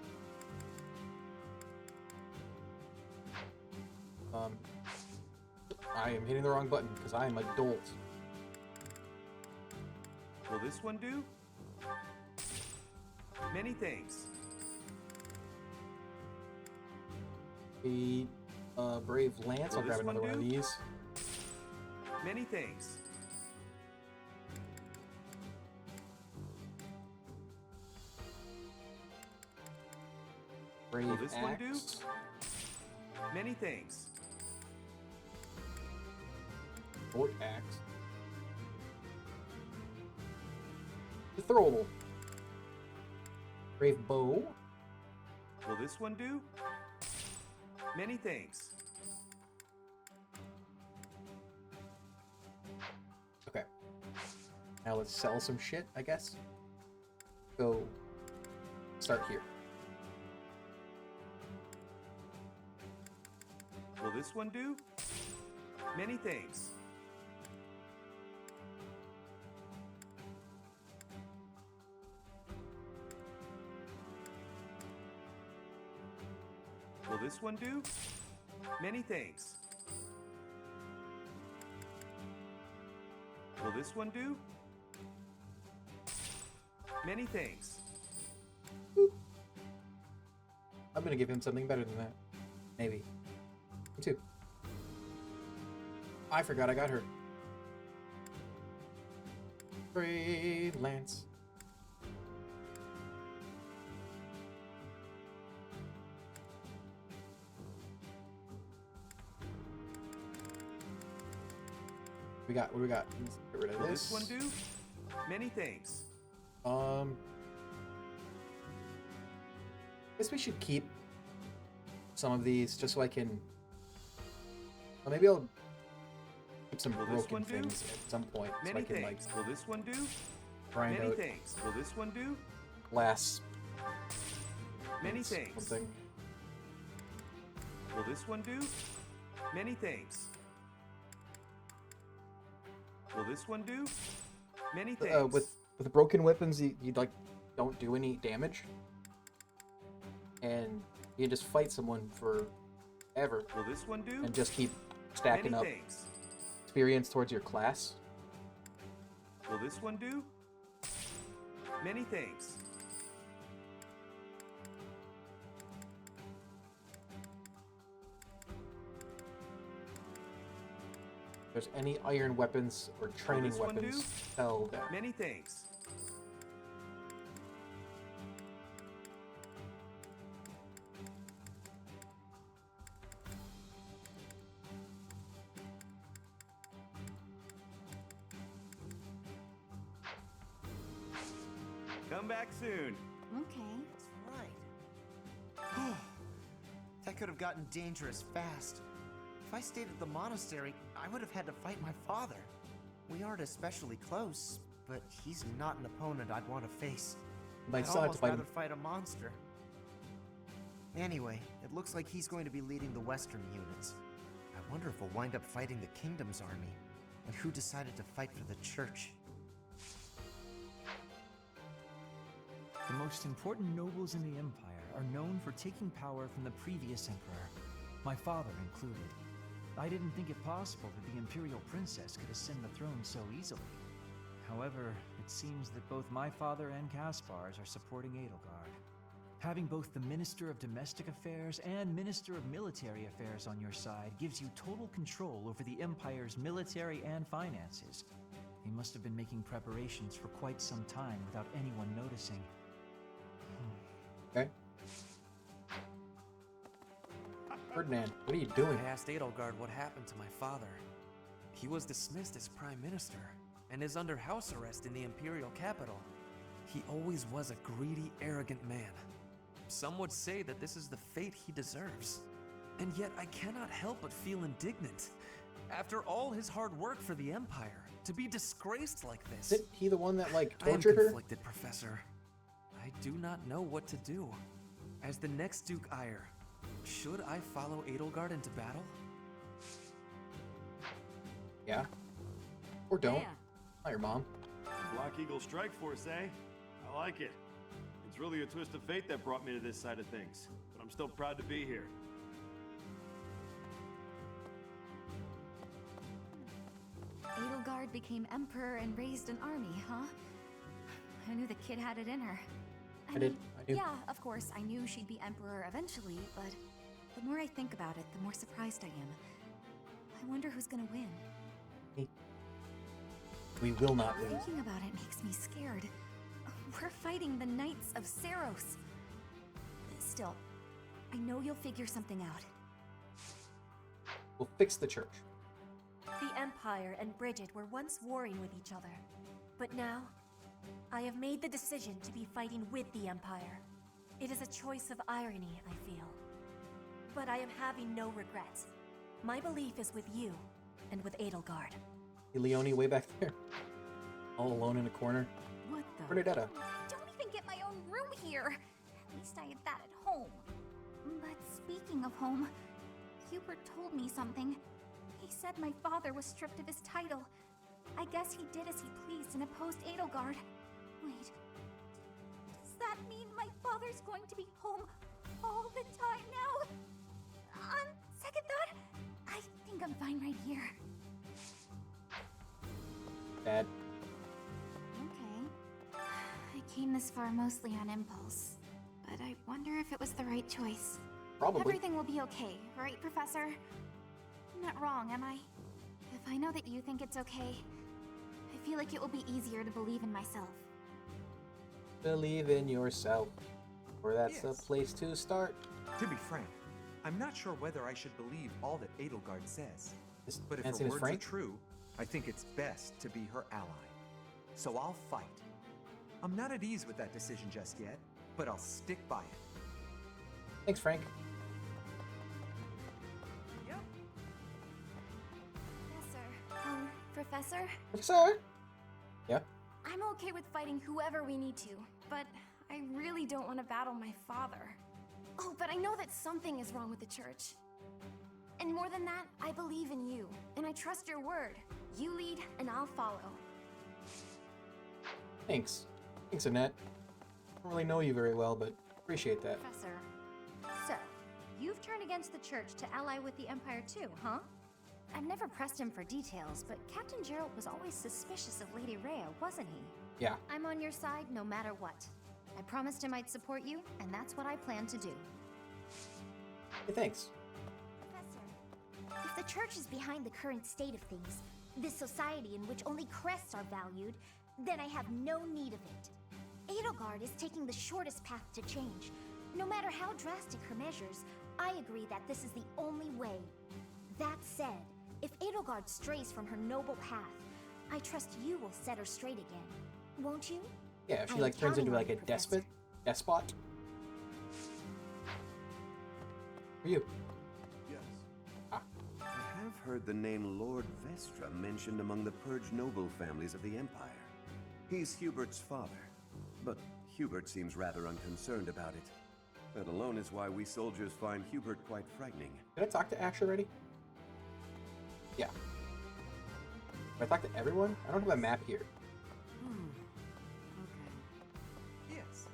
I am hitting the wrong button because I am adult. Will this one do? Many thanks. A brave lance. Will I'll grab this one another one of do? these. Many thanks. Brave Will this one do? axe. Many thanks. Short axe. The throwable. Brave bow. Will this one do? Many thanks. Okay. Now let's sell some shit, I guess. Go start here. Will this one do? Many thanks. Will this one do? Many thanks. Will this one do? Many thanks. I'm gonna give him something better than that. Maybe. Me too. I forgot I got her. Brave lance. What do we got? Let's get rid of Will this. this one do? Many thanks. Guess we should keep some of these just so I can. Well, maybe I'll keep some Will this broken one do? things at some point so Many I can thanks. like Will this one do? grind Many out thanks. Will this one do? glass. Many things, thanks. Something. Will this one do? Many thanks. Will this one do? Many thanks. With broken weapons, you like don't do any damage, and you just fight someone forever. Will this one do? And just keep stacking Many up thanks. experience towards your class. Will this one do? Many thanks. If there's any iron weapons or training this one weapons, do? sell them. Many thanks. Come back soon. Okay. That's right. That could have gotten dangerous fast. If I stayed at the monastery, I would have had to fight my father. We aren't especially close, but he's not an opponent I'd want to face. Might I'd still have to almost fight rather him. fight a monster. Anyway, it looks like he's going to be leading the western units. I wonder if we'll wind up fighting the Kingdom's army, and who decided to fight for the church. The most important nobles in the Empire are known for taking power from the previous emperor, my father included. I didn't think it possible that the Imperial Princess could ascend the throne so easily. However, it seems that both my father and Caspar's are supporting Edelgard. Having both the Minister of Domestic Affairs and Minister of Military Affairs on your side gives you total control over the Empire's military and finances. They must have been making preparations for quite some time without anyone noticing. Okay. Ferdinand, what are you doing? I asked Edelgard what happened to my father. He was dismissed as Prime Minister and is under house arrest in the Imperial capital. He always was a greedy, arrogant man. Some would say that this is the fate he deserves. And yet I cannot help but feel indignant. After all his hard work for the Empire, to be disgraced like this. Isn't he the one that like I am tortured her? conflicted, Professor. I do not know what to do. As the next Duke Ire, should I follow Edelgard into battle? Yeah. Or don't. Yeah. Not your mom. Black Eagle Strike Force, eh? I like it. It's really a twist of fate that brought me to this side of things, but I'm still proud to be here. became emperor and raised an army, huh? I knew the kid had it in her. I do. Yeah, of course, I knew she'd be emperor eventually, but the more I think about it, the more surprised I am. I wonder who's gonna win. We will not lose. Thinking about it makes me scared. We're fighting the Knights of Saros. Still, I know you'll figure something out. We'll fix the church. The Empire and Bridget were once warring with each other. But now, I have made the decision to be fighting with the Empire. It is a choice of irony, I feel. But I am having no regrets. My belief is with you, and with Edelgard. Hey, Leonie way back there. All alone in a corner. What the? Bernadetta. I don't even get my own room here. At least I had that at home. But speaking of home, Hubert told me something. He said my father was stripped of his title. I guess he did as he pleased and opposed Edelgard. Wait, does that mean my father's going to be home all the time now? On second thought, I think I'm fine right here. Bad. Okay. I came this far mostly on impulse, but I wonder if it was the right choice. Probably. Everything will be okay, right, Professor? I'm not wrong, am I? If I know that you think it's okay, I feel like it will be easier to believe in myself. Believe in yourself. Or that's Yes. the place to start. To be frank, I'm not sure whether I should believe all that Edelgard says. But if man's her name is words Frank? are true, I think it's best to be her ally. So I'll fight. I'm not at ease with that decision just yet, but I'll stick by it. Thanks, Frank. Professor? Professor? Yeah? I'm okay with fighting whoever we need to, but I really don't want to battle my father. Oh, but I know that something is wrong with the church. And more than that, I believe in you, and I trust your word. You lead, and I'll follow. Thanks. Thanks, Annette. I don't really know you very well, but appreciate that. Professor, so, you've turned against the church to ally with the Empire too, huh? I've never pressed him for details, but Captain Gerald was always suspicious of Lady Rhea, wasn't he? Yeah. I'm on your side no matter what. I promised him I'd support you, and that's what I plan to do. Hey, thanks. Professor, if the church is behind the current state of things, this society in which only crests are valued, then I have no need of it. Edelgard is taking the shortest path to change. No matter how drastic her measures, I agree that this is the only way. That said, if Edelgard strays from her noble path, I trust you will set her straight again. Won't you? Yeah, if she I'm like turns into counting on like a you, Professor. despot. For you. Yes. I have heard the name Lord Vestra mentioned among the purged noble families of the Empire. He's Hubert's father, but Hubert seems rather unconcerned about it. That alone is why we soldiers find Hubert quite frightening. Did I talk to Ash already? Yeah. Have I talked to everyone? I don't have a map here. Yes.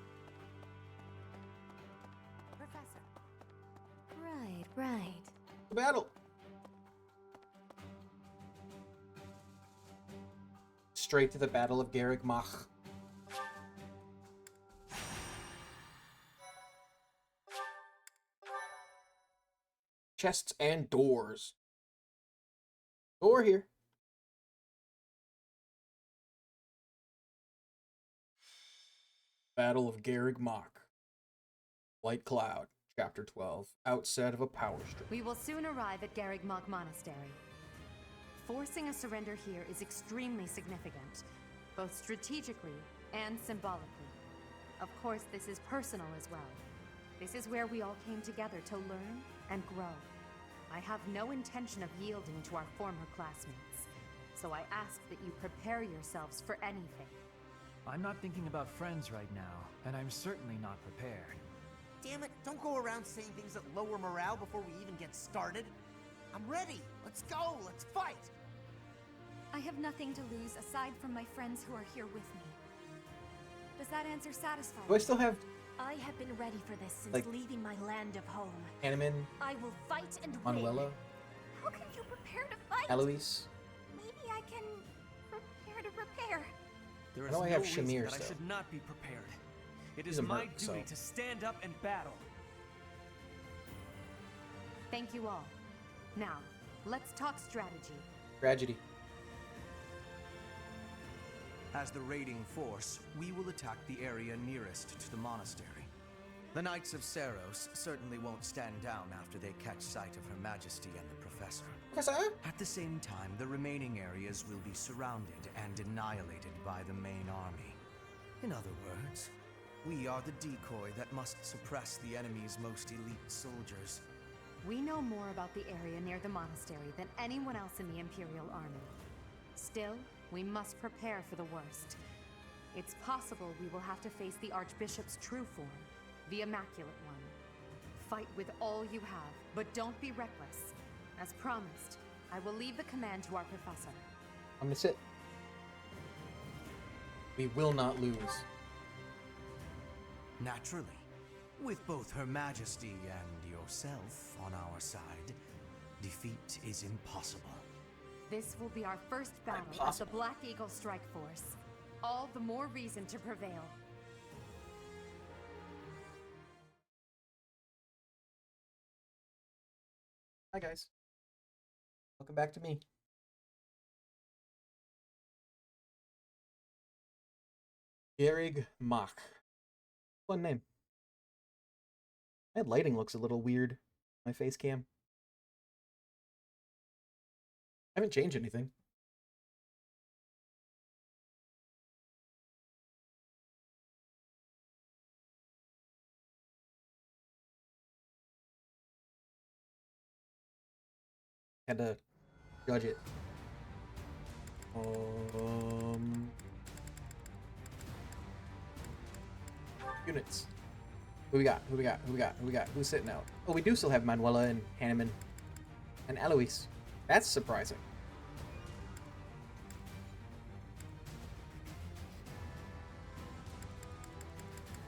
Professor. Right. The battle! Straight to the Battle of Garreg Mach. Chests and doors. Door here. Battle of Garreg Mach. White Cloud, Chapter 12. Outset of a power strip. We will soon arrive at Garreg Mach Monastery. Forcing a surrender here is extremely significant, both strategically and symbolically. Of course, this is personal as well. This is where we all came together to learn and grow. I have no intention of yielding to our former classmates, so I ask that you prepare yourselves for anything. I'm not thinking about friends right now, and I'm certainly not prepared. Damn it, don't go around saying things that lower morale before we even get started. I'm ready. Let's go. Let's fight. I have nothing to lose aside from my friends who are here with me. Does that answer satisfy Do I still have I have been ready for this since like, leaving my land of home. Hanneman, I will fight and win. Manuela, How can you prepare to fight? Eloise? Maybe I can to prepare. There I is know no I have reason Shamir that I still. should not be prepared. It He's is a my merc, duty so- to stand up and battle. Thank you all. Now, let's talk strategy. Tragedy. As the raiding force, we will attack the area nearest to the monastery. The Knights of Saros certainly won't stand down after they catch sight of Her Majesty and the Professor. Professor? At the same time, the remaining areas will be surrounded and annihilated by the main army. In other words, we are the decoy that must suppress the enemy's most elite soldiers. We know more about the area near the monastery than anyone else in the Imperial Army. Still, we must prepare for the worst. It's possible we will have to face the Archbishop's true form, the Immaculate One. Fight with all you have, but don't be reckless. As promised, I will leave the command to our professor. I'm gonna sit. We will not lose. Naturally, with both Her Majesty and yourself on our side, defeat is impossible. This will be our first battle as the Black Eagle Strike Force. All the more reason to prevail. Hi guys. Welcome back to me. Garrig Mach. Fun name. My lighting looks a little weird. My face cam. I haven't changed anything. Had to judge it. Units. Who we got? Who we got? Who we got? Who we got? Who's sitting out? Oh, we do still have Manuela and Hanneman and Eloise. That's surprising.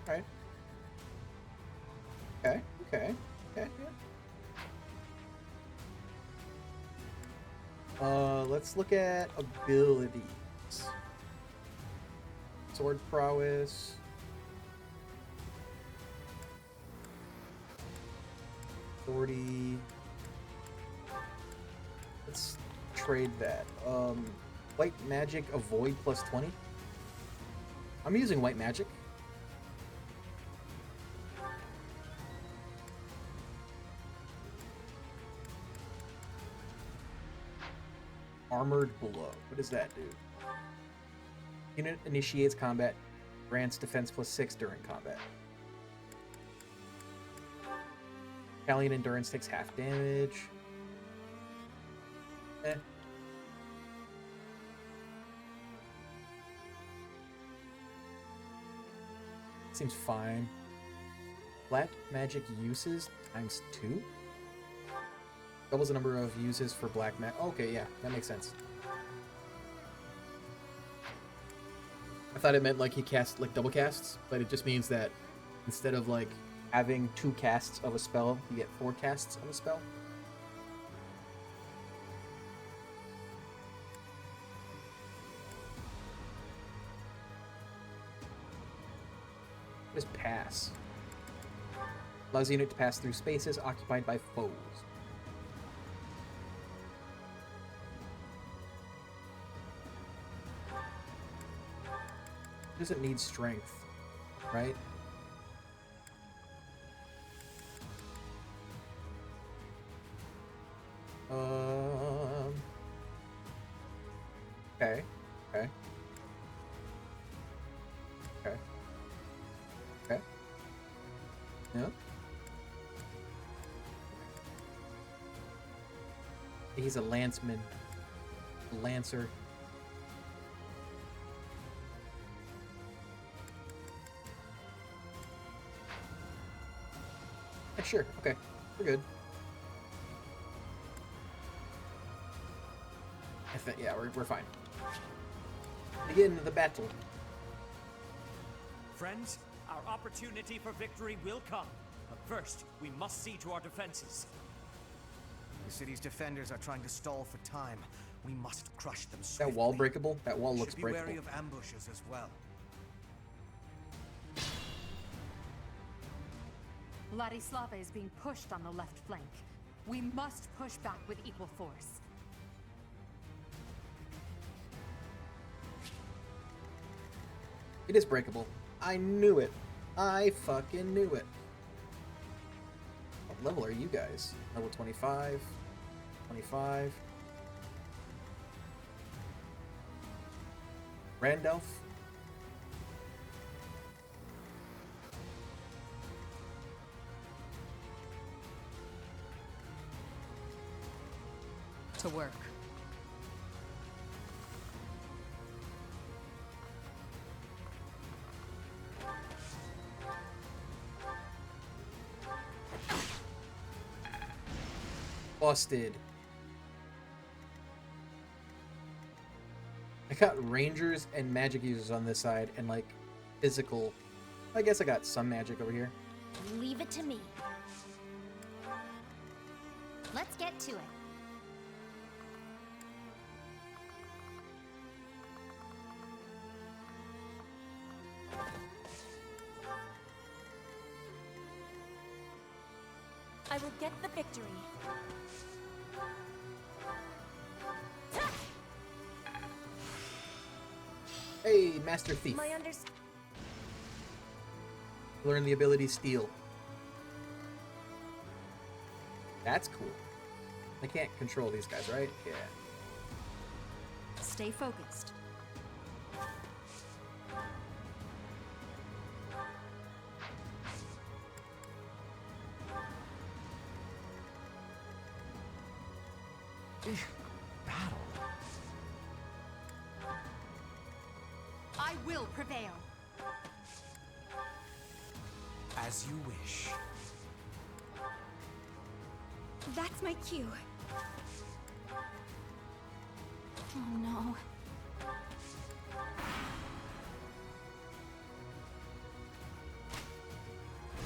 Okay. Okay. Okay. Okay. Let's look at abilities. Sword prowess. Authority. Let's trade that. White magic avoid plus 20. I'm using white magic. Armored blow. What does that do? Unit initiates combat, grants defense plus 6 during combat. Italian endurance takes half damage. Seems fine. Black magic uses times 2? Doubles the number of uses for black magic. Okay, yeah, that makes sense. I thought it meant like he cast like double casts, but it just means that instead of like having 2 casts of a spell, you get 4 casts of a spell. What is pass? Allows the unit to pass through spaces occupied by foes. Doesn't need strength, right? Okay. Okay. Okay. Okay. Yeah. He's a lanceman. A lancer. Yeah, sure. Okay. We're good. I think, yeah, we're fine. Begin the battle. Friends, our opportunity for victory will come. But first, we must see to our defenses. The city's defenders are trying to stall for time. We must crush them That swiftly. wall breakable? That wall looks Should be breakable. wary of ambushes as well. Ladislava is being pushed on the left flank. We must push back with equal force. It is breakable. I knew it. I fucking knew it. What level are you guys? Level 25. 25. Randolph. To work. Busted. I got rangers and magic users on this side and like physical. I guess I got some magic over here. Leave it to me. Let's get to it. I will get the victory. Hey, Master Thief. My Learn the ability Steal. That's cool. I can't control these guys, right? Yeah. Stay focused. Battle. I will prevail. As you wish. That's my cue. Oh no.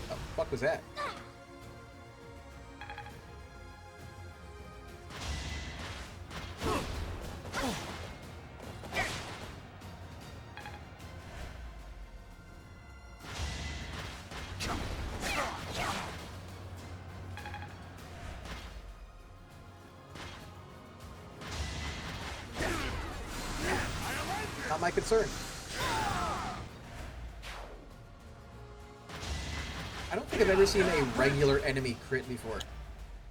What the fuck was that? Not my concern. I don't think I've ever seen a regular enemy crit before.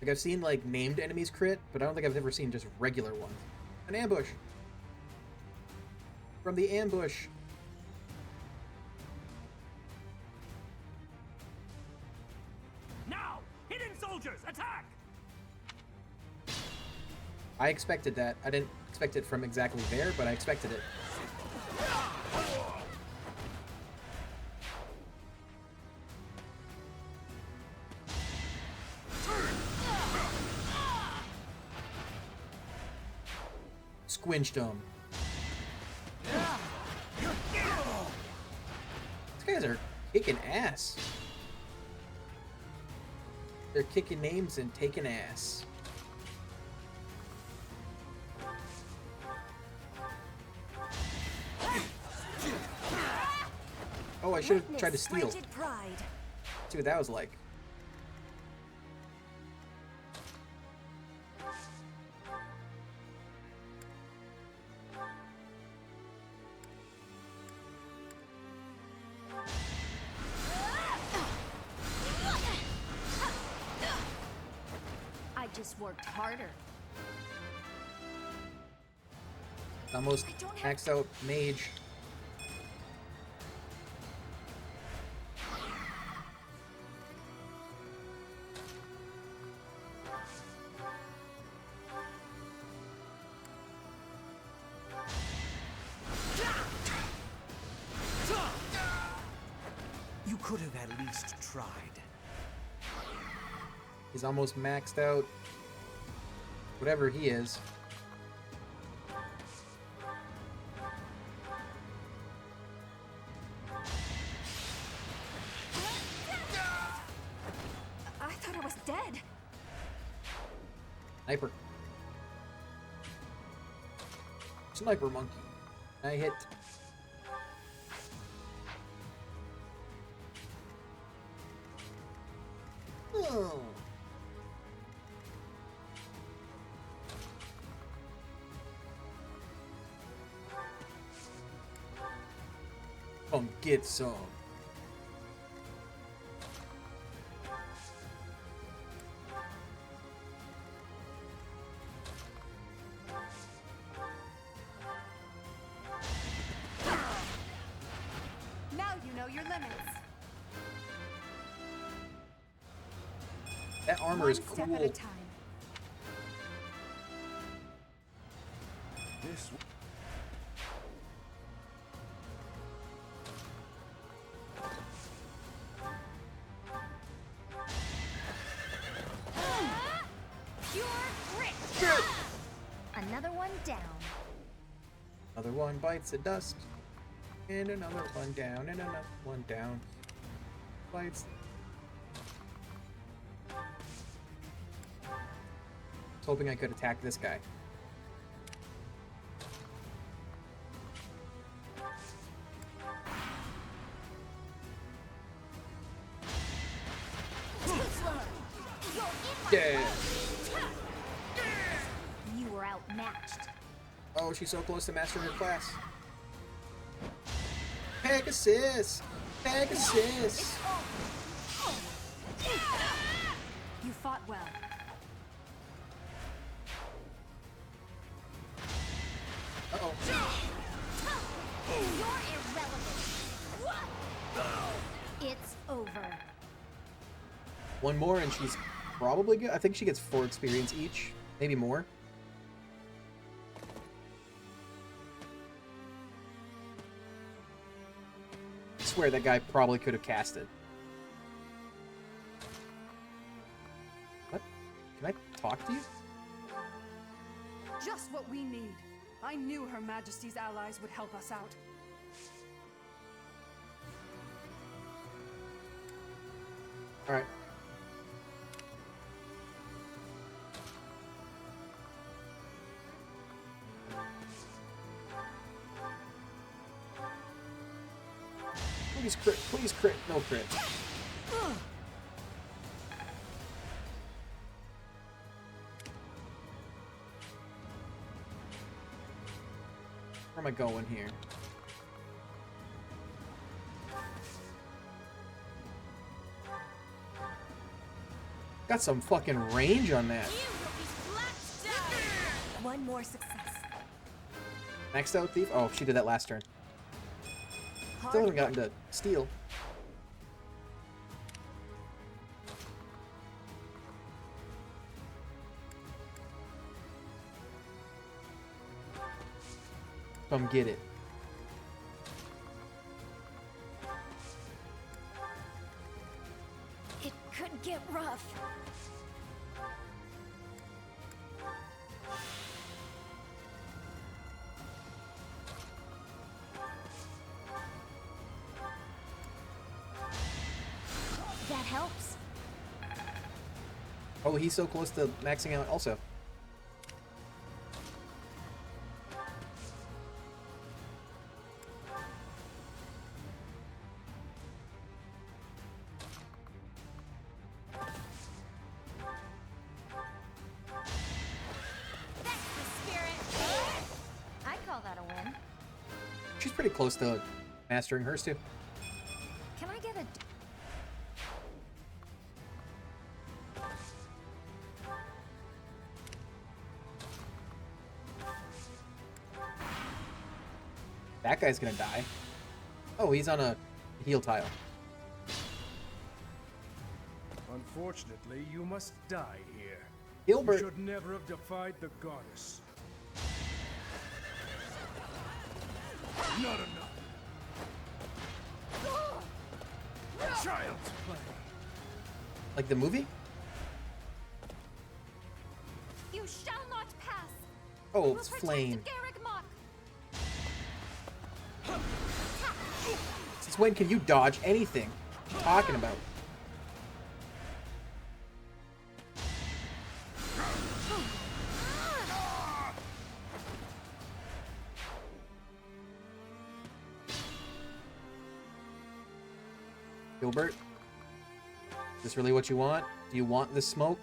Like, I've seen, like, named enemies crit, but I don't think I've ever seen just regular ones. An ambush! From the ambush! Now! Hidden soldiers, attack! I expected that. I didn't expect it from exactly there, but I expected it. Squinched him. These guys are kicking ass. They're kicking names and taking ass. Oh, I should have tried to steal. See what that was like. I just worked harder. Almost maxed out mage. You could have at least tried. He's almost maxed out. Whatever he is. I thought I was dead. Sniper. Sniper monkey. I hit. Oh. Come get some. Now you know your limits. That armor is One step cool. at a time. This. Pure grit. Another one down. Another one bites the dust. And another one down. And another one down. Bites. I was hoping I could attack this guy. Yeah. You were outmatched. Oh, she's so close to mastering her class. Pegasus! Pegasus! You fought well. Uh-oh. You're irrelevant. It's over. One more and she's probably good. I think she gets 4 experience each. Maybe more. I swear that guy probably could have cast it. What? Can I talk to you? Just what we need. I knew Her Majesty's allies would help us out. Alright. Please crit, please crit, no crit. Where am I going here? Got some fucking range on that. One more success. Maxed out thief? Oh, she did that last turn. Still haven't gotten to steal. Come get it. It could get rough. That helps. Oh, he's so close to maxing out also. That's the spirit. I call that a win. She's pretty close to mastering hers too. Can I get a... That guy's gonna die. Oh, he's on a heal tile. Unfortunately, you must die here. Gilbert. You should never have defied the goddess. Not enough. Child's play. Like the movie? You shall not pass. Oh, We'll it's protect flame. Garrick Mach. Since when can you dodge anything? What are you talking about? Gilbert? Is this really what you want? Do you want this smoke?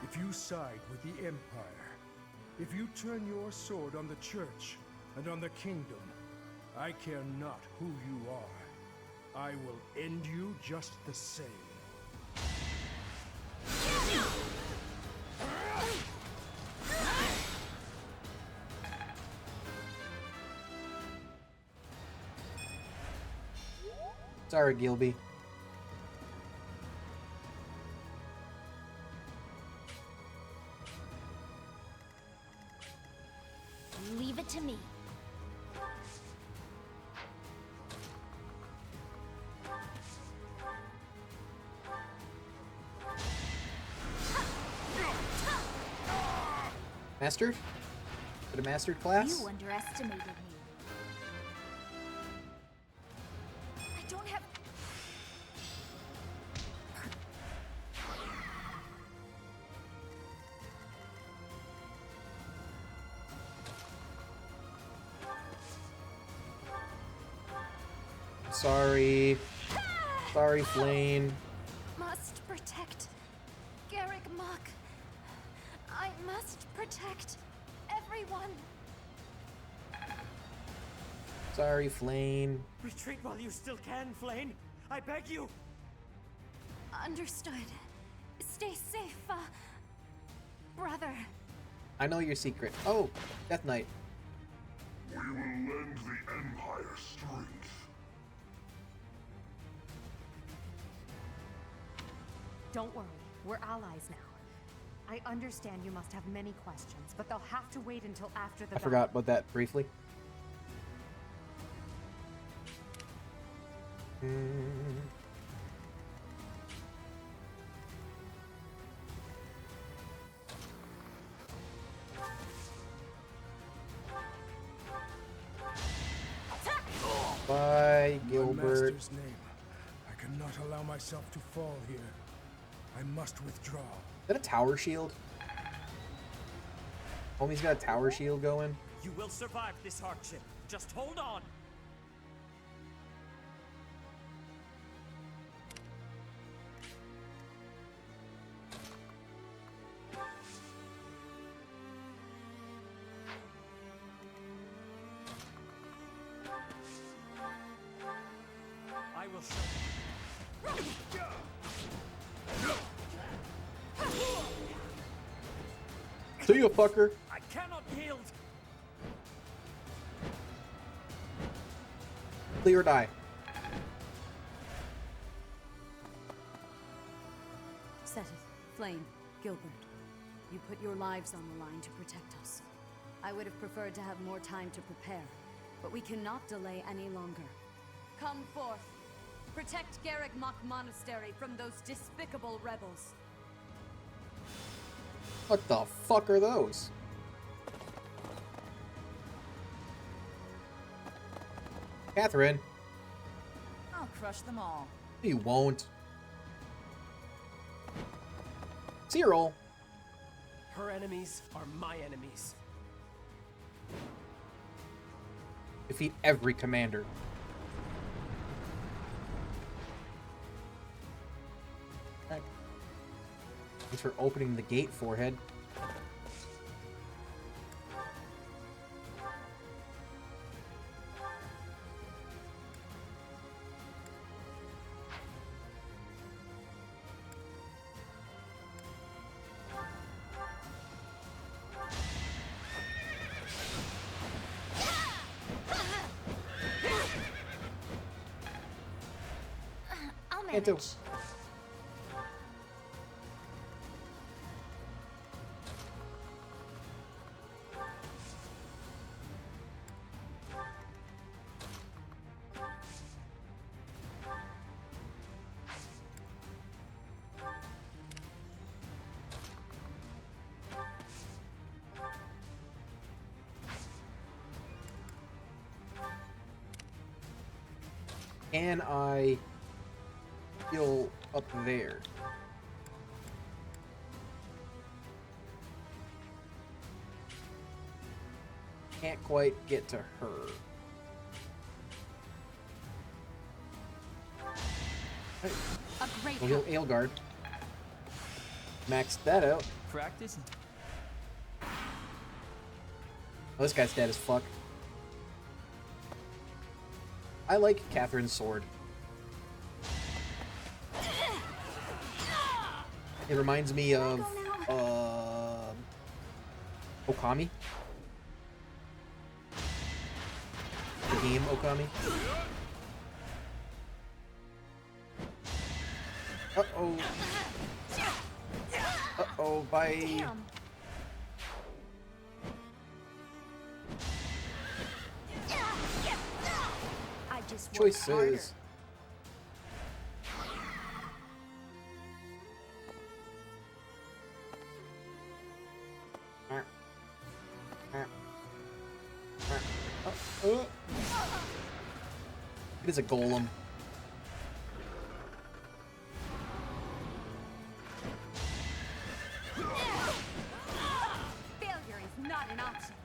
If you side with the Empire, if you turn your sword on the Church and on the Kingdom, I care not who you are. I will end you just the same. Sorry, Gilby. Leave it to me. Mastered? Did a mastered class? You underestimated me. I don't have... Sorry. Sorry, Flane. Must protect Garrick Mach. I must protect everyone. Sorry, Flane. Retreat while you still can, Flane. I beg you. Understood. Stay safe, brother. I know your secret. Oh, Death Knight. We will lend the Empire strength. Don't worry, we're allies now. I understand you must have many questions, but they'll have to wait until after the I forgot about that briefly. Bye, In my Gilbert. master's name, I cannot allow myself to fall here. I must withdraw. Is that a tower shield? Homie's got a tower shield going. You will survive this hardship. Just hold on. I will show. See you, fucker. I cannot yield. Flee or die. Set it. Flame, Gilbert. You put your lives on the line to protect us. I would have preferred to have more time to prepare, but we cannot delay any longer. Come forth. Protect Garrick Mach Monastery from those despicable rebels. What the fuck are those? Catherine. I'll crush them all. You won't. Cyril. Her enemies are my enemies. Defeat every commander. Thanks for opening the gate, forehead. I'll Can't do. manage. Can I heal up there. Can't quite get to her. Hey. A great We'll heal Aelgard. Maxed that out. Practice. Oh, this guy's dead as fuck. I like Catherine's sword. It reminds me of Okami. The game Okami. Uh-oh. Uh-oh, bye. Damn. I just worked harder. Choices. It is a golem. Failure is not an option.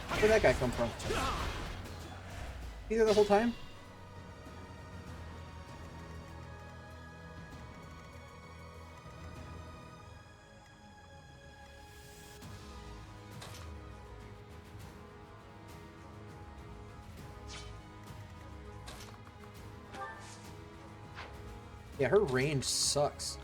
Where'd that guy come from? He there the whole time? Yeah, her range sucks.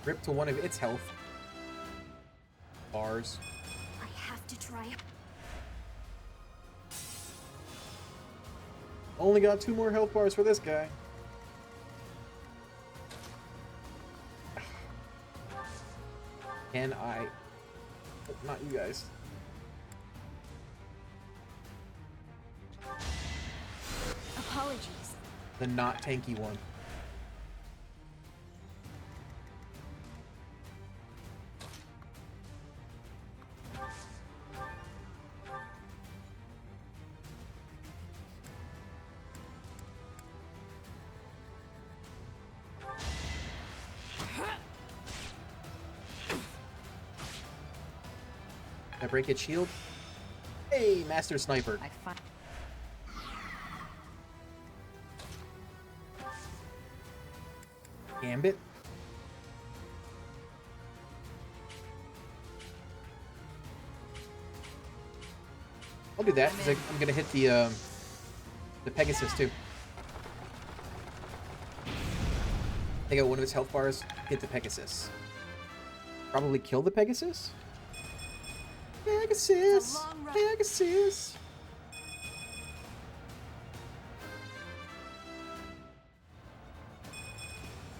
Rip to one of its health bars. I have to try. Only got 2 more health bars for this guy. Can I? Oh, not you guys. Apologies. The not tanky one. Did I break its shield? Hey, Master Sniper. Gambit. I'll do that because I'm gonna hit the Pegasus too. Take out one of its health bars, hit the Pegasus. Probably kill the Pegasus? Pegasus! Pegasus!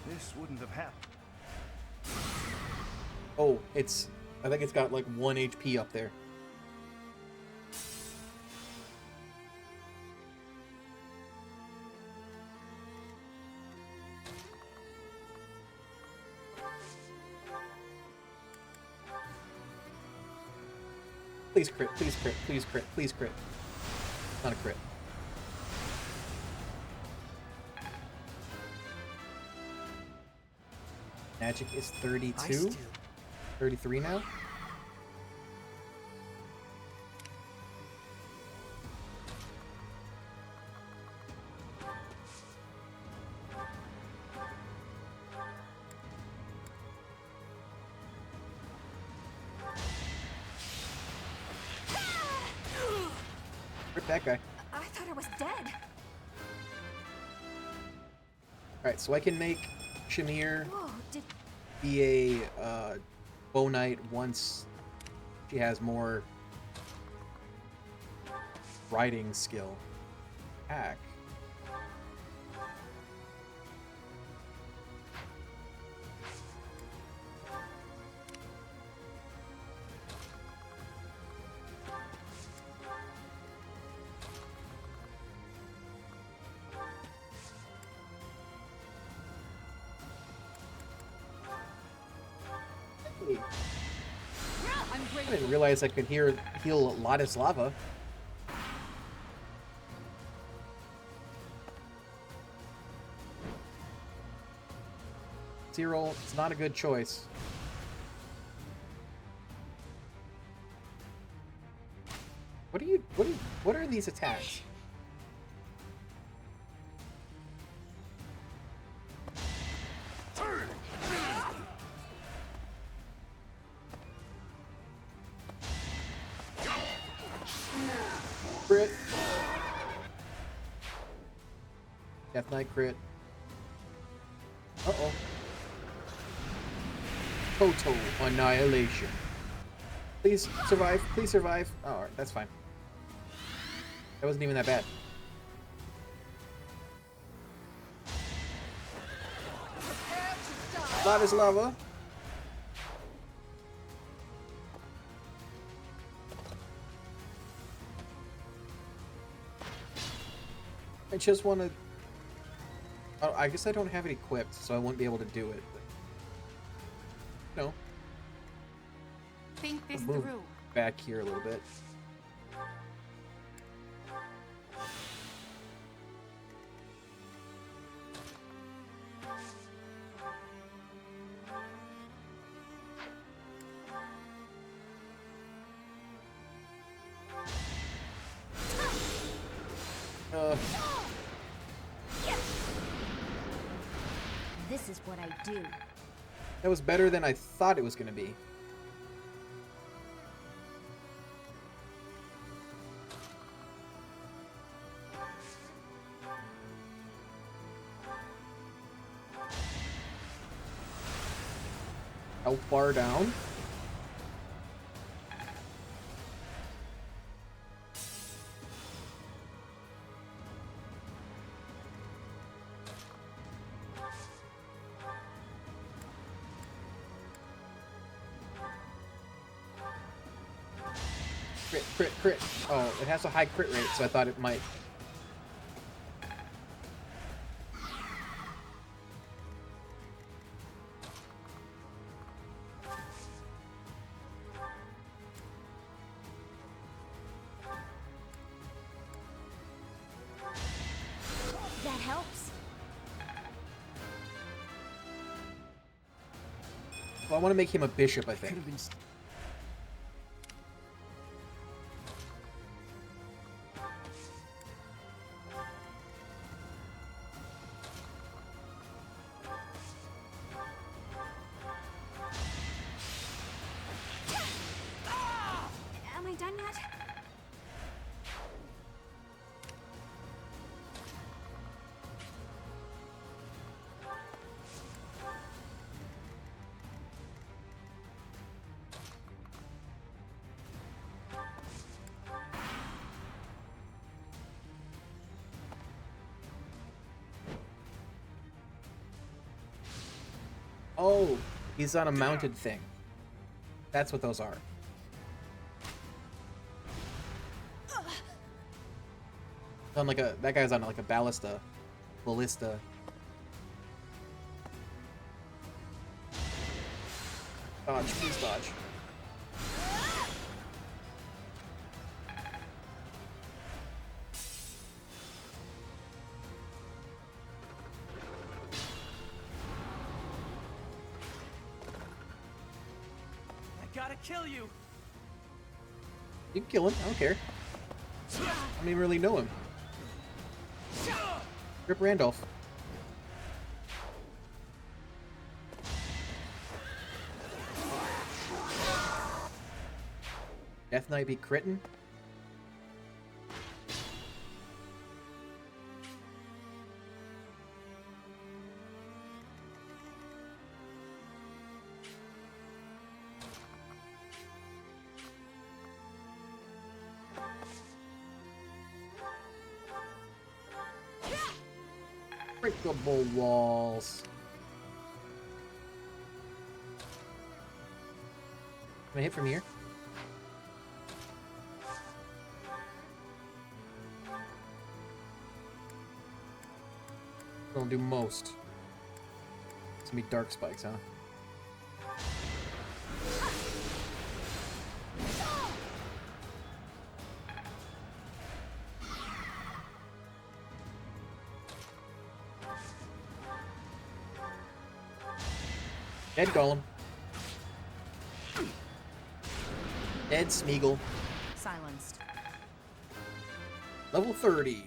This wouldn't have happened. Oh, I think it's got like 1 HP up there. Please crit, please crit, please crit, please crit. Not a crit. Magic is 32? 33 now? Rip that guy. I thought I was dead. Alright, so I can make Shamir Whoa, did be a bow knight once she has more riding skill. Attack. I didn't realize I could heal Lotus Lava. Cyril, it's not a good choice. What are these attacks? Crit. Death Knight crit. Uh-oh. Total annihilation. Please survive. Please survive. Oh, alright, that's fine. That wasn't even that bad. Lotus Lava. I just want to... Oh, I guess I don't have it equipped, so I won't be able to do it. But... No. Think this I'll move through. back here a little bit. This is what I do. That was better than I thought it was going to be. How far down? Crit, crit, crit. Oh, it has a high crit rate, so I thought it might. That helps. Well, I want to make him a bishop, I think. Am I done yet? Oh, he's on a mounted thing. That's what those are. On like a that guy's on like a ballista. Ballista. Dodge, please dodge. I gotta kill you. You can kill him, I don't care. I don't even really know him. Rip Randolph. Death Knight be critting? Breakable walls. Can I hit from here? Gonna do most. It's gonna be dark spikes, huh? Dead Golem. Dead Smeagol. Silenced. Level 30.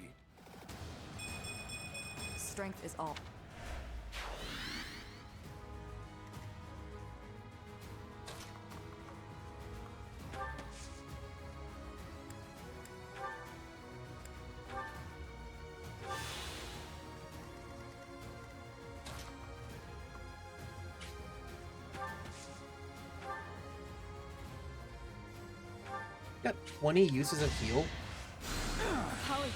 Strength is all. Got 20 uses of heal. Apologies.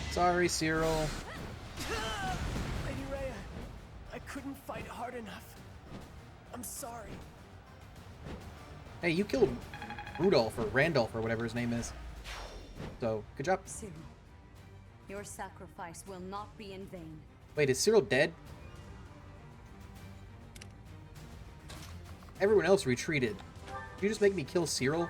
Sorry, Cyril. Lady Rhea, I couldn't fight hard enough. I'm sorry. Hey, you killed Rudolph or Randolph or whatever his name is. So, good job. Cyril, your sacrifice will not be in vain. Wait, is Cyril dead? Everyone else retreated. Did you just make me kill Cyril?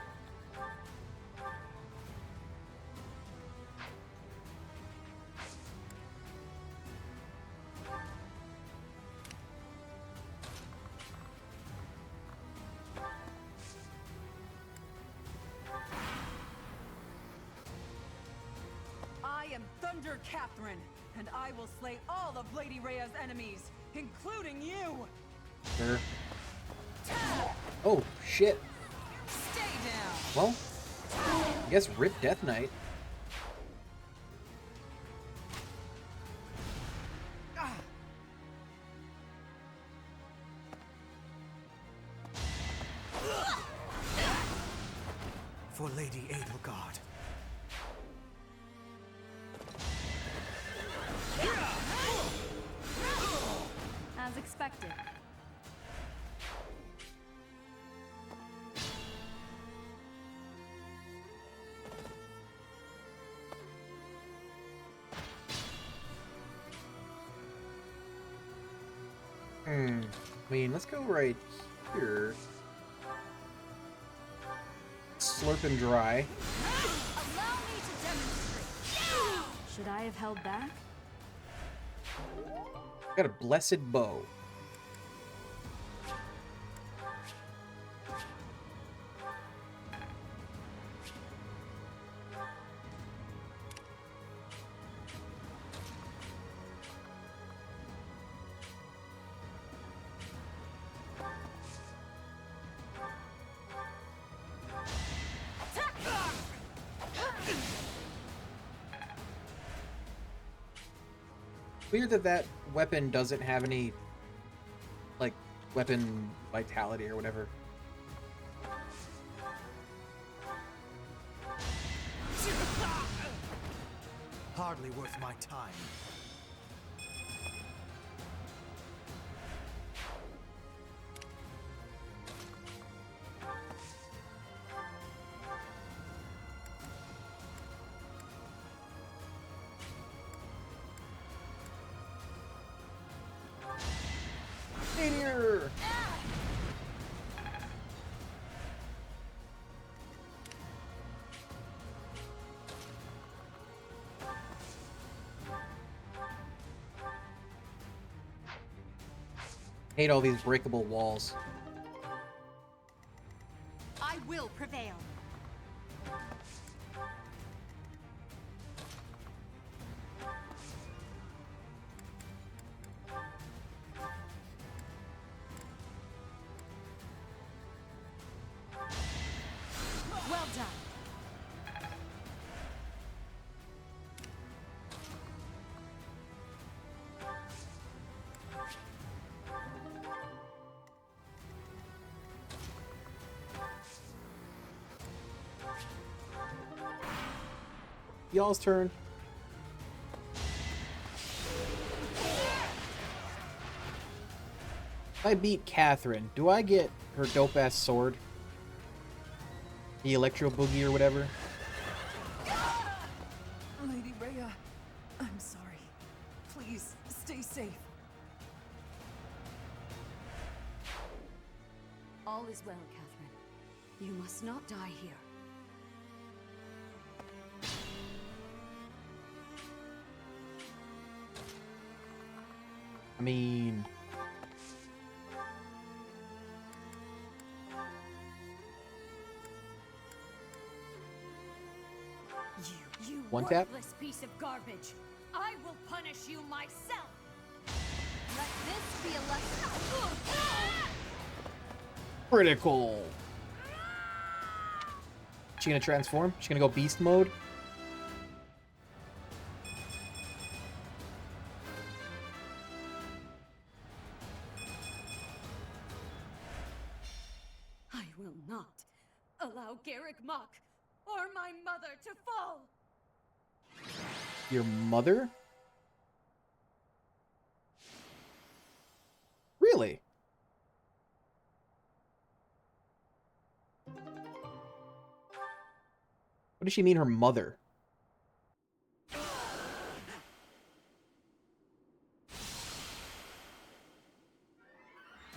I am Thunder Catherine, and I will slay all of Lady Rhea's enemies, including you! Sure. Oh, shit. Stay down! Well, I guess rip Death Knight. For Lady Edelgard. As expected. I mean, let's go right here. Slurp and dry. Allow me to demonstrate! Should I have held back? Got a blessed bow. Weird that that weapon doesn't have any, like, weapon vitality or whatever. Hardly worth my time. Meteor! Hate all these breakable walls. I will prevail. Well done. Y'all's turn. If I beat Catherine, do I get her dope-ass sword? The Electro Boogie or whatever? Lady Rhea, I'm sorry. Please, stay safe. All is well, Catherine. You must not die here. I mean, You one tap. worthless piece of garbage! I will punish you myself! Let this be a lesson. Critical. She gonna transform? She gonna go beast mode? I will not allow Garrick Mach or my mother to fall! Your mother? Really? What does she mean, her mother?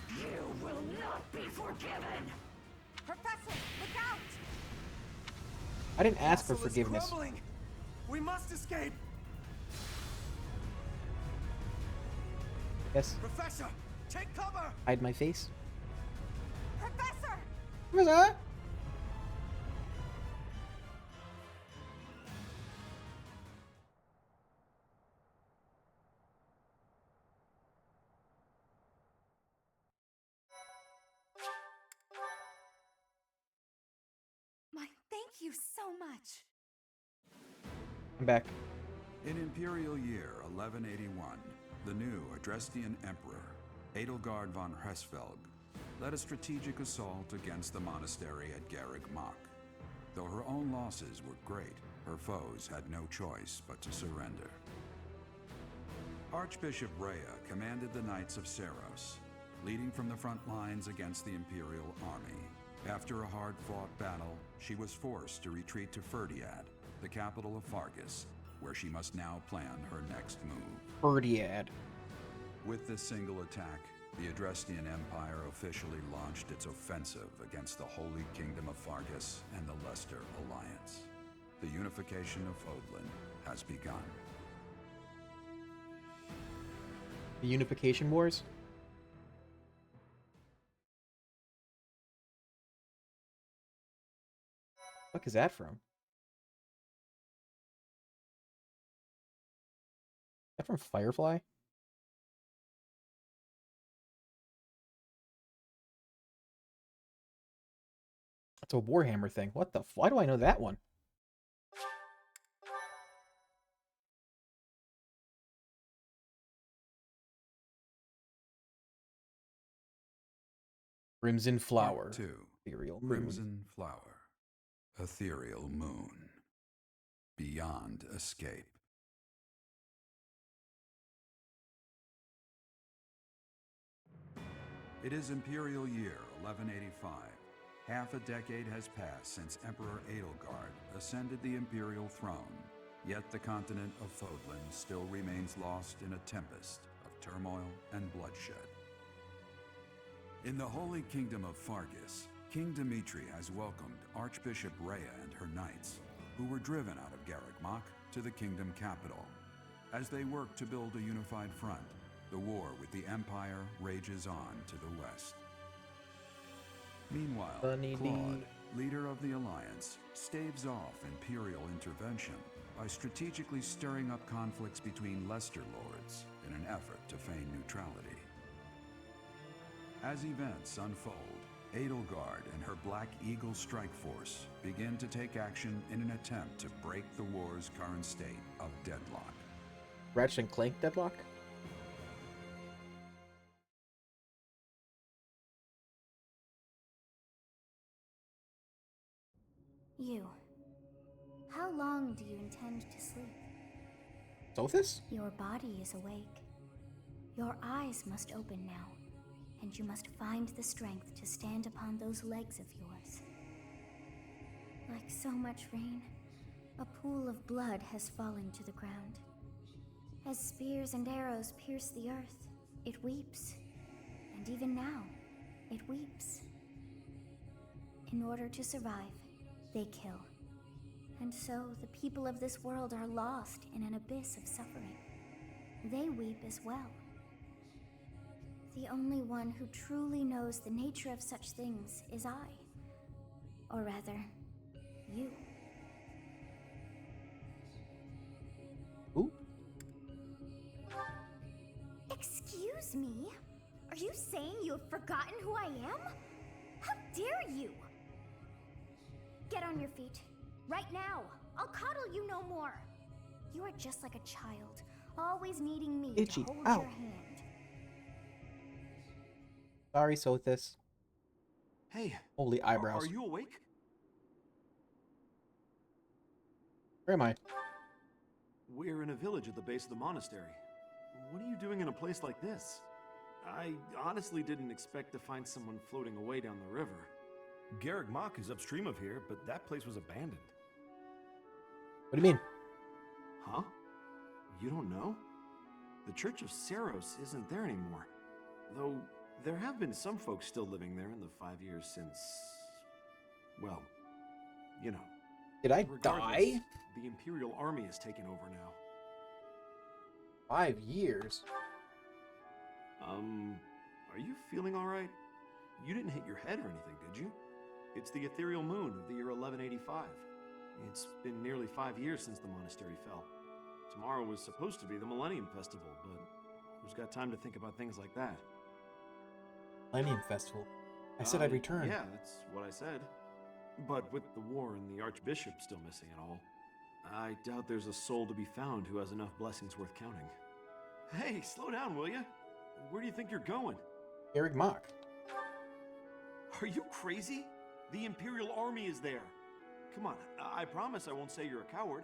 You will not be forgiven! Professor, look out! I didn't ask for Castle is forgiveness. crumbling. We must escape. Yes. Professor, take cover. Hide my face. Professor! What's that? My thank you so much. I'm back. In Imperial Year 1181, the new Adrestian Emperor, Edelgard von Hresfelg, led a strategic assault against the monastery at Garrick Mach. Though her own losses were great, her foes had no choice but to surrender. Archbishop Rhea commanded the Knights of Seros, leading from the front lines against the Imperial army. After a hard-fought battle, she was forced to retreat to Ferdiad, the capital of Fargus, where she must now plan her next move. Ferdiad. With this single attack, the Adrestian Empire officially launched its offensive against the Holy Kingdom of Fargus and the Leicester Alliance. The unification of Odlin has begun. The Unification Wars? What the fuck is that from? Is that from Firefly? That's a Warhammer thing. What the why do I know that one? Crimson Flower. Part 2. Ethereal Moon. Crimson Flower. Ethereal Moon. Beyond escape. It is Imperial Year 1185. Half a decade has passed since Emperor Edelgard ascended the Imperial throne, yet the continent of Fodlan still remains lost in a tempest of turmoil and bloodshed. In the Holy Kingdom of Fargus, King Dimitri has welcomed Archbishop Rhea and her knights, who were driven out of Garrick Mach to the kingdom capital. As they work to build a unified front, the war with the Empire rages on to the west. Meanwhile, Claude, leader of the Alliance, staves off Imperial intervention by strategically stirring up conflicts between Leicester lords in an effort to feign neutrality. As events unfold, Edelgard and her Black Eagle strike force begin to take action in an attempt to break the war's current state of deadlock. Ratchet and Clank deadlock? You. How long do you intend to sleep? Sothis? Your body is awake. Your eyes must open now, and you must find the strength to stand upon those legs of yours. Like so much rain, a pool of blood has fallen to the ground. As spears and arrows pierce the earth, it weeps. And even now, it weeps. In order to survive, they kill. And so the people of this world are lost in an abyss of suffering. They weep as well. The only one who truly knows the nature of such things is I. Or rather, you. Who? Excuse me? Are you saying you have forgotten who I am? How dare you? Get on your feet. Right now. I'll coddle you no more. You are just like a child, always needing me Itchy. to hold Ow. your hand. Sorry, Sothis. Hey. Holy eyebrows. Are you awake? Where am I? We're in a village at the base of the monastery. What are you doing in a place like this? I honestly didn't expect to find someone floating away down the river. Garrick Mach is upstream of here, but that place was abandoned. What do you mean? Huh? You don't know? The Church of Saros isn't there anymore. Though, there have been some folks still living there in the 5 years since... well, you know. Did I Regardless, die? The Imperial Army has taken over now. 5 years? Are you feeling alright? You didn't hit your head or anything, did you? It's the ethereal moon of the year 1185. It's been nearly 5 years since the monastery fell. Tomorrow was supposed to be the Millennium Festival, but who's got time to think about things like that? Millennium Festival. I said I'd return. Yeah, that's what I said. But with the war and the Archbishop still missing and all, I doubt there's a soul to be found who has enough blessings worth counting. Hey, slow down, will ya? Where do you think you're going? Garrick Mach. Are you crazy? The Imperial Army is there. Come on, I promise I won't say you're a coward.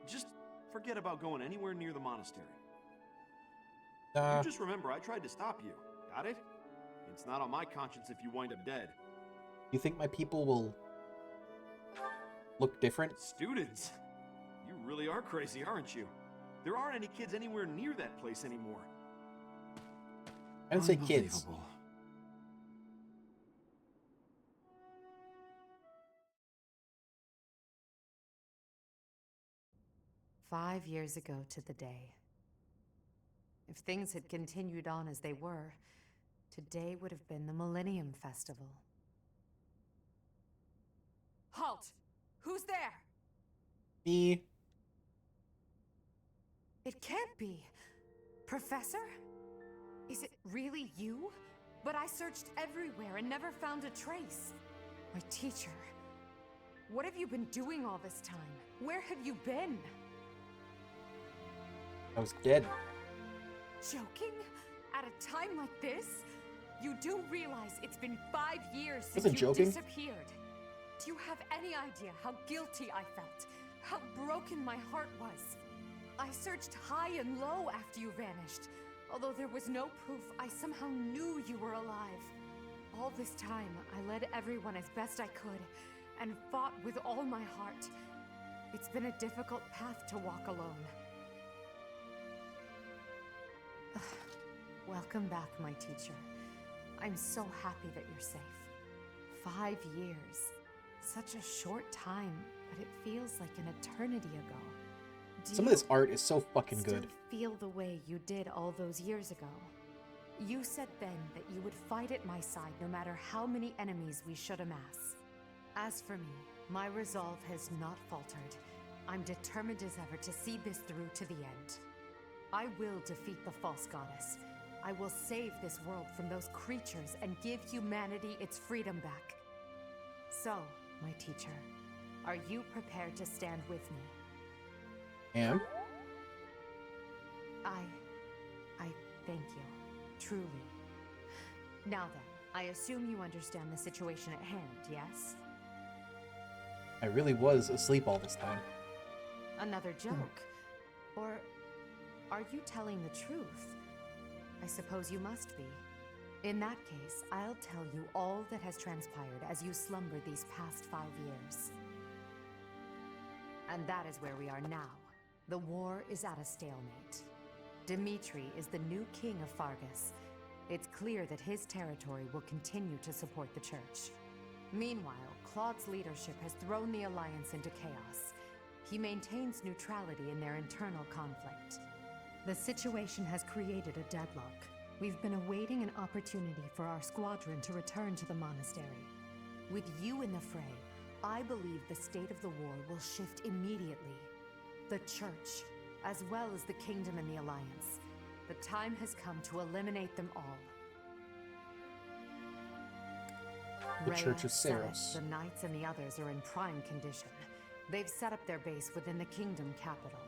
Just forget about going anywhere near the monastery. You just remember I tried to stop you. Got it? It's not on my conscience if you wind up dead. You think my people will look different? Students? You really are crazy, aren't you? There aren't any kids anywhere near that place anymore. I didn't say kids. 5 years ago to the day. If things had continued on as they were, today would have been the Millennium Festival. Halt! Who's there? Me. It can't be. Professor? Is it really you? But I searched everywhere and never found a trace. My teacher. What have you been doing all this time? Where have you been? I was dead. Joking? At a time like this? You do realize it's been 5 years since Wasn't you joking. disappeared. Do you have any idea how guilty I felt? How broken my heart was? I searched high and low after you vanished. Although there was no proof, I somehow knew you were alive. All this time, I led everyone as best I could, and fought with all my heart. It's been a difficult path to walk alone. Welcome back, my teacher. I'm so happy that you're safe. 5 years. Such a short time, but it feels like an eternity ago. Some of this art is so fucking good. Still feel the way you did all those years ago? You said then that you would fight at my side no matter how many enemies we should amass. As for me, my resolve has not faltered. I'm determined as ever to see this through to the end. I will defeat the false goddess. I will save this world from those creatures and give humanity its freedom back. So, my teacher, are you prepared to stand with me? Am? I thank you. Truly. Now then, I assume you understand the situation at hand, yes? I really was asleep all this time. Another joke? Or are you telling the truth? I suppose you must be. In that case, I'll tell you all that has transpired as you slumbered these past 5 years. And that is where we are now. The war is at a stalemate. Dimitri is the new king of Fargus. It's clear that his territory will continue to support the church. Meanwhile, Claude's leadership has thrown the Alliance into chaos. He maintains neutrality in their internal conflict. The situation has created a deadlock. We've been awaiting an opportunity for our squadron to return to the monastery. With you in the fray, I believe the state of the war will shift immediately. The Church, as well as the Kingdom and the Alliance. The time has come to eliminate them all. The Rhea, Church of Selet, Saros. the Knights, and the others are in prime condition. They've set up their base within the Kingdom capital.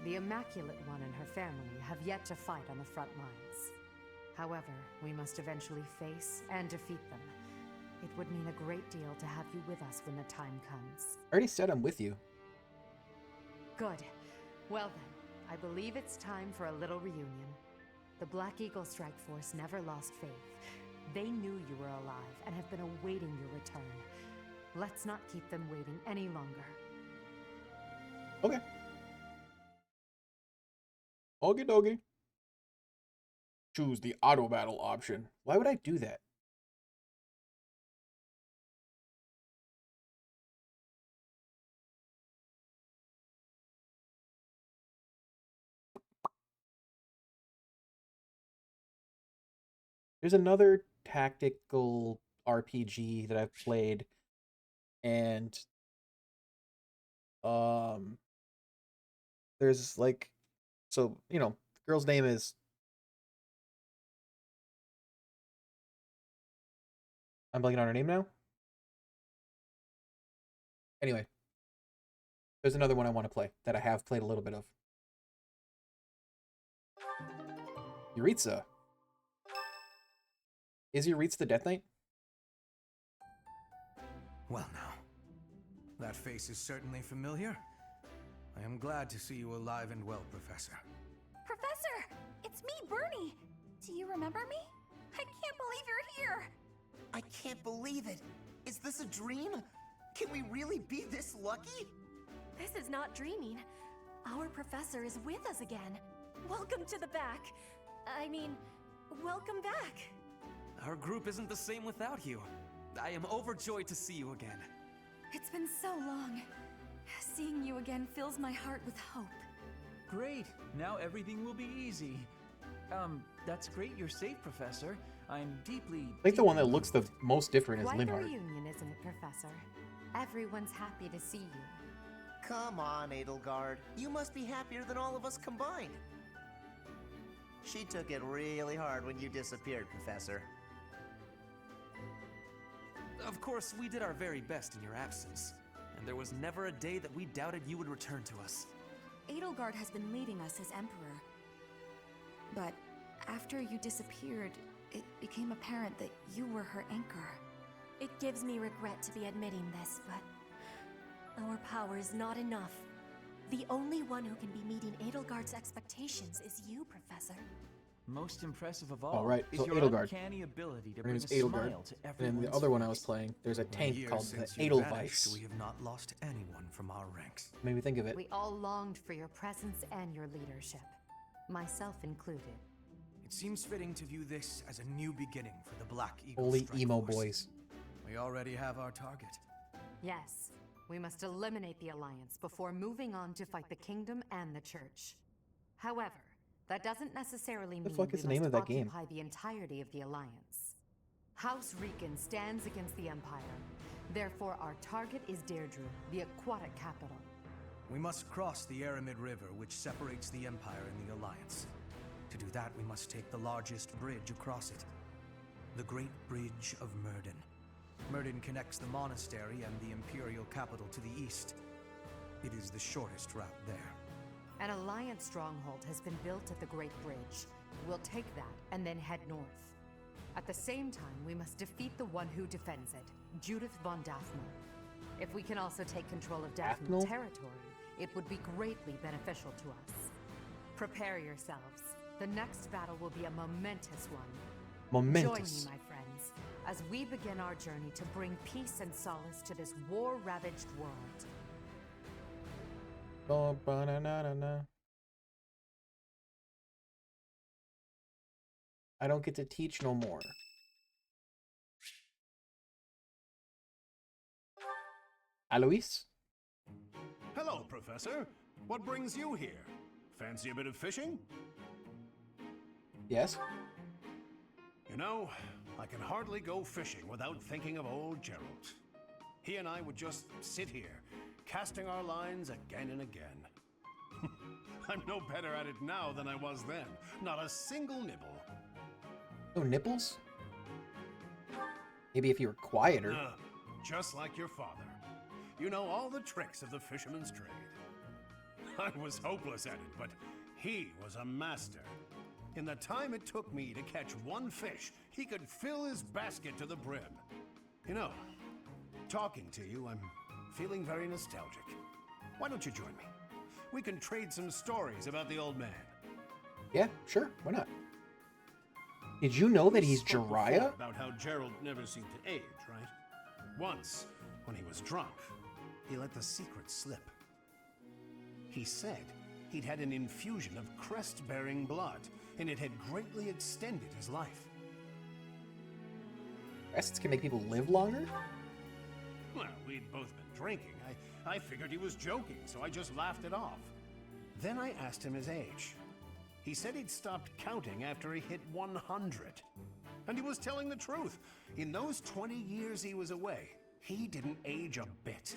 The Immaculate One and her family have yet to fight on the front lines. However, we must eventually face and defeat them. It would mean a great deal to have you with us when the time comes. I already said I'm with you. Good. Well then, I believe it's time for a little reunion. The Black Eagle Strike Force never lost faith. They knew you were alive and have been awaiting your return. Let's not keep them waiting any longer. Okay. Okie dokie. Choose the auto battle option. Why would I do that? There's another tactical RPG that I've played, and there's like, so you know, the girl's name is, I'm blanking on her name now. Anyway, there's another one I want to play that I have played a little bit of. Yuritsa. Is Yuritsa the Death Knight? Well now, that face is certainly familiar. I am glad to see you alive and well, Professor. Professor! It's me, Bernie! Do you remember me? I can't believe you're here! I can't believe it! Is this a dream? Can we really be this lucky? This is not dreaming. Our professor is with us again. Welcome to the back. I mean, welcome back. Our group isn't the same without you. I am overjoyed to see you again. It's been so long. Seeing you again fills my heart with hope. Great. Now everything will be easy. That's great you're safe, Professor. I'm deeply... I think the one that looks the most different is Quite a Linhardt. reunion, isn't it, Professor? Everyone's happy to see you. Come on, Edelgard. You must be happier than all of us combined. She took it really hard when you disappeared, Professor. Of course, we did our very best in your absence, and there was never a day that we doubted you would return to us. Edelgard has been leading us as Emperor. But after you disappeared, it became apparent that you were her anchor. It gives me regret to be admitting this, but our power is not enough. The only one who can be meeting Edelgard's expectations is you, Professor. Most impressive of all, All right, is so your Edelgard. uncanny ability to Her bring name a is Edelgard. smile to And then everyone's the other one I was face. playing, there's a In the tank years called since the you Edelweiss. vanished, we have not lost anyone from our ranks. Made me think of it. We all longed for your presence and your leadership, myself included. It seems fitting to view this as a new beginning for the Black Eagle Holy Strike emo Force. boys. We already have our target. Yes, we must eliminate the Alliance before moving on to fight the Kingdom and the Church. However, that doesn't necessarily mean fuck we is the name must of that game? occupy the entirety of the Alliance. House Rican stands against the Empire. Therefore, our target is Deirdre, the aquatic capital. We must cross the Aramid River, which separates the Empire and the Alliance. To do that, we must take the largest bridge across it. The Great Bridge of Myrden. Myrden connects the monastery and the Imperial capital to the east. It is the shortest route there. An Alliance stronghold has been built at the Great Bridge. We'll take that and then head north. At the same time, we must defeat the one who defends it, Judith von Daphne. If we can also take control of Daphne Daphne? territory, it would be greatly beneficial to us. Prepare yourselves. The next battle will be a momentous one. Momentous. Join me, my friends, as we begin our journey to bring peace and solace to this war-ravaged world. Oh, ba-na-na-na-na. I don't get to teach no more. Alois? Hello, Professor. What brings you here? Fancy a bit of fishing? Yes. You know, I can hardly go fishing without thinking of old Gerald. He and I would just sit here, casting our lines again and again. I'm no better at it now than I was then. Not a single nibble. No nipples? Maybe if you were quieter. Just like your father. You know all the tricks of the fisherman's trade. I was hopeless at it, but he was a master. In the time it took me to catch one fish, he could fill his basket to the brim. You know, talking to you, I'm feeling very nostalgic. Why don't you join me? We can trade some stories about the old man. Yeah, sure. Why not? Did you know that he's Spoke Jiraiya? before about how Gerald never seemed to age, right? Once, when he was drunk, he let the secret slip. He said he'd had an infusion of crest-bearing blood, and it had greatly extended his life. Crests can make people live longer? Well, we'd both been drinking. I figured he was joking, so I just laughed it off. Then I asked him his age. He said he'd stopped counting after he hit 100. And he was telling the truth. In those 20 years he was away, he didn't age a bit.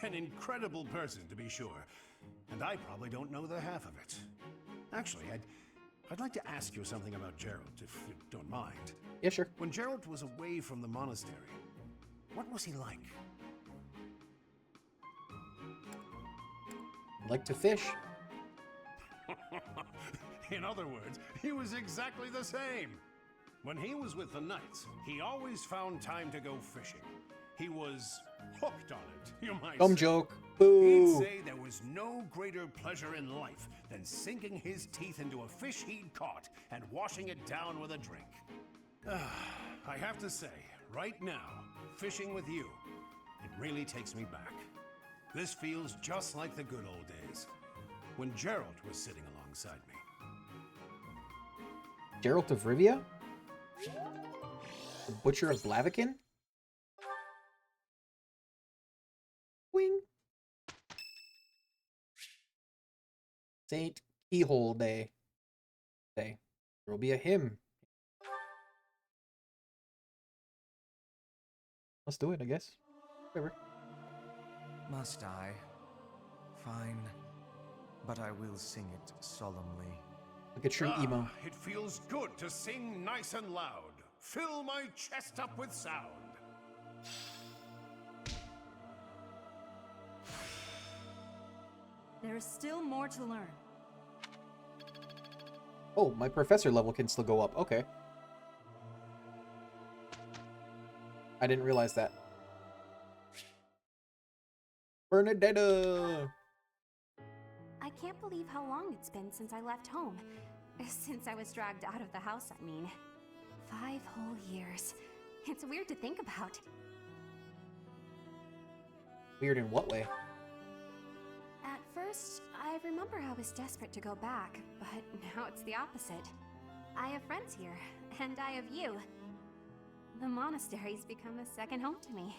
An incredible person, to be sure. And I probably don't know the half of it. Actually, I'd like to ask you something about Gerald, if you don't mind. Yeah, sure. When Gerald was away from the monastery, what was he like? Like to fish. In other words, he was exactly the same. When he was with the Knights, he always found time to go fishing. He was hooked on it, you might Dumb say. joke. Boo. He'd say there was no greater pleasure in life than sinking his teeth into a fish he'd caught and washing it down with a drink. I have to say, right now, fishing with you, it really takes me back. This feels just like the good old days, when Gerald was sitting alongside me. Geralt of Rivia? The Butcher of Blaviken? Wing. Saint Keyhole Day. There will be a hymn. Let's do it, I guess. Whatever. Must I? Fine. But I will sing it solemnly. Like a true emo. It feels good to sing nice and loud. Fill my chest up with sound. There is still more to learn. Oh, my professor level can still go up. Okay. I didn't realize that. Bernadetta! I can't believe how long it's been since I left home. Since I was dragged out of the house, I mean. 5 whole years. It's weird to think about. Weird in what way? At first, I remember I was desperate to go back, but now it's the opposite. I have friends here, and I have you. The monastery's become a second home to me.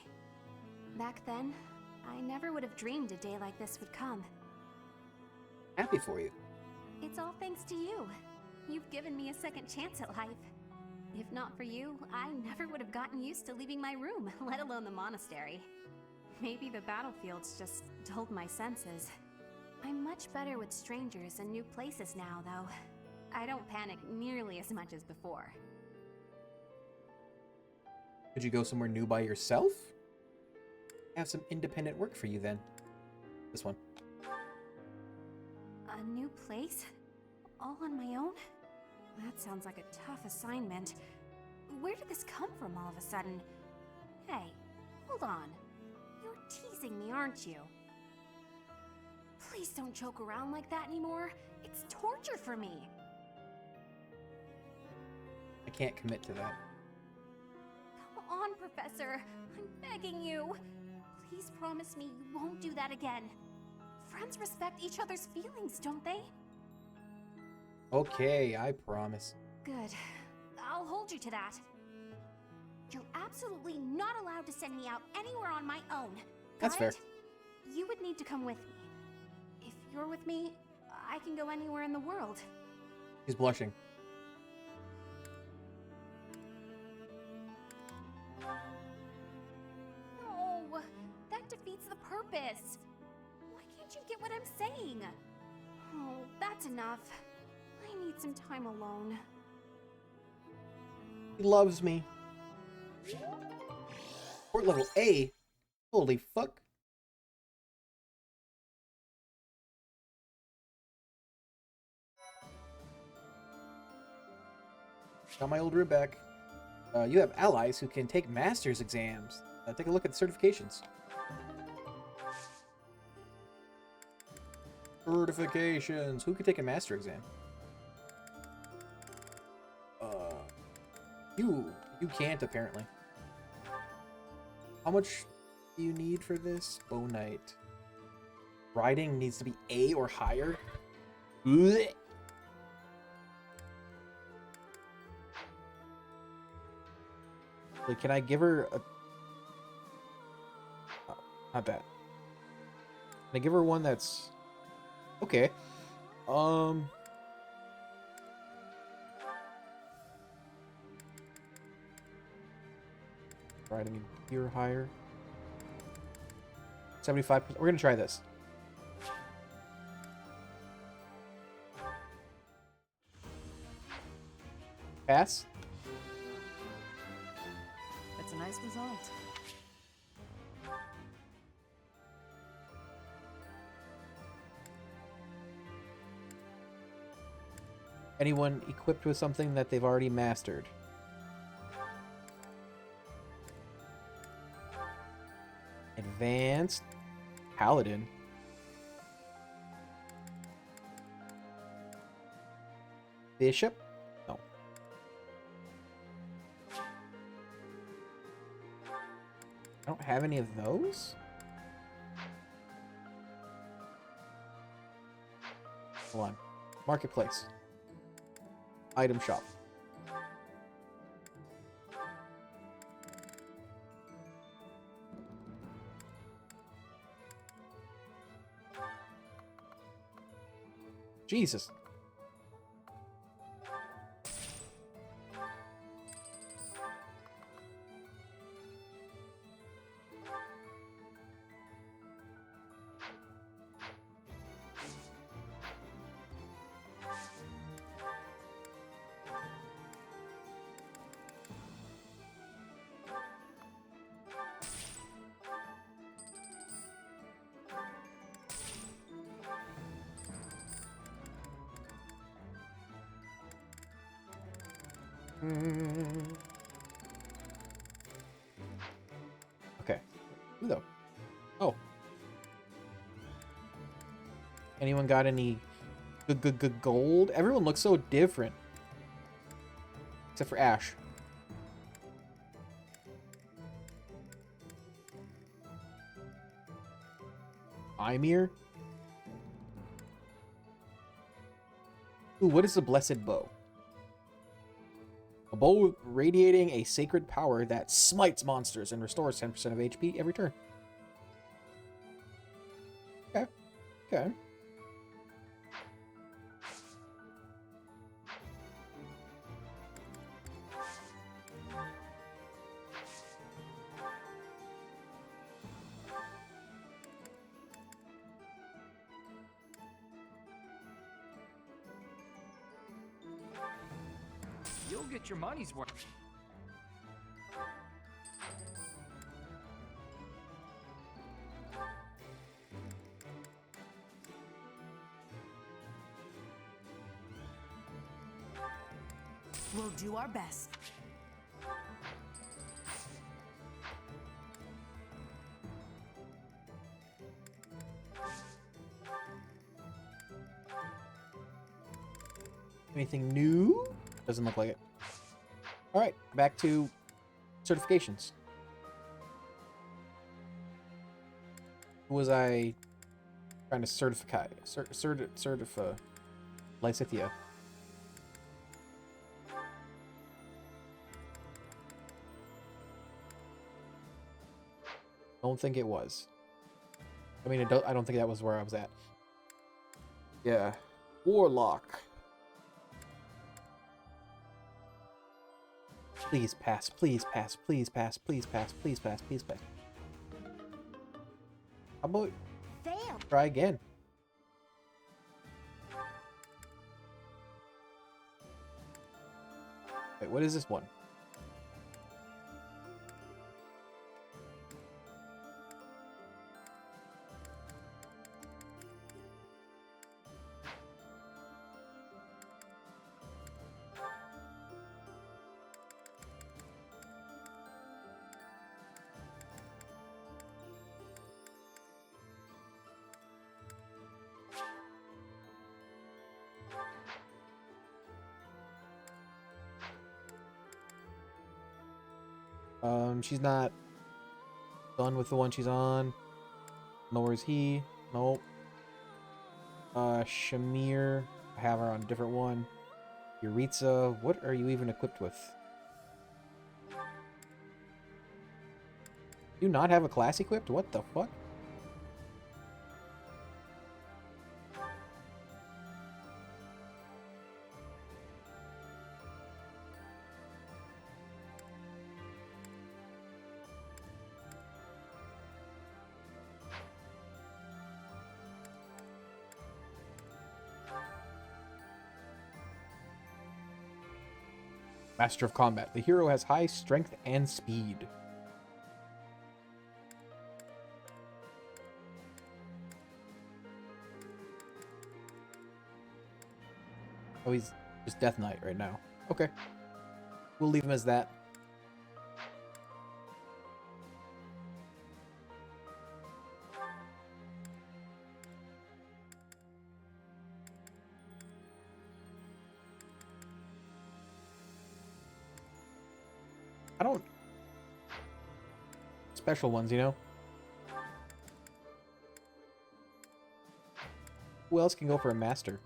Back then, I never would have dreamed a day like this would come. Happy for you. It's all thanks to you. You've given me a second chance at life. If not for you, I never would have gotten used to leaving my room, let alone the monastery. Maybe the battlefields just dulled my senses. I'm much better with strangers and new places now, though. I don't panic nearly as much as before. Could you go somewhere new by yourself? Have some independent work for you then. This one. A new place? All on my own? That sounds like a tough assignment. Where did this come from all of a sudden? Hey, hold on. You're teasing me, aren't you? Please don't joke around like that anymore. It's torture for me. I can't commit to that. Come on, Professor. I'm begging you. Please promise me you won't do that again. Friends respect each other's feelings, don't they? Okay, I promise. Good. I'll hold you to that. You're absolutely not allowed to send me out anywhere on my own. That's fair. it? You would need to come with me. If you're with me, I can go anywhere in the world. He's blushing. No, that defeats the purpose. Why can't you get what I'm saying? Oh, that's enough. I need some time alone. He loves me. Port level A? Holy fuck. Got my old route back. You have allies who can take master's exams. Take a look at the certifications. Certifications. Who could take a master exam? You can't, apparently. How much do you need for this? Bow Knight. Riding needs to be A or higher? Blech. Like, can I give her a... Oh, not that. Can I give her one that's... Okay. Riding a tier higher. 75%. We're gonna try this. Pass. It's a nice result. Anyone equipped with something that they've already mastered? Advanced Paladin. Bishop? No. I don't have any of those? Hold on. Marketplace. Item shop. Jesus. Okay. Who though? Oh. Anyone got any good gold? Everyone looks so different. Except for Ash. Ymir? Ooh, what is the Blessed Bow? A bow radiating a sacred power that smites monsters and restores 10% of HP every turn. Okay. Okay. You'll get your money's worth. We'll do our best. Anything new? Doesn't look like it. Alright, back to certifications. Who was I trying to certify? Certify Lysithia. Don't think it was. I mean, I don't think that was where I was at. Yeah. Warlock. Please pass, please pass, please pass, please pass, please pass, please pass. How about Fail. try again? Wait, what is this one? She's not done with the one she's on. Nor is he. Nope. Shamir. I have her on a different one. Yuritsa. What are you even equipped with? Do you not have a class equipped? What the fuck? Master of Combat. The hero has high strength and speed. Oh, he's just Death Knight right now. Okay. We'll leave him as that. I don't... Special ones, you know? Who else can go for a master?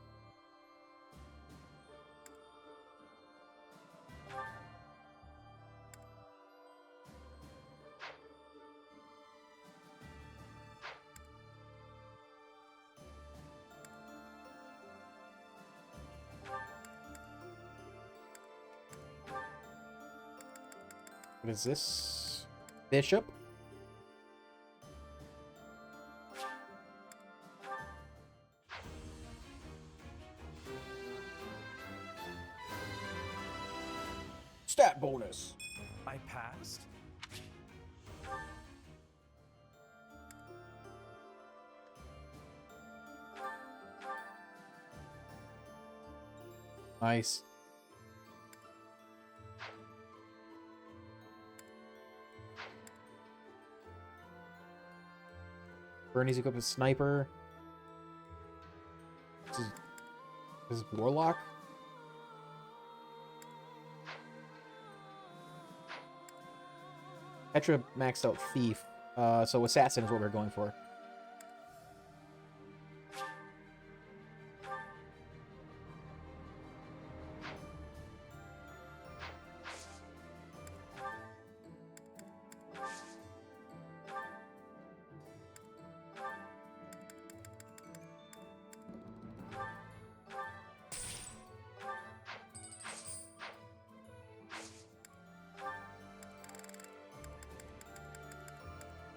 What is this? Bishop? Stat bonus. I passed? Nice. Bernie's equipped with sniper. This is warlock. Petra maxed out thief, so assassin is what we're going for.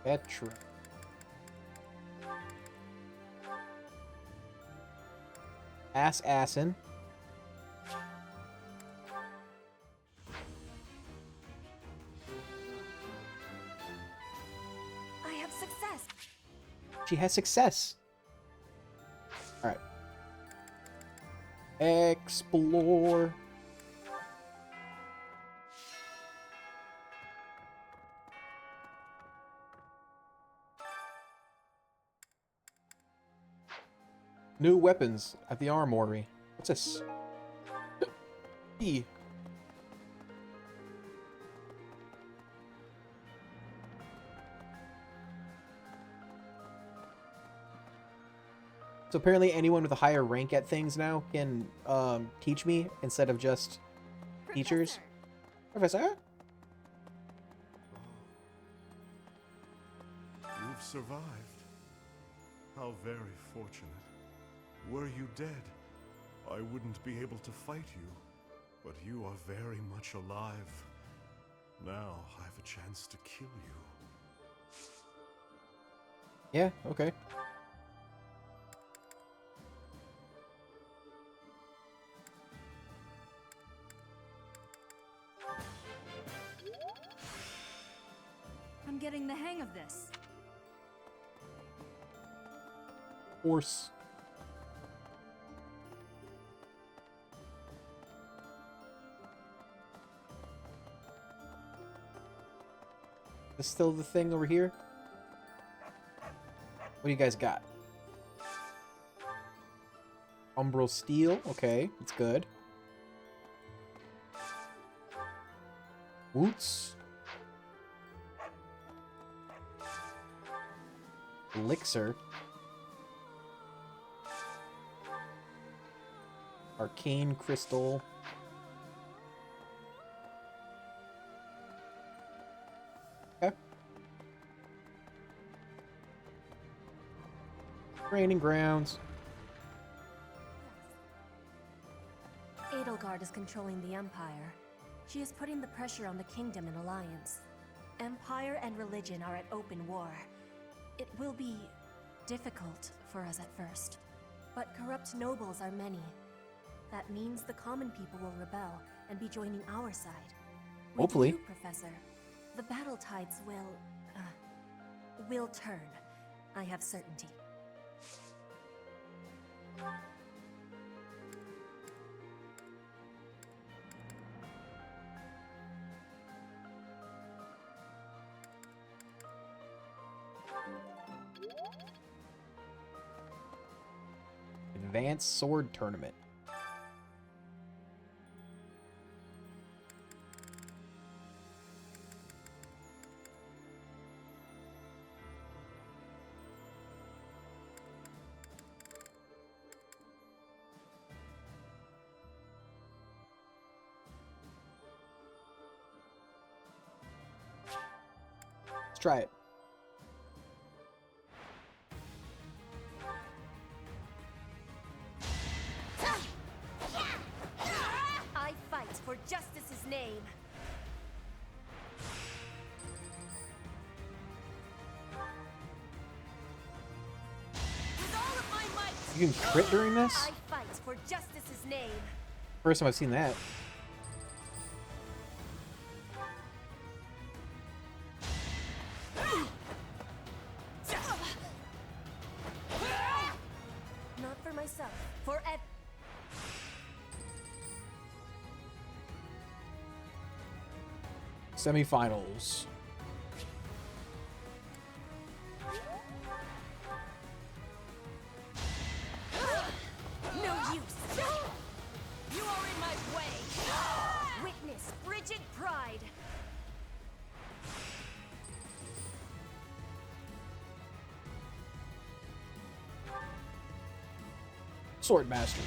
Petra. Assassin. I have success. She has success. Alright. Explore. New weapons at the armory. What's this? E. So apparently anyone with a higher rank at things now can teach me instead of just teachers. Professor? You've survived. How very fortunate. Were you dead, I wouldn't be able to fight you. But you are very much alive. Now I have a chance to kill you. Yeah, okay. I'm getting the hang of this. Horse. Is still the thing over here? What do you guys got? Umbral steel. Okay, that's good. Boots. Elixir. Arcane crystal. Okay. Training grounds. Edelgard is controlling the Empire. She is putting the pressure on the Kingdom and Alliance. Empire and religion are at open war. It will be difficult for us at first. But corrupt nobles are many. That means the common people will rebel and be joining our side. With Hopefully. you, Professor, the battle tides will turn. I have certainty. Advanced sword tournament. Let's try it. I fight for justice's name. With all of my might. You can crit during this? I fight for justice's name. First time I've seen that. Not for myself. For ev- Semifinals. No use. You are in my way. Witness frigid pride. Swordmaster.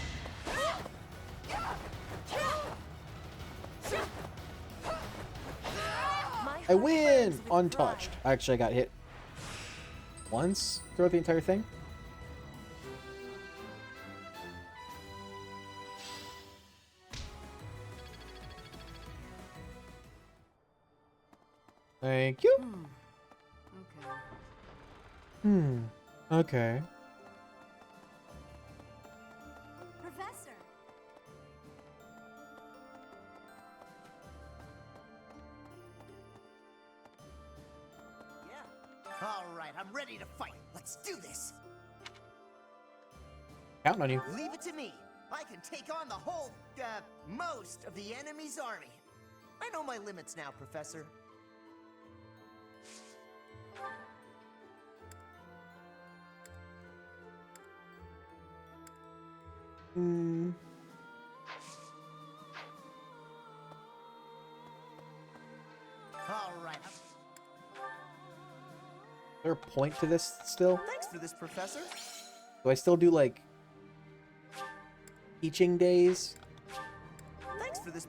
I win! Untouched. Actually, I got hit once throughout the entire thing. Thank you. Okay. Professor. Yeah. All right, I'm ready to fight. Let's do this. Counting on you. Leave it to me. I can take on the whole, most of the enemy's army. I know my limits now, Professor. All right. Is there a point to this still? Thanks for this, Professor. Do I still do like teaching days? Thanks for this.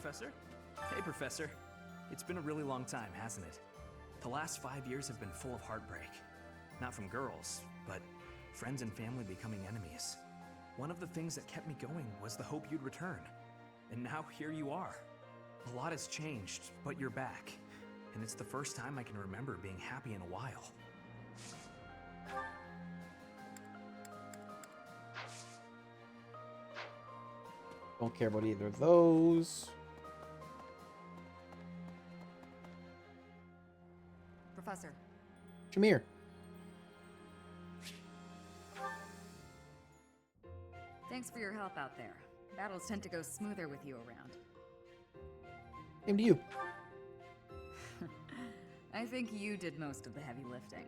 Professor. Hey, Professor. It's been a really long time, hasn't it? The last 5 years have been full of heartbreak. Not from girls, but friends and family becoming enemies. One of the things that kept me going was the hope you'd return. And now here you are. A lot has changed, but you're back. And it's the first time I can remember being happy in a while. Don't care about either of those. Professor. Shamir. Thanks for your help out there. Battles tend to go smoother with you around. Same to you. I think you did most of the heavy lifting.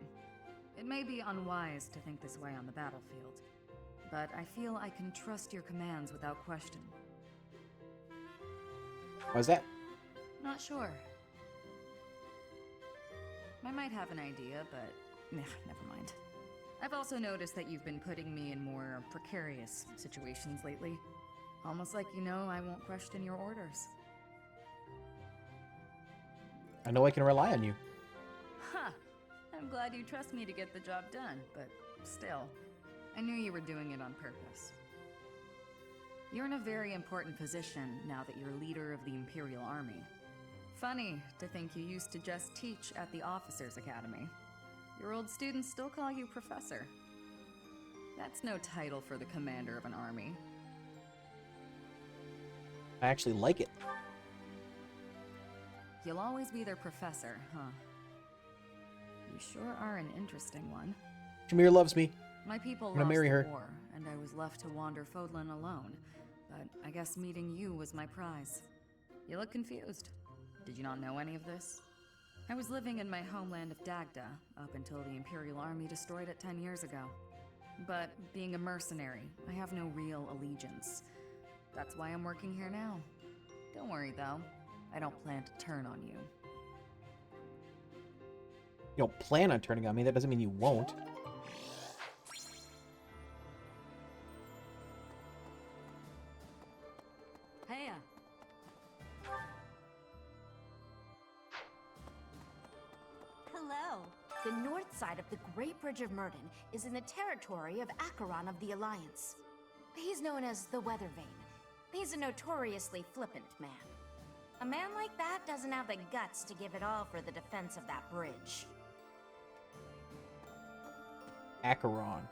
It may be unwise to think this way on the battlefield, but I feel I can trust your commands without question. Why's that? Not sure. I might have an idea, but never mind. I've also noticed that you've been putting me in more precarious situations lately. Almost like you know I won't question your orders. I know I can rely on you. Huh. I'm glad you trust me to get the job done, but still, I knew you were doing it on purpose. You're in a very important position now that you're leader of the Imperial Army. Funny to think you used to just teach at the Officers' Academy. Your old students still call you Professor. That's no title for the commander of an army. I actually like it. You'll always be their professor, huh? You sure are an interesting one. Shamir loves me. My people I'm gonna lost marry the her. war, and I was left to wander Fodlan alone. But I guess meeting you was my prize. You look confused. Did you not know any of this? I was living in my homeland of Dagda up until the Imperial Army destroyed it 10 years ago. But being a mercenary, I have no real allegiance. That's why I'm working here now. Don't worry though, I don't plan to turn on you. You don't plan on turning on me, that doesn't mean you won't. Heya! Hello. The north side of the Great Bridge of Murden is in the territory of Acheron of the Alliance. He's known as the Weathervane. He's a notoriously flippant man. A man like that doesn't have the guts to give it all for the defense of that bridge. Acheron.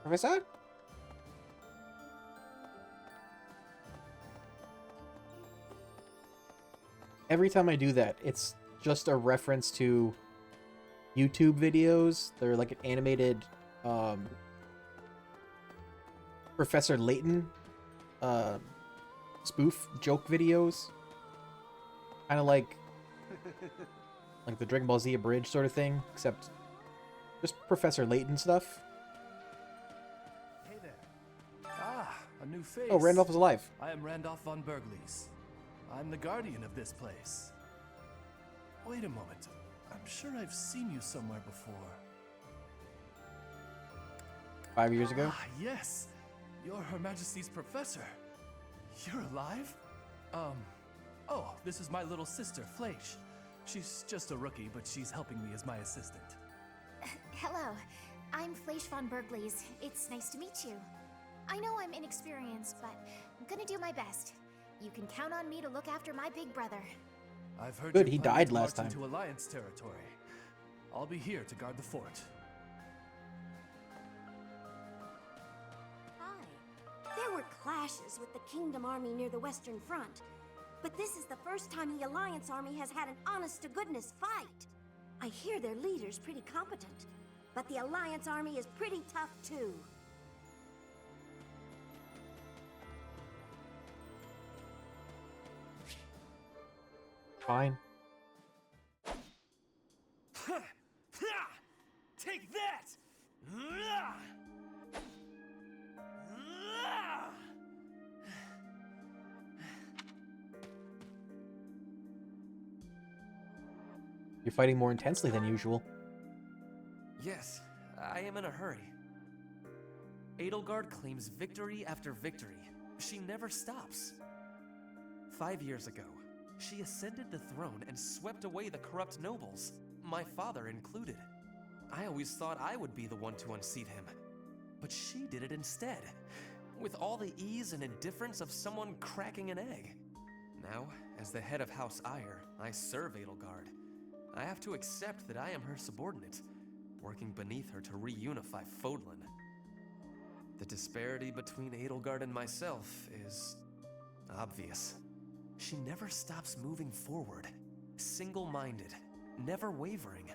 Professor? Every time I do that, it's just a reference to YouTube videos. They're like an animated Professor Layton spoof joke videos. Kind of like the Dragon Ball Z abridged sort of thing, except just Professor Layton stuff. Hey there. Ah, a new face. Oh, Randolph is alive. I am Randolph von Burgleys. I'm the guardian of this place. Wait a moment. I'm sure I've seen you somewhere before. 5 years ago? Ah, yes. You're Her Majesty's professor. You're alive? Oh, this is my little sister, Fleisch. She's just a rookie, but she's helping me as my assistant. Hello, I'm Fleisch von Burgleys. It's nice to meet you. I know I'm inexperienced, but I'm gonna do my best. You can count on me to look after my big brother. I've heard Good, you're he planning died to last march time. into Alliance territory. I'll be here to guard the fort. Hi. There were clashes with the Kingdom Army near the Western Front, but this is the first time the Alliance Army has had an honest-to-goodness fight. I hear their leader's pretty competent, but the Alliance Army is pretty tough too. Fine. Take that! You're fighting more intensely than usual. Yes, I am in a hurry. Edelgard claims victory after victory. She never stops. 5 years ago, she ascended the throne and swept away the corrupt nobles, my father included. I always thought I would be the one to unseat him, but she did it instead, with all the ease and indifference of someone cracking an egg. Now, as the head of House Ire, I serve Edelgard. I have to accept that I am her subordinate, working beneath her to reunify Fodlan. The disparity between Edelgard and myself is obvious. She never stops moving forward, single-minded, never wavering.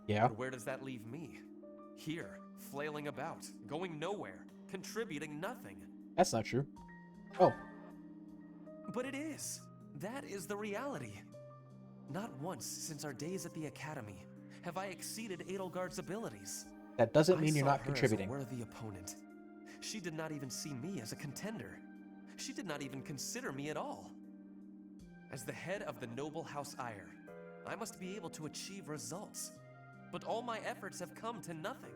Yeah. But where does that leave me? Here, flailing about, going nowhere, contributing nothing. That's not true. Oh. But it is. That is the reality. Not once since our days at the Academy have I exceeded Edelgard's abilities. That doesn't mean you're I not saw her contributing. as a worthy opponent. She did not even see me as a contender. She did not even consider me at all. As the head of the noble House Ire, I must be able to achieve results. But all my efforts have come to nothing.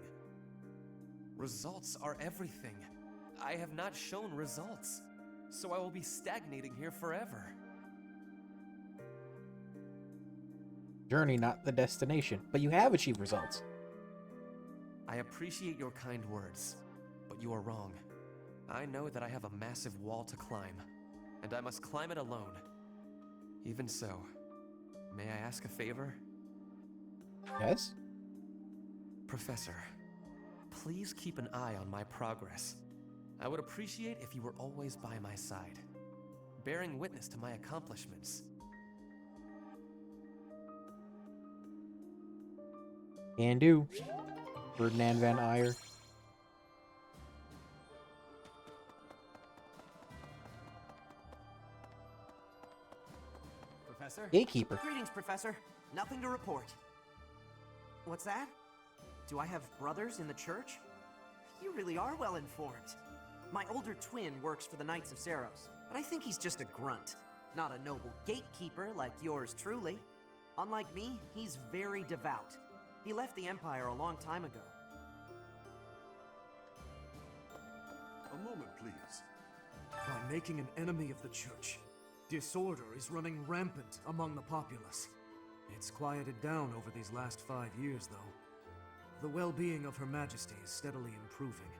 Results are everything. I have not shown results, so I will be stagnating here forever. Journey, not the destination. But you have achieved results. I appreciate your kind words, but you are wrong. I know that I have a massive wall to climb, and I must climb it alone. Even so, may I ask a favor? Yes? Professor, please keep an eye on my progress. I would appreciate if you were always by my side, bearing witness to my accomplishments. Can do. Ferdinand van Ayer. Professor? Gatekeeper. Greetings, Professor. Nothing to report. What's that? Do I have brothers in the church? You really are well informed. My older twin works for the Knights of Saros, but I think he's just a grunt, not a noble gatekeeper like yours truly. Unlike me, he's very devout. He left the Empire a long time ago. A moment, please. By making an enemy of the church, disorder is running rampant among the populace. It's quieted down over these last 5 years, though. The well-being of Her Majesty is steadily improving.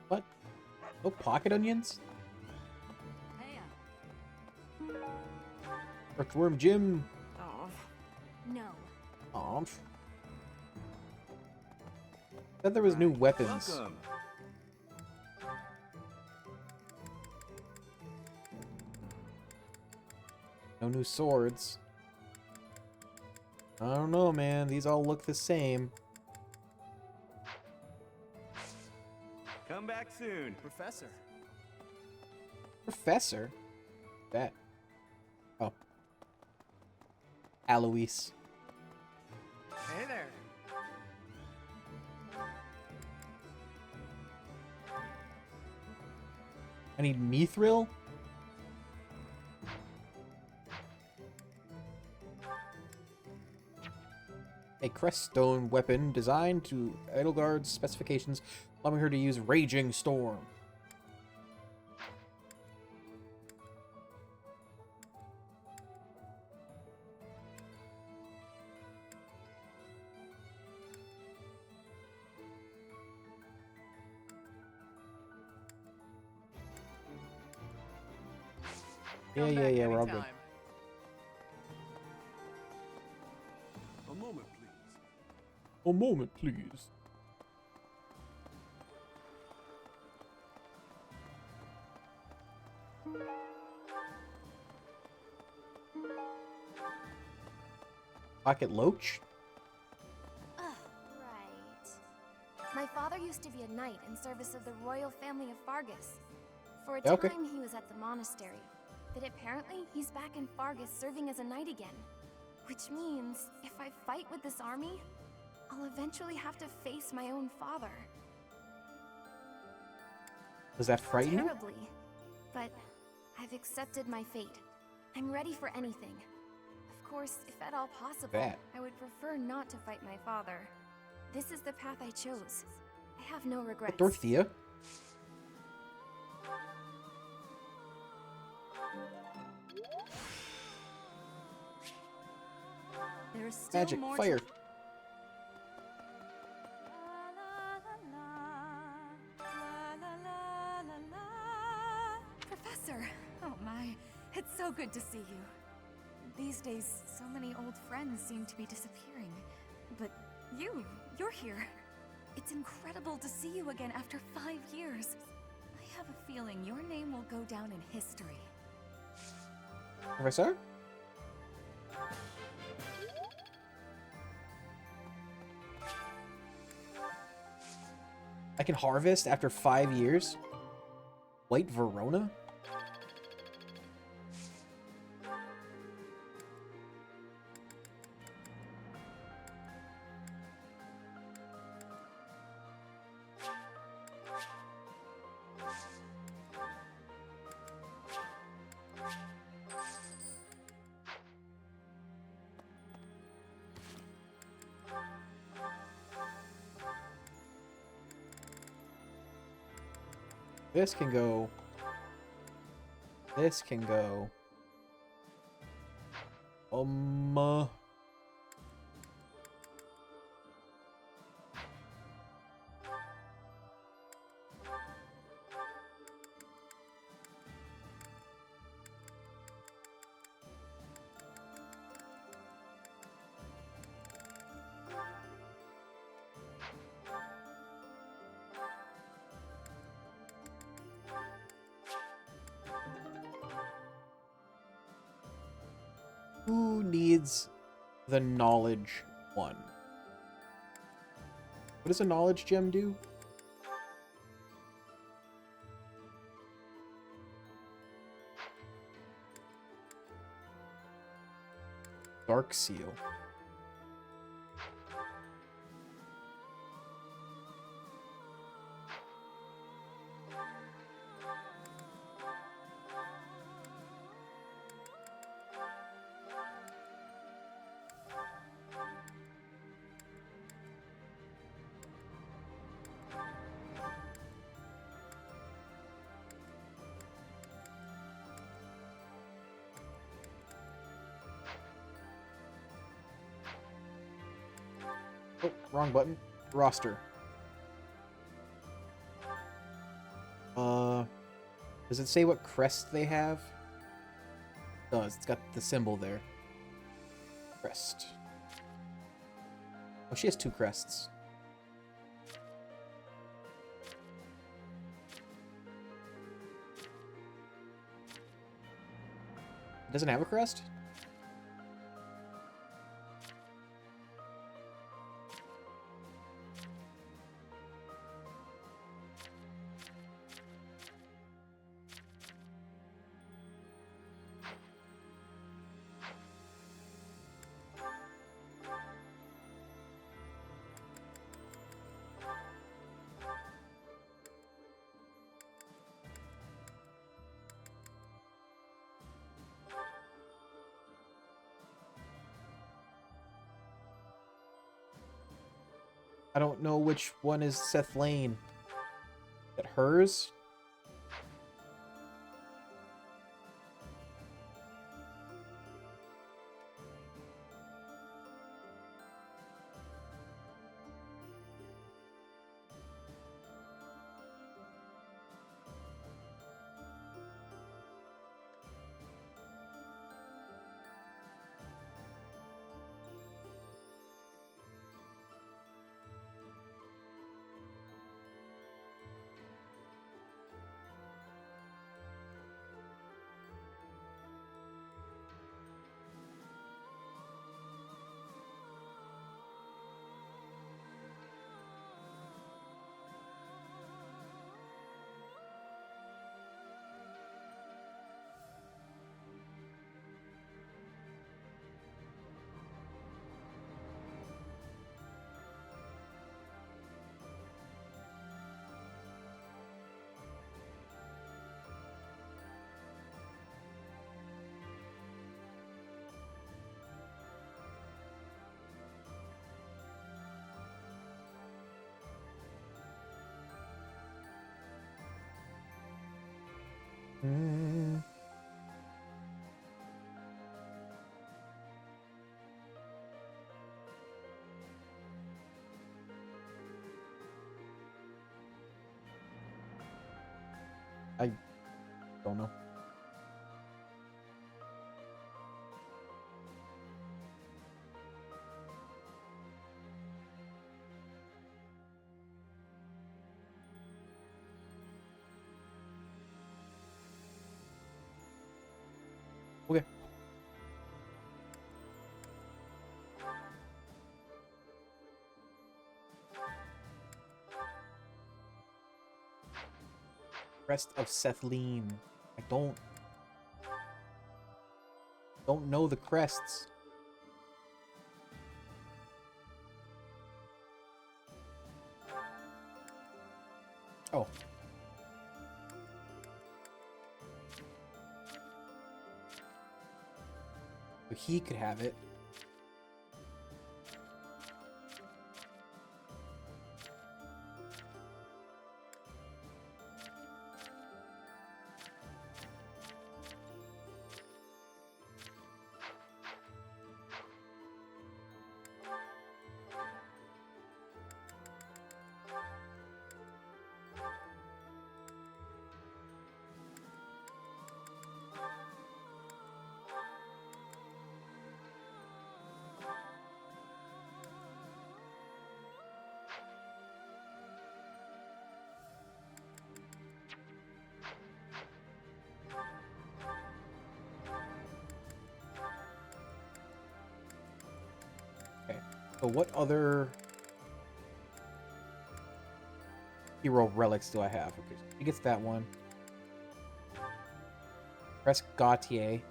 What? No pocket onions? Earthworm Jim. Oh. No. Aw. Said there was new weapons. Welcome. No new swords. I don't know, man. These all look the same. Come back soon, Professor. Professor? That. Oh. Alois. Hey there. I need mithril? A creststone weapon designed to Edelgard's specifications, allowing her to use Raging Storm. Yeah, we're all good. A moment, please. A moment, please. Pocket Loach? Ugh, right. My father used to be a knight in service of the royal family of Fargus. For a Okay. time, he was at the monastery. But apparently, he's back in Fargus serving as a knight again. Which means, if I fight with this army, I'll eventually have to face my own father. Does that frighten you? Terribly. But I've accepted my fate. I'm ready for anything. course, if at all possible, That. I would prefer not to fight my father. This is the path I chose. I have no regrets. Dorothea. There's still Magic, more fire. Professor! Oh my, it's so good to see you. These days, so many old friends seem to be disappearing. But you're here. It's incredible to see you again after 5 years. I have a feeling your name will go down in history. Professor? I can harvest after 5 years? White Verona? This can go. This can go. Who needs the knowledge one? What does a knowledge gem do? Dark seal. Oh, wrong button. Roster. Does it say what crest they have? It does. It's got the symbol there. Crest. Oh, she has 2 crests. It doesn't have a crest? I don't know which one is Seth Lane. Is that hers? Mm. I don't know. Okay. Crest of Sethleen. I don't know the crests. Oh. So he could have it. Okay. So what other hero relics do I have? Okay, so he gets that one. Press Gautier.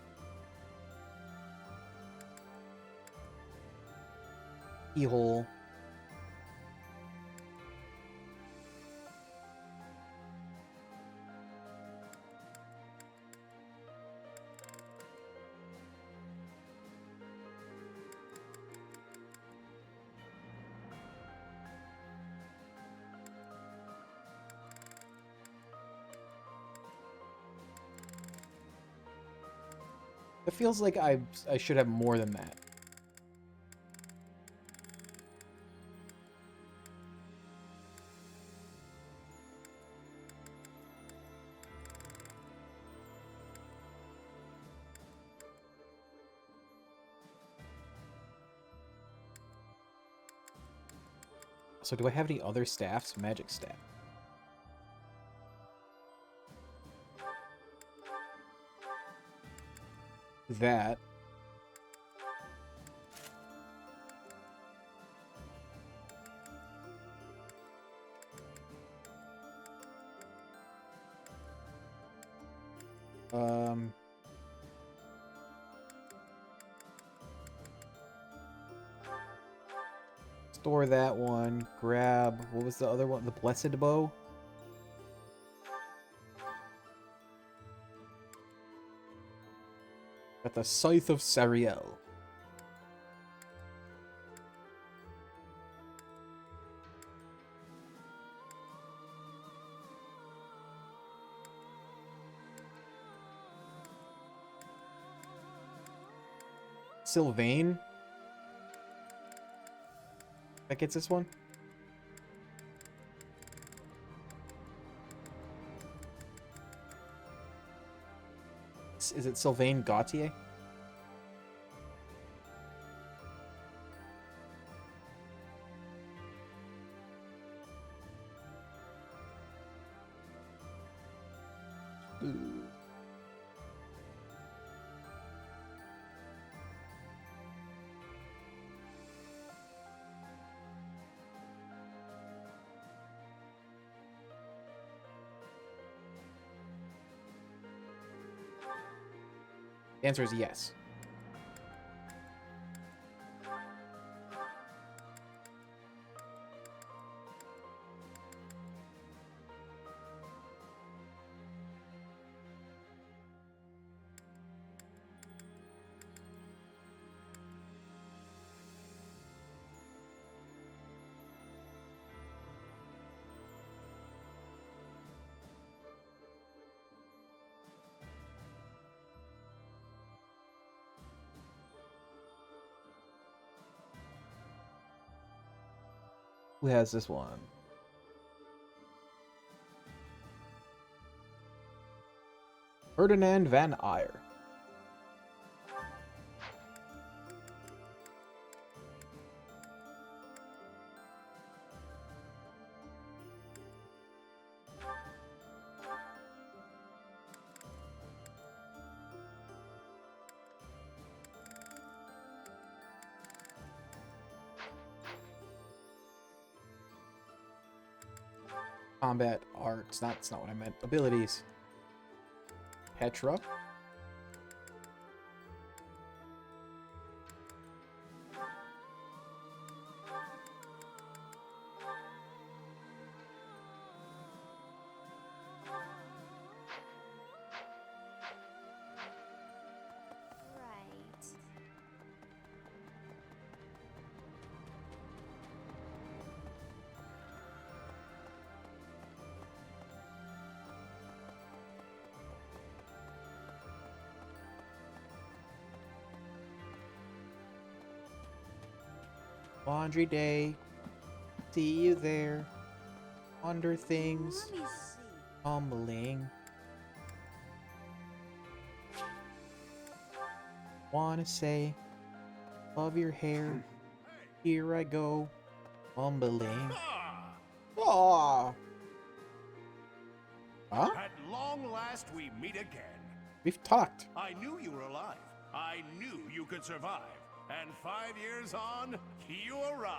Keyhole. It feels like I should have more than that. So do I have any other staffs? Magic staff. That. Store that one. Grab, what was the other one? The Blessed Bow? Got the Scythe of Sariel. Sylvain? That gets this one? Is it Sylvain Gautier? Ooh. The answer is yes. Who has this one? Ferdinand van Eyre. Combat arts. That's not what I meant. Abilities. Petra. Right. Laundry day. See you there. Wonder things. Let me see. Tumbling. Wanna say, love your hair. Here I go. Mumbling. Aww. Huh? At long last, we meet again. We've talked. I knew you were alive. I knew you could survive. And 5 years on, you arrive.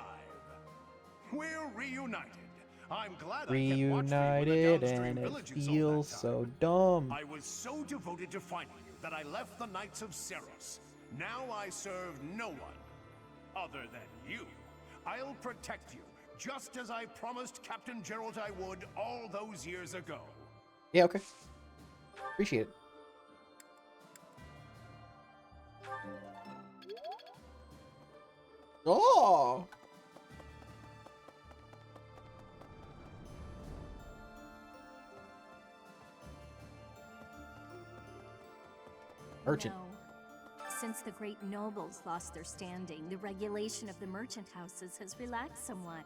We're reunited. I'm glad I kept watch for you in the Reunited downstream and it villages all feels that so time. dumb. I was so devoted to finding you that I left the Knights of Seros. Now I serve no one other than you. I'll protect you, just as I promised Captain Gerald I would all those years ago. Yeah, okay. Appreciate it. Oh! Merchant. No. Since the great nobles lost their standing, the regulation of the merchant houses has relaxed somewhat.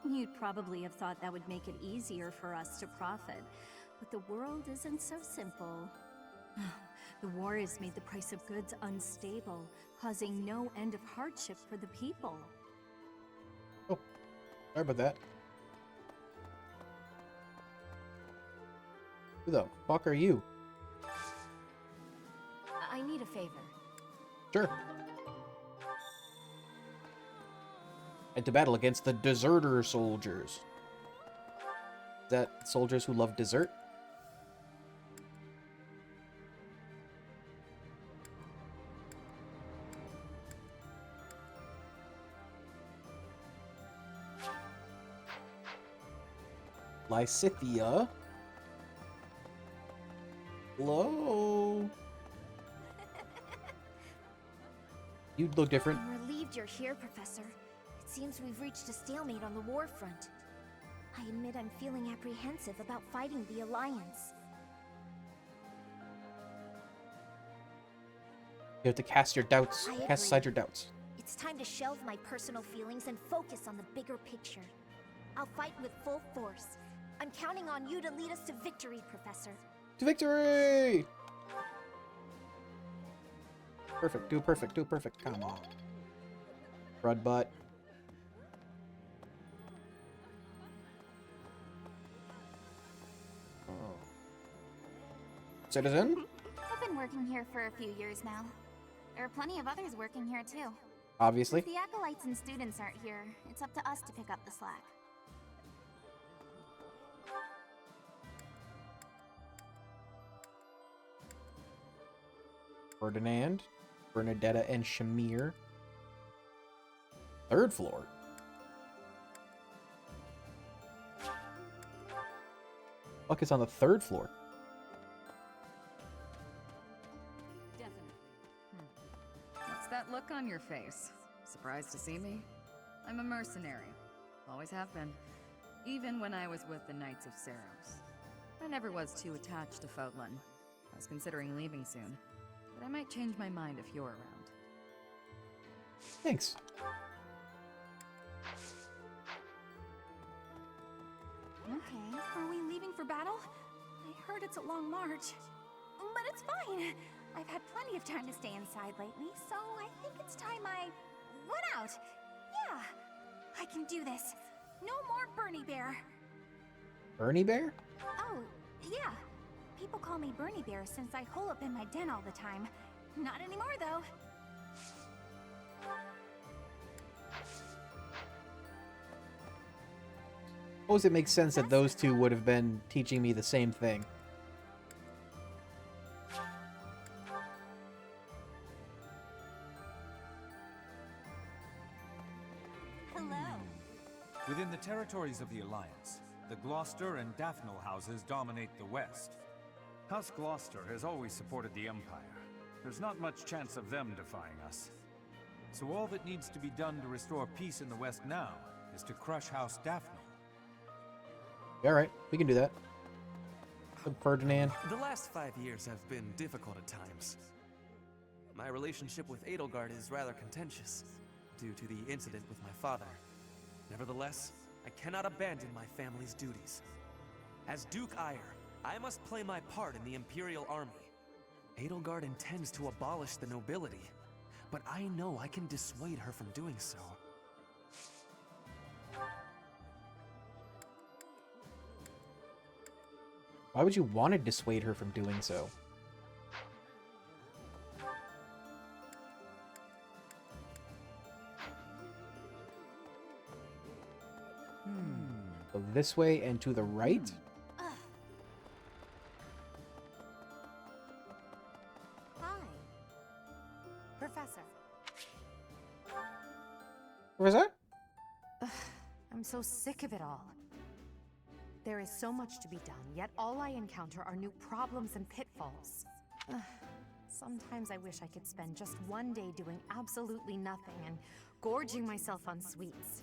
You'd probably have thought that would make it easier for us to profit, but the world isn't so simple. The war has made the price of goods unstable, causing no end of hardship for the people. Oh, sorry about that. Who the fuck are you? I need a favor. Sure. And to battle against the deserter soldiers. Is that soldiers who love dessert? Lysithia. Hello. You look different. I'm relieved you're here, Professor. It seems we've reached a stalemate on the war front. I admit I'm feeling apprehensive about fighting the Alliance. You have to cast your doubts. I Cast aside agree. your doubts. It's time to shelve my personal feelings and focus on the bigger picture. I'll fight with full force. I'm counting on you to lead us to victory, Professor. To victory! Perfect. Do it perfect. Do it perfect. Come on. Crud butt. Oh. Citizen? I've been working here for a few years now. There are plenty of others working here too. Obviously. Since the acolytes and students aren't here, it's up to us to pick up the slack. Ferdinand, Bernadetta, and Shamir. Third floor. Fuck is on the third floor? What's that look on your face? Surprised to see me? I'm a mercenary. Always have been. Even when I was with the Knights of Seros. I never was too attached to Fodlan. I was considering leaving soon. But I might change my mind if you're around. Thanks. Okay, are we leaving for battle? I heard it's a long march. But it's fine. I've had plenty of time to stay inside lately, so I think it's time I went out. Yeah, I can do this. No more Bernie Bear. Bernie Bear? Oh, yeah. People call me Bernie Bear since I hole up in my den all the time. Not anymore, though. Suppose it makes sense that those two would have been teaching me the same thing. Hello. Within the territories of the Alliance, the Gloucester and Daphnel houses dominate the West. House Gloucester has always supported the Empire. There's not much chance of them defying us. So all that needs to be done to restore peace in the West now is to crush House Daphnel. Alright, we can do that. Ferdinand. The last 5 years have been difficult at times. My relationship with Edelgard is rather contentious, due to the incident with my father. Nevertheless, I cannot abandon my family's duties. As Duke Eyre, I must play my part in the Imperial Army. Edelgard intends to abolish the nobility, but I know I can dissuade her from doing so. Why would you want to dissuade her from doing so? So this way and to the right? Hi. Professor. Professor? I'm so sick of it all. There is so much to be done, yet all I encounter are new problems and pitfalls. Sometimes I wish I could spend just one day doing absolutely nothing and gorging myself on sweets.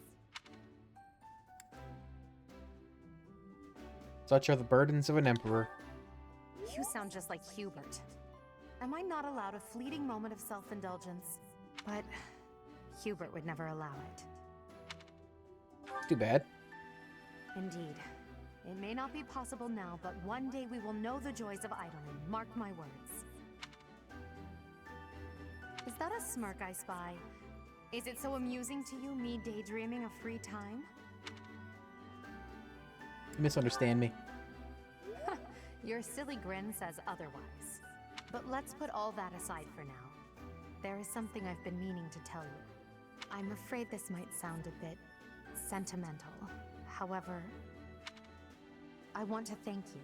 Such are the burdens of an emperor. You sound just like Hubert. Am I not allowed a fleeting moment of self-indulgence? But Hubert would never allow it. Too bad. Indeed. It may not be possible now, but one day we will know the joys of idling. Mark my words. Is that a smirk I spy? Is it so amusing to you, me daydreaming of free time? You misunderstand me. Your silly grin says otherwise. But let's put all that aside for now. There is something I've been meaning to tell you. I'm afraid this might sound a bit sentimental. However, I want to thank you.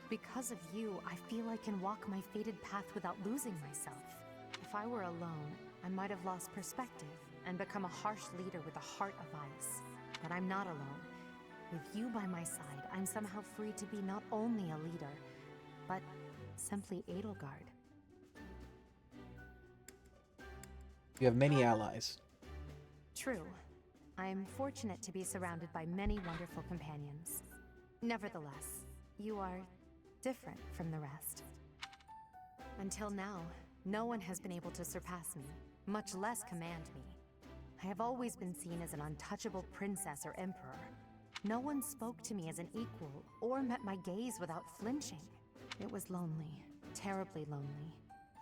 Because of you, I feel I can walk my fated path without losing myself. If I were alone, I might have lost perspective and become a harsh leader with a heart of ice. But I'm not alone. With you by my side, I'm somehow free to be not only a leader, but simply Edelgard. You have many allies. True. I am fortunate to be surrounded by many wonderful companions. Nevertheless, you are different from the rest. Until now, no one has been able to surpass me, much less command me. I have always been seen as an untouchable princess or emperor. No one spoke to me as an equal or met my gaze without flinching. It was lonely, terribly lonely.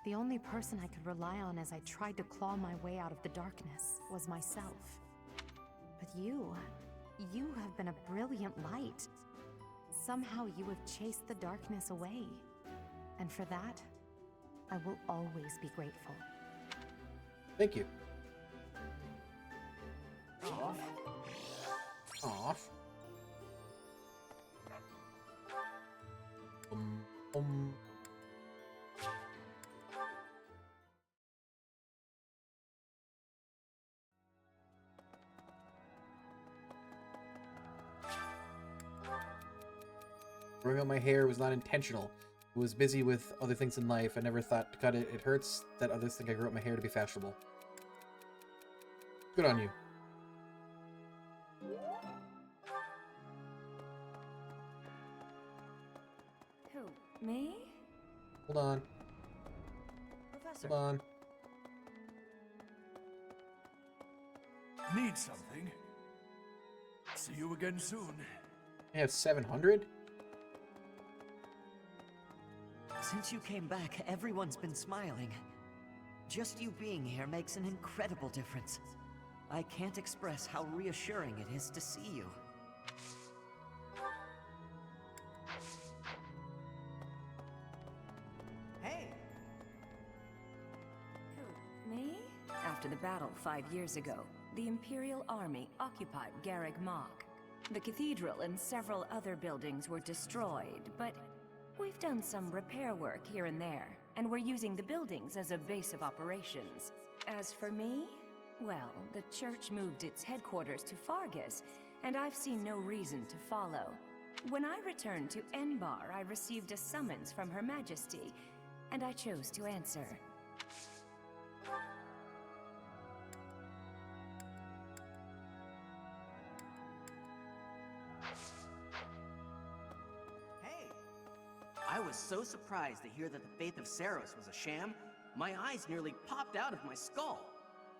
The only person I could rely on as I tried to claw my way out of the darkness was myself. But you have been a brilliant light. Somehow you have chased the darkness away. And for that, I will always be grateful. Thank you. Aw. Growing out my hair was not intentional. I was busy with other things in life. I never thought to cut it. It hurts that others think I grew up my hair to be fashionable. Good on you. Who? Me? Hold on. Professor. Hold on. Need something? See you again soon. I have 700? Since you came back, everyone's been smiling. Just you being here makes an incredible difference. I can't express how reassuring it is to see you. Hey! Who, me? After the battle 5 years ago, the Imperial Army occupied Garreg Mach. The cathedral and several other buildings were destroyed, but we've done some repair work here and there, and we're using the buildings as a base of operations. As for me, well, the church moved its headquarters to Fargus, and I've seen no reason to follow. When I returned to Enbar, I received a summons from Her Majesty, and I chose to answer. I was so surprised to hear that the faith of Saros was a sham, my eyes nearly popped out of my skull.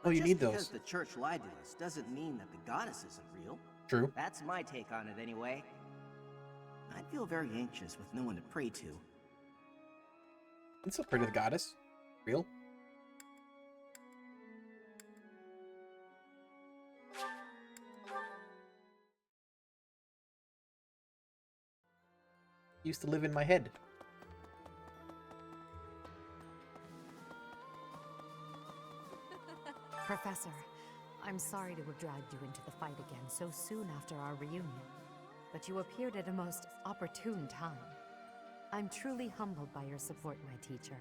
Oh, you need those. Just because the church lied to us doesn't mean that the goddess isn't real. True. That's my take on it anyway. I'd feel very anxious with no one to pray to. You can still pray to the goddess. Real. Used to live in my head. Professor, I'm sorry to have dragged you into the fight again so soon after our reunion, but you appeared at a most opportune time. I'm truly humbled by your support, my teacher.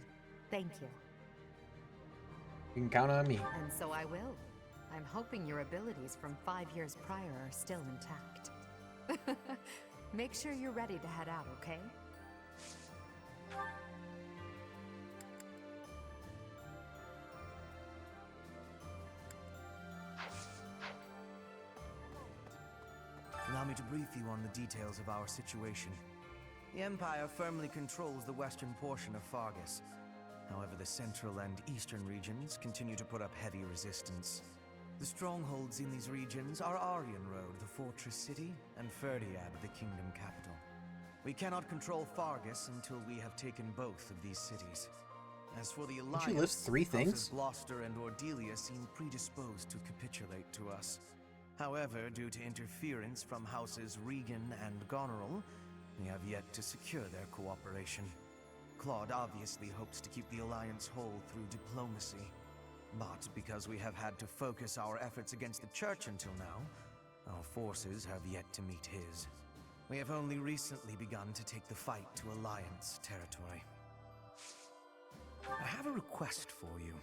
Thank you. You can count on me. And so I will. I'm hoping your abilities from 5 years prior are still intact. Make sure you're ready to head out, okay? Allow me to brief you on the details of our situation. The Empire firmly controls the western portion of Fargus. However, the central and eastern regions continue to put up heavy resistance. The strongholds in these regions are Aryan Road, the fortress city, and Ferdiad, the kingdom capital. We cannot control Fargus until we have taken both of these cities. As for the alliance, Did you list 3 things? Houses Gloucester and Ordelia seem predisposed to capitulate to us. However, due to interference from houses Regan and Goneril, we have yet to secure their cooperation. Claude obviously hopes to keep the alliance whole through diplomacy. But because we have had to focus our efforts against the Church until now, our forces have yet to meet his. We have only recently begun to take the fight to Alliance territory. I have a request for you.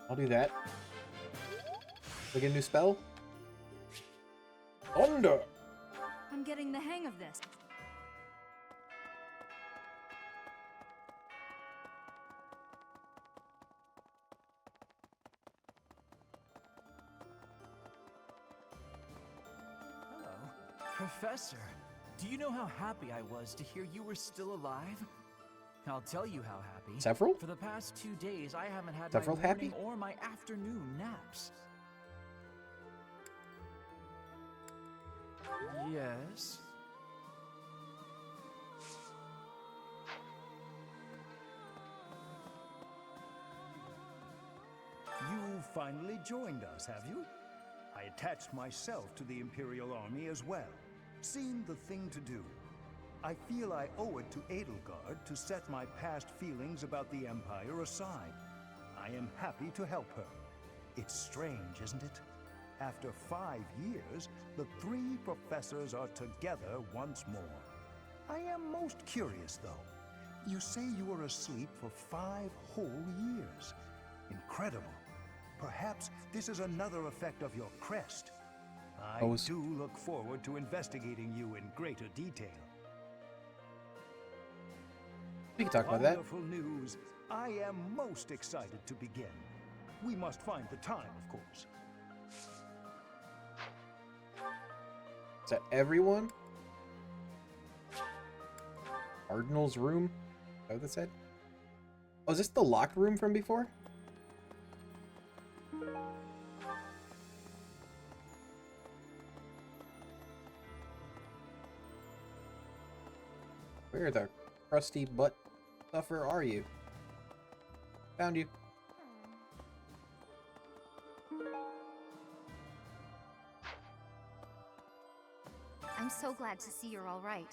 I'll do that. We get a new spell? Thunder! I'm getting the hang of this. Hello. Professor, do you know how happy I was to hear you were still alive? I'll tell you how happy. Several? For the past 2 days, I haven't had Several my morning happy? or my afternoon naps. Yes? You finally joined us, have you? I attached myself to the Imperial Army as well. Seemed the thing to do. I feel I owe it to Edelgard to set my past feelings about the Empire aside. I am happy to help her. It's strange, isn't it? After 5 years, the 3 professors are together once more. I am most curious, though. You say you were asleep for 5 whole years. Incredible. Perhaps this is another effect of your crest. I do look forward to investigating you in greater detail. We can talk about that. Wonderful news. I am most excited to begin. We must find the time, of course. Is that everyone? Cardinal's room? Is that what that said? Oh, is this the locked room from before? Where the crusty butt stuffer are you? Found you. I'm so glad to see you're all right.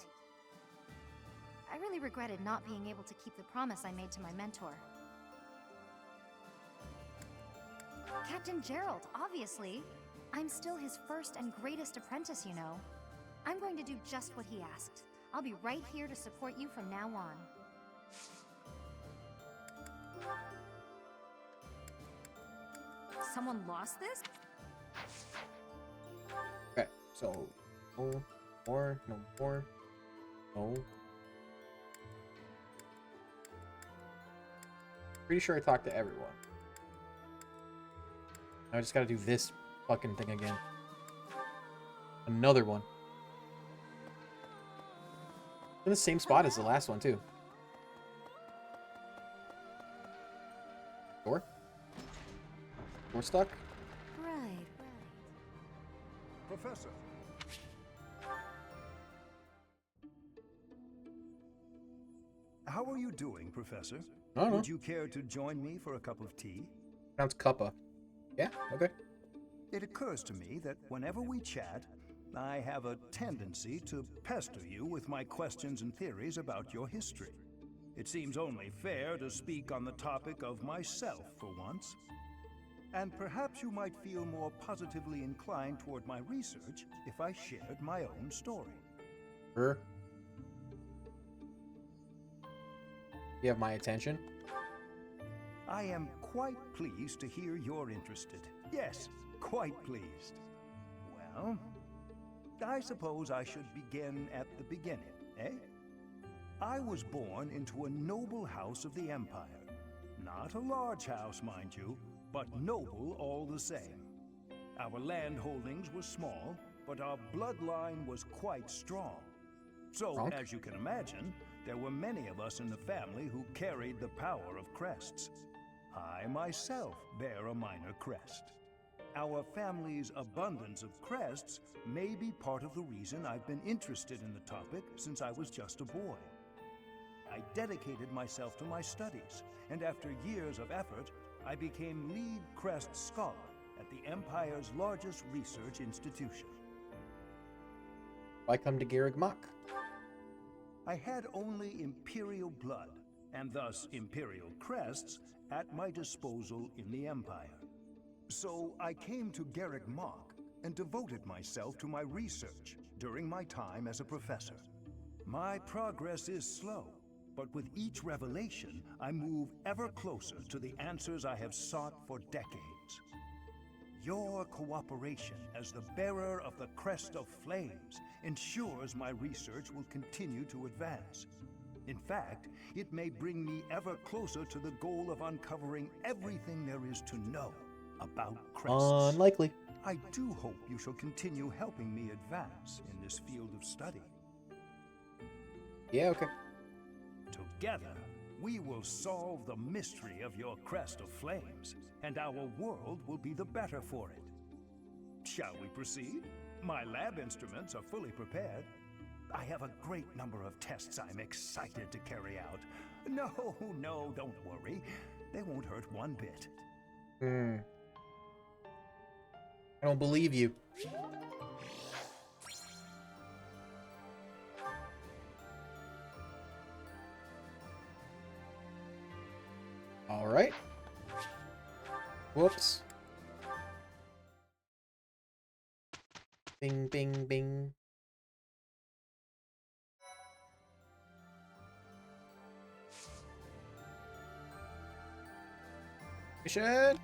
I really regretted not being able to keep the promise I made to my mentor. Captain Gerald, obviously. I'm still his first and greatest apprentice, you know. I'm going to do just what he asked. I'll be right here to support you from now on. Someone lost this? Okay, so no more, no more, no. Pretty sure I talked to everyone. I just gotta do this fucking thing again. Another one. In the same spot as the last one, too. Door? Door stuck? Right. Professor. How are you doing, Professor? I don't know. Would you care to join me for a cup of tea? Sounds cuppa. Yeah, okay. It occurs to me that whenever we chat, I have a tendency to pester you with my questions and theories about your history. It seems only fair to speak on the topic of myself for once. And perhaps you might feel more positively inclined toward my research if I shared my own story. Sure. You have my attention? I am quite pleased to hear you're interested. Yes, quite pleased. Well, I suppose I should begin at the beginning, eh? I was born into a noble house of the Empire. Not a large house, mind you, but noble all the same. Our land holdings were small, but our bloodline was quite strong. So, as you can imagine, there were many of us in the family who carried the power of crests. I myself bear a minor crest. Our family's abundance of crests may be part of the reason I've been interested in the topic since I was just a boy. I dedicated myself to my studies, and after years of effort, I became lead crest scholar at the Empire's largest research institution. Why come to Garreg Mach? I had only Imperial blood, and thus Imperial crests, at my disposal in the Empire. So I came to Garreg Mach and devoted myself to my research during my time as a professor. My progress is slow, but with each revelation, I move ever closer to the answers I have sought for decades. Your cooperation as the bearer of the Crest of Flames ensures my research will continue to advance. In fact, it may bring me ever closer to the goal of uncovering everything there is to know about crests. Unlikely. I do hope you shall continue helping me advance in this field of study. Yeah, okay. Together, we will solve the mystery of your Crest of Flames, and our world will be the better for it. Shall we proceed? My lab instruments are fully prepared. I have a great number of tests I'm excited to carry out. No, don't worry. They won't hurt one bit. I don't believe you. All right. Whoops. Bing, bing, bing. Mission!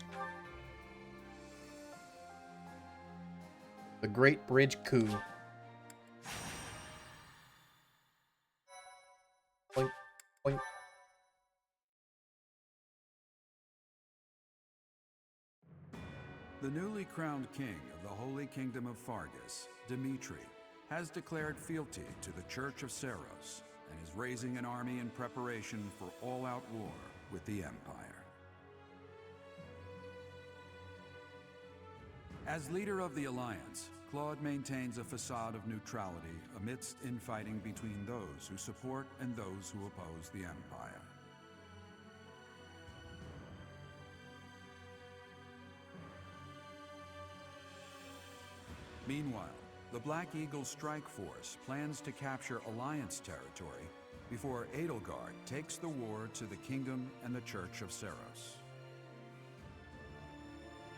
The Great Bridge Coup. Boink, boink. The newly crowned king of the Holy Kingdom of Fargus, Dimitri, has declared fealty to the Church of Seiros and is raising an army in preparation for all-out war with the Empire. As leader of the Alliance, Claude maintains a facade of neutrality amidst infighting between those who support and those who oppose the Empire. Meanwhile, the Black Eagle Strike Force plans to capture Alliance territory before Edelgard takes the war to the Kingdom and the Church of Seiros.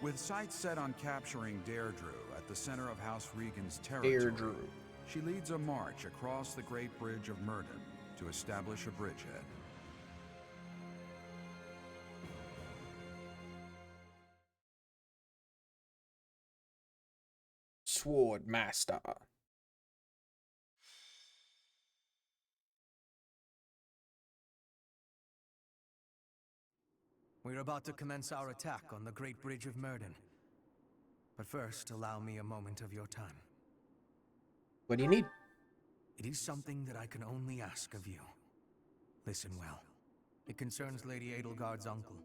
With sights set on capturing Deirdre at the center of House Regan's territory, she leads a march across the Great Bridge of Myrddin to establish a bridgehead. Sword Master. We're about to commence our attack on the Great Bridge of Myrddin. But first, allow me a moment of your time. What do you need? It is something that I can only ask of you. Listen well. It concerns Lady Edelgard's uncle,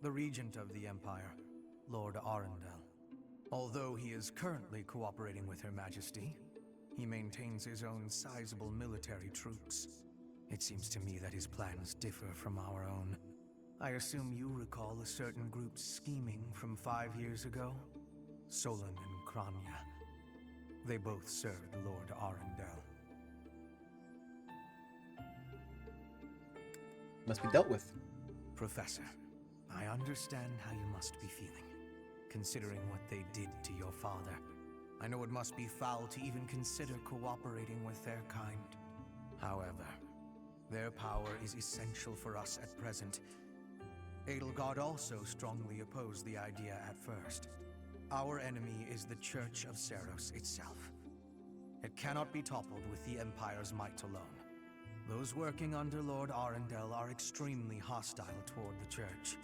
the Regent of the Empire, Lord Arundel. Although he is currently cooperating with Her Majesty, he maintains his own sizable military troops. It seems to me that his plans differ from our own. I assume you recall a certain group's scheming from 5 years ago? Solon and Kranya. They both served Lord Arundel. Must be dealt with. Professor, I understand how you must be feeling, considering what they did to your father. I know it must be foul to even consider cooperating with their kind. However, their power is essential for us at present. Edelgard also strongly opposed the idea at first. Our enemy is the Church of Seiros itself. It cannot be toppled with the Empire's might alone. Those working under Lord Arundel are extremely hostile toward the Church.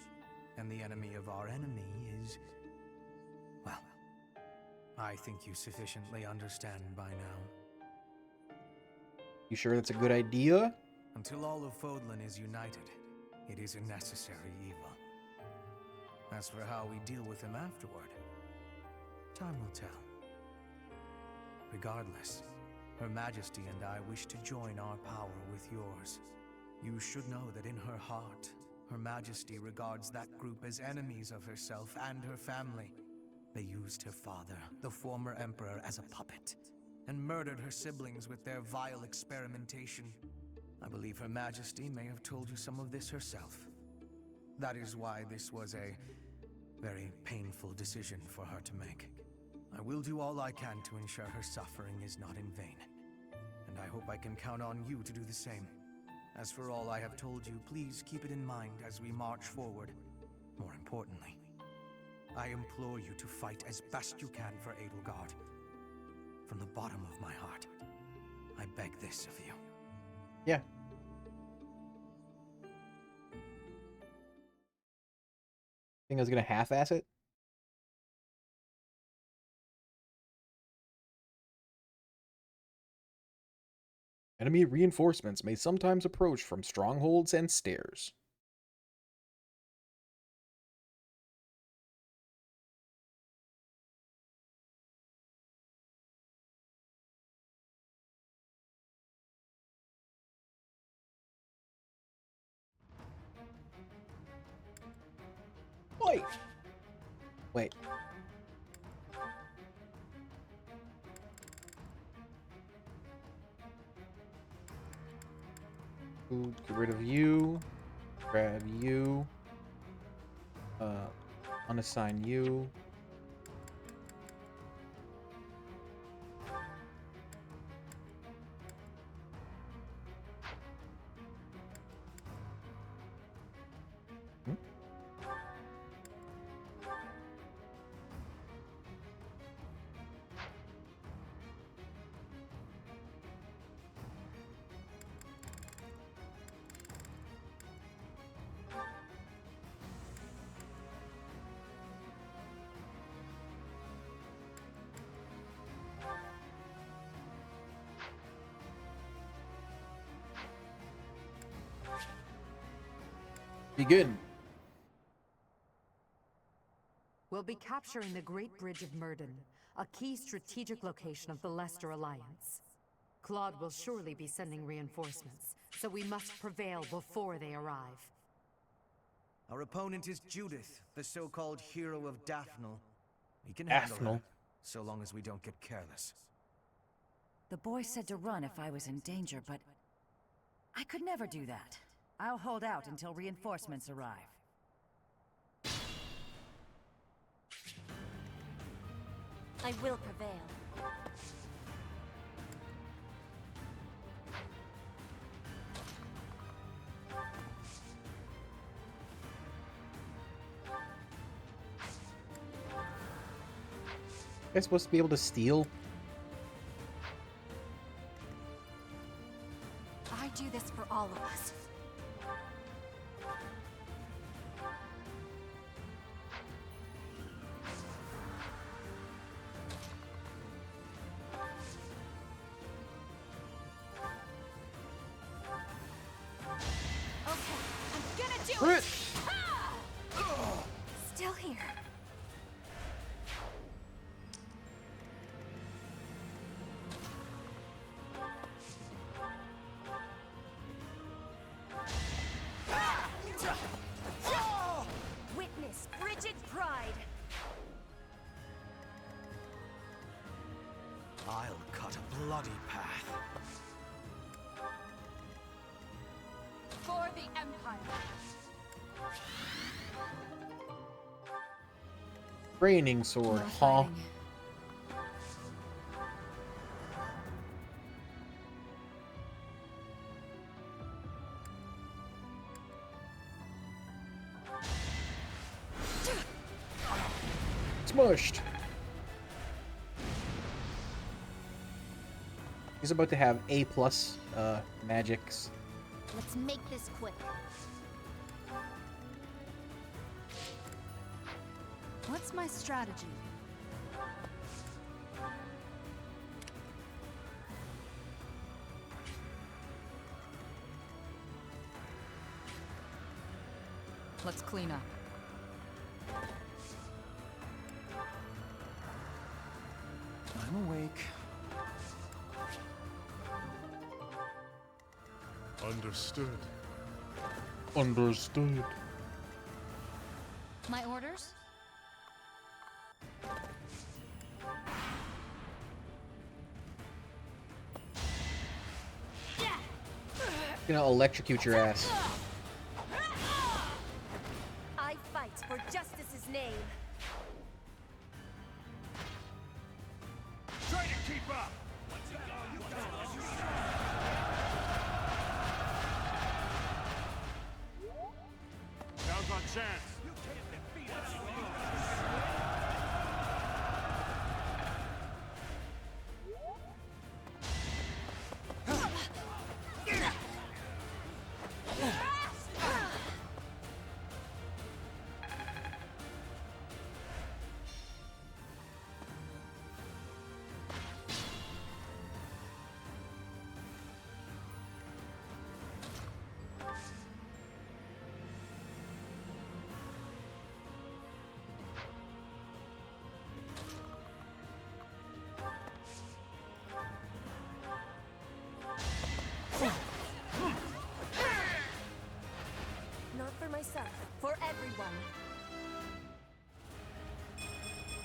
And the enemy of our enemy is... well, I think you sufficiently understand by now. You sure that's a good idea? Until all of Fodlan is united, it is a necessary evil. As for how we deal with him afterward, time will tell. Regardless, Her Majesty and I wish to join our power with yours. You should know that in her heart, Her Majesty regards that group as enemies of herself and her family. They used her father, the former Emperor, as a puppet, and murdered her siblings with their vile experimentation. I believe Her Majesty may have told you some of this herself. That is why this was a very painful decision for her to make. I will do all I can to ensure her suffering is not in vain. And I hope I can count on you to do the same. As for all I have told you, please keep it in mind as we march forward. More importantly, I implore you to fight as best you can for Edelgard. From the bottom of my heart, I beg this of you. Yeah. Think I was gonna half-ass it? Enemy reinforcements may sometimes approach from strongholds and stairs. Wait. Wait. Ooh, get rid of you. Grab you. Unassign you. Begin. We'll be capturing the Great Bridge of Murden, a key strategic location of the Leicester Alliance. Claude will surely be sending reinforcements, so we must prevail before they arrive. Our opponent is Judith, the so-called hero of Daphnel. We can handle her, so long as we don't get careless. The boy said to run if I was in danger, but I could never do that. I'll hold out until reinforcements arrive. I will prevail. Am I supposed to be able to steal? I do this for all of us. Okay, I'm gonna do it! Still here. Witness frigid pride. I'll cut a bloody path. For the Empire. Raining sword, huh? Smushed. He's about to have A+ magics. Let's make this quick. What's my strategy? Let's clean up. I'm awake. Understood. Understood. My orders? Gonna electrocute your ass. I fight for justice's name. Try to keep up! Now's our chance. Not for myself, for everyone.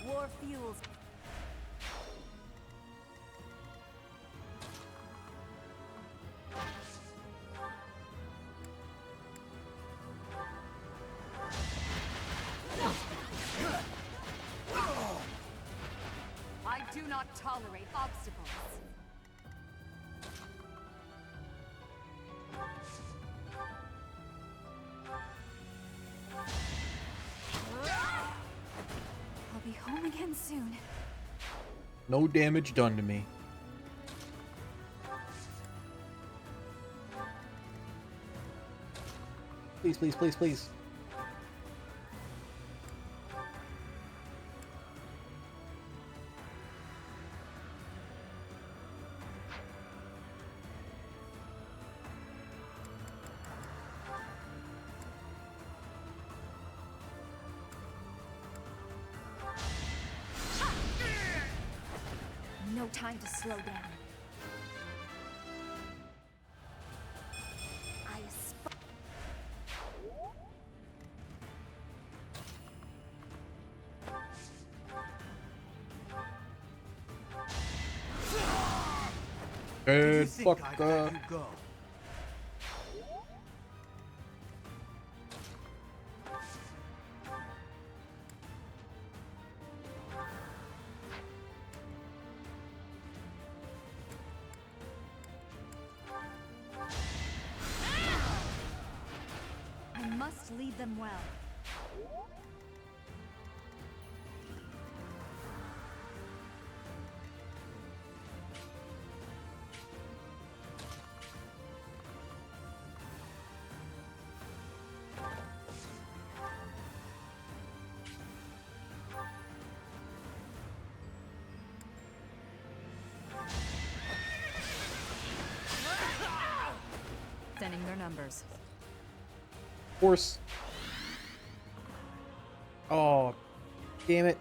War fuels. I do not tolerate obstacles. I'll be home again soon. No damage done to me. Please, please, please, please. no time to slow down. I aspire. Good think fuck. I'd let you go? I must lead them well. Thinning their numbers. Horse. Oh, damn it.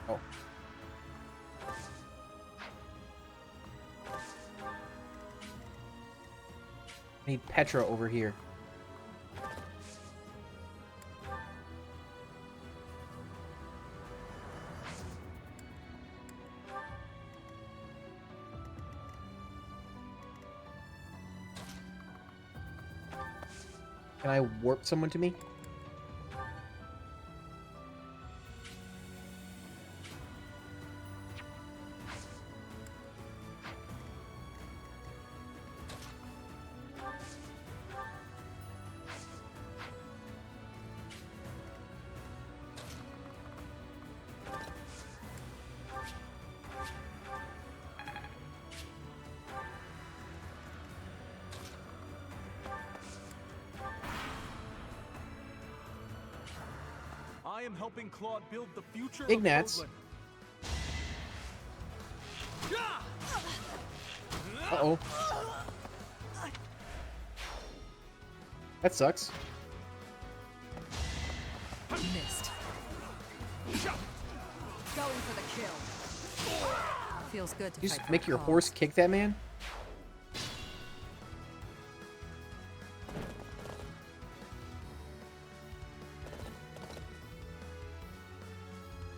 Oh. I need Petra over here. Can I warp someone to me? I am helping Claude build the future Ignatz. of Roadland. Uh-oh. That sucks. Missed. Going for the kill. Feels good to You fight just for make a your cause. horse kick that man?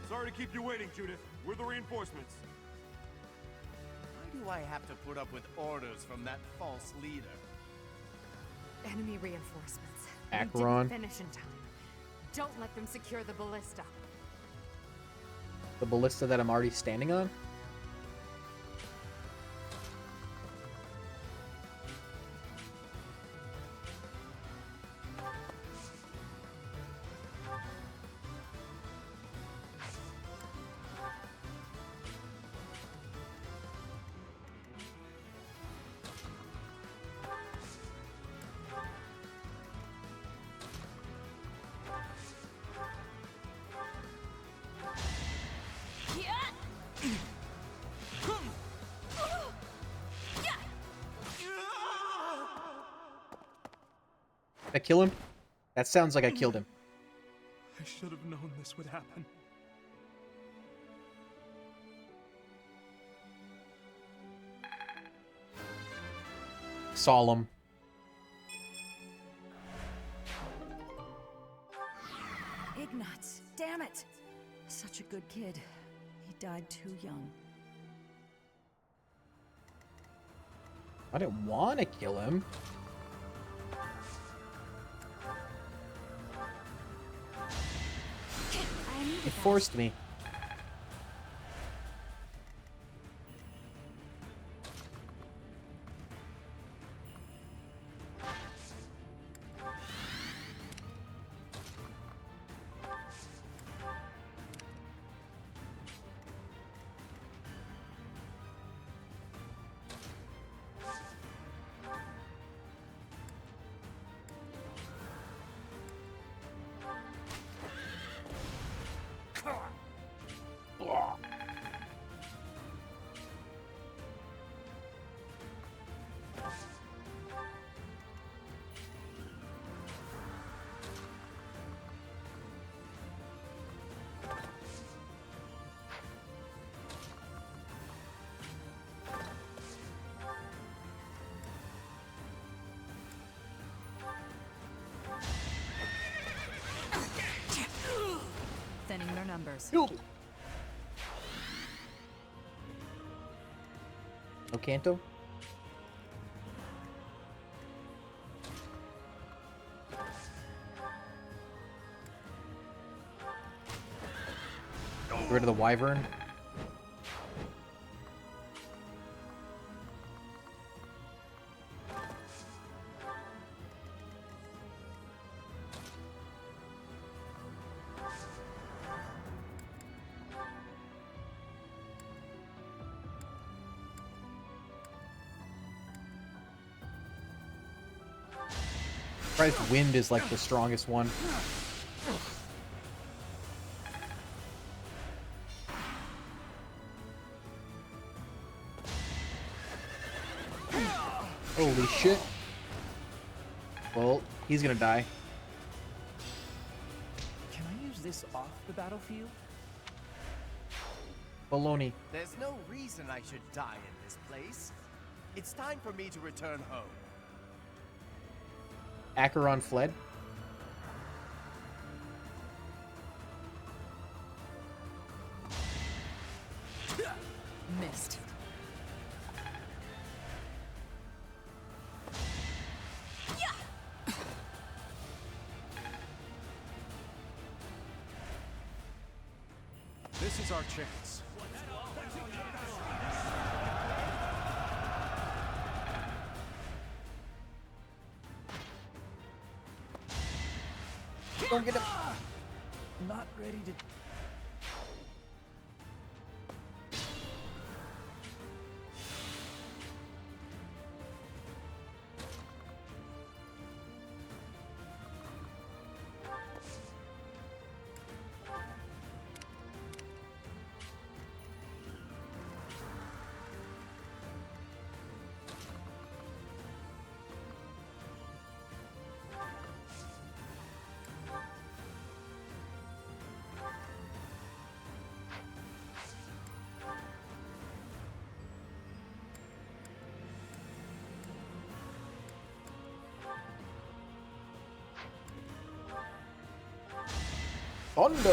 Sorry to keep you waiting, Judith. We're the reinforcements. Why do I have to put up with orders from that false leader? Enemy reinforcements. Acheron. We didn't finish in time. Don't let them secure the ballista. The ballista that I'm already standing on? Did I kill him? That sounds like I killed him. I should have known this would happen. Solemn. Ignatz, damn it! Such a good kid. He died too young. I didn't want to kill him. He forced me. numbers. No Canto? Get rid of the wyvern. Surprised wind is like the strongest one. Holy shit. Well, he's gonna die. Can I use this off the battlefield? Baloney. There's no reason I should die in this place. It's time for me to return home. Acheron fled. Missed. This is our chance. Don't get him. Not ready to... Thunder!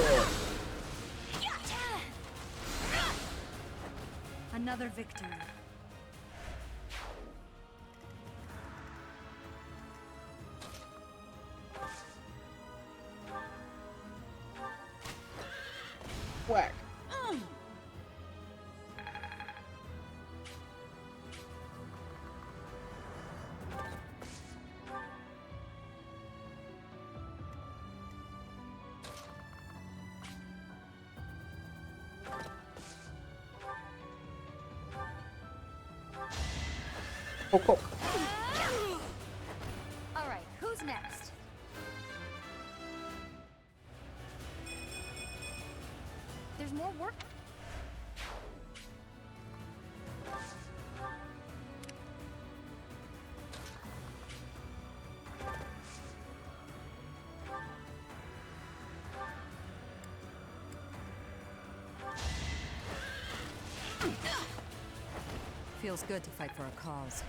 Another victory. Whack. Oh. All right, who's next? There's more work. Feels good to fight for a cause.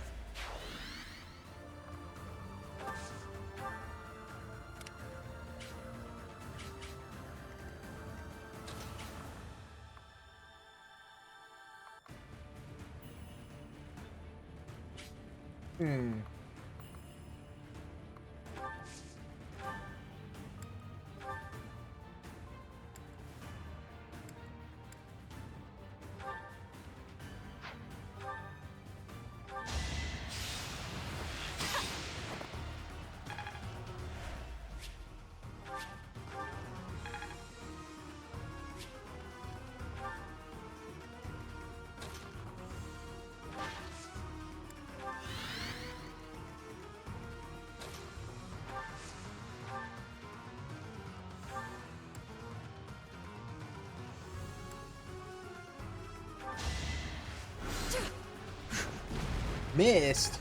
Missed.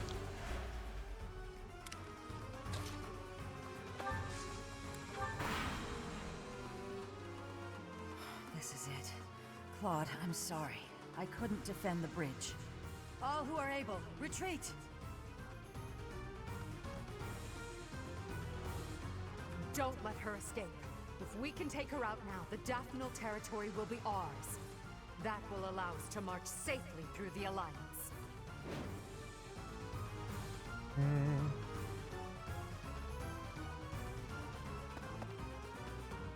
This is it. Claude, I'm sorry. I couldn't defend the bridge. All who are able, retreat! Don't let her escape. If we can take her out now, the Daphnal territory will be ours. That will allow us to march safely through the Alliance.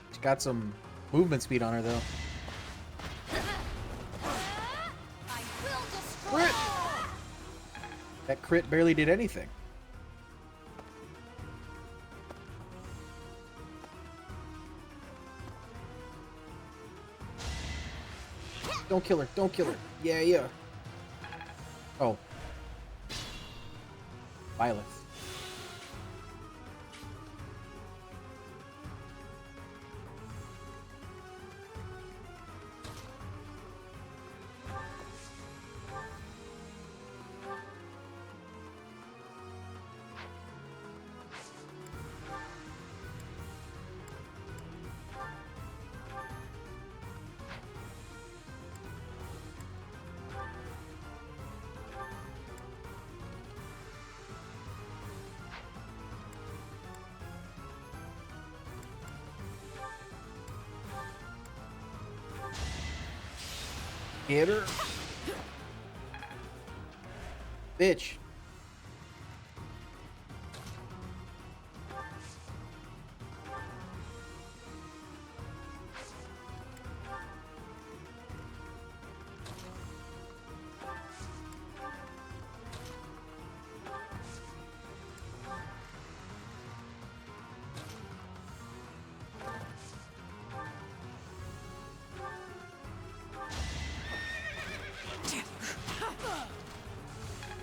She's got some movement speed on her, though. Crit! That crit barely did anything. Don't kill her. Don't kill her. Yeah, yeah. Oh. Violet. Get her. Bitch.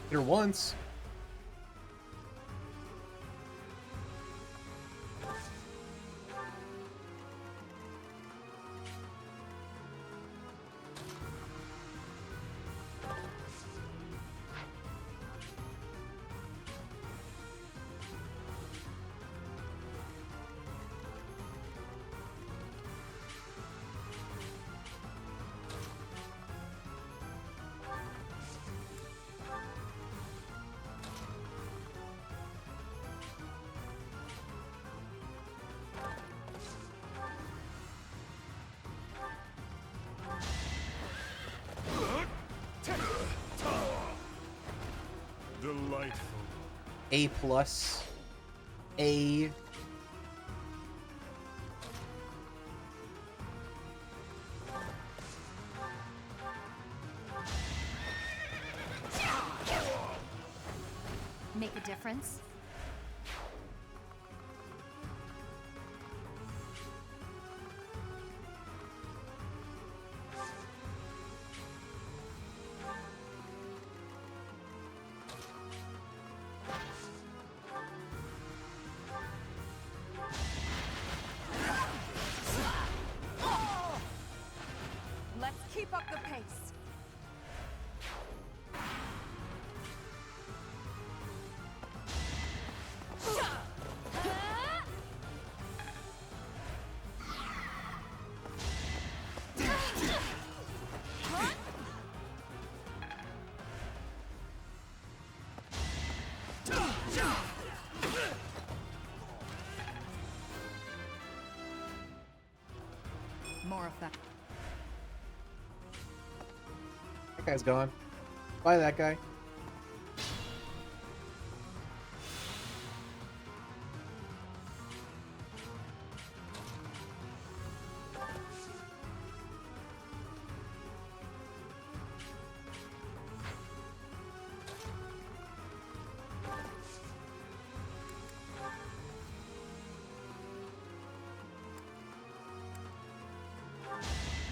Hit her once. Delightful. A plus. A. Make a difference? Let's keep up the pace. More effective. That guy's gone. Bye, that guy.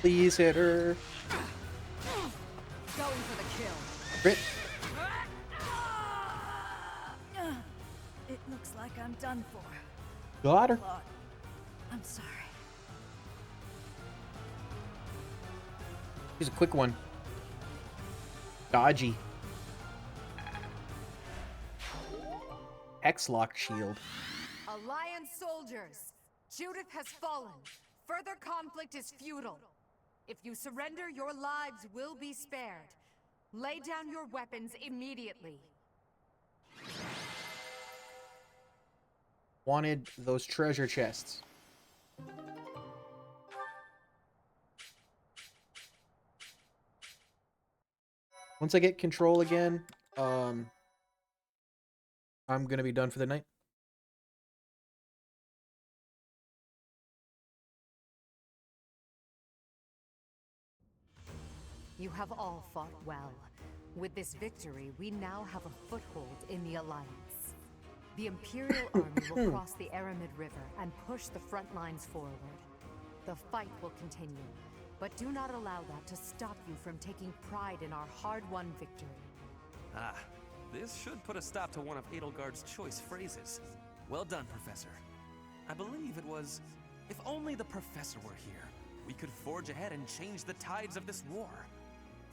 Please hit her. Going for the kill. Crit. It looks like I'm done for. Got her. Lord, I'm sorry. Here's a quick one. Dodgy. X-Lock shield. Alliance soldiers, Judith has fallen. Further conflict is futile. If you surrender, your lives will be spared. Lay down your weapons immediately. Wanted those treasure chests. Once I get control again, I'm gonna be done for the night. You have all fought well. With this victory, we now have a foothold in the Alliance. The Imperial Army will cross the Aramid River and push the front lines forward. The fight will continue, but do not allow that to stop you from taking pride in our hard-won victory. Ah, this should put a stop to one of Edelgard's choice phrases. Well done, Professor. I believe it was, if only the Professor were here, we could forge ahead and change the tides of this war.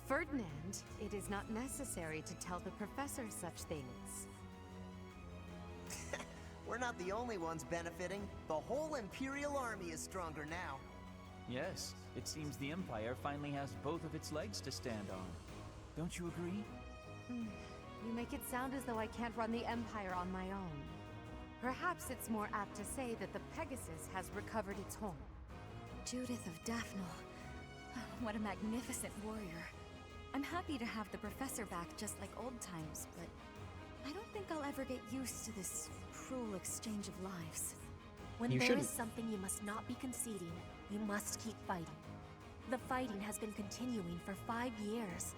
Ferdinand, it is not necessary to tell the Professor such things. We're not the only ones benefiting. The whole Imperial Army is stronger now. Yes, it seems the Empire finally has both of its legs to stand on. Don't you agree? You make it sound as though I can't run the Empire on my own. Perhaps it's more apt to say that the Pegasus has recovered its home. Judith of Daphne. What a magnificent warrior. I'm happy to have the Professor back just like old times, but I don't think I'll ever get used to this cruel exchange of lives. When there is something you must not be conceding, you must keep fighting. The fighting has been continuing for 5 years,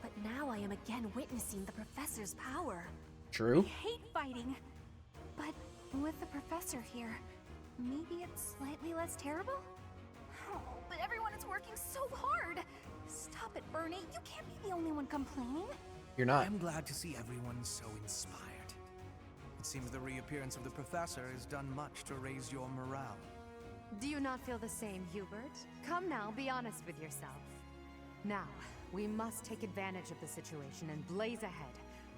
but now I am again witnessing the Professor's power. True. I hate fighting, but with the Professor here, maybe it's slightly less terrible? Oh, but everyone is working so hard! Stop it, Bernie. You can't be the only one complaining. You're not. I'm glad to see everyone so inspired. It seems the reappearance of the Professor has done much to raise your morale. Do you not feel the same, Hubert? Come now, be honest with yourself. Now, we must take advantage of the situation and blaze ahead.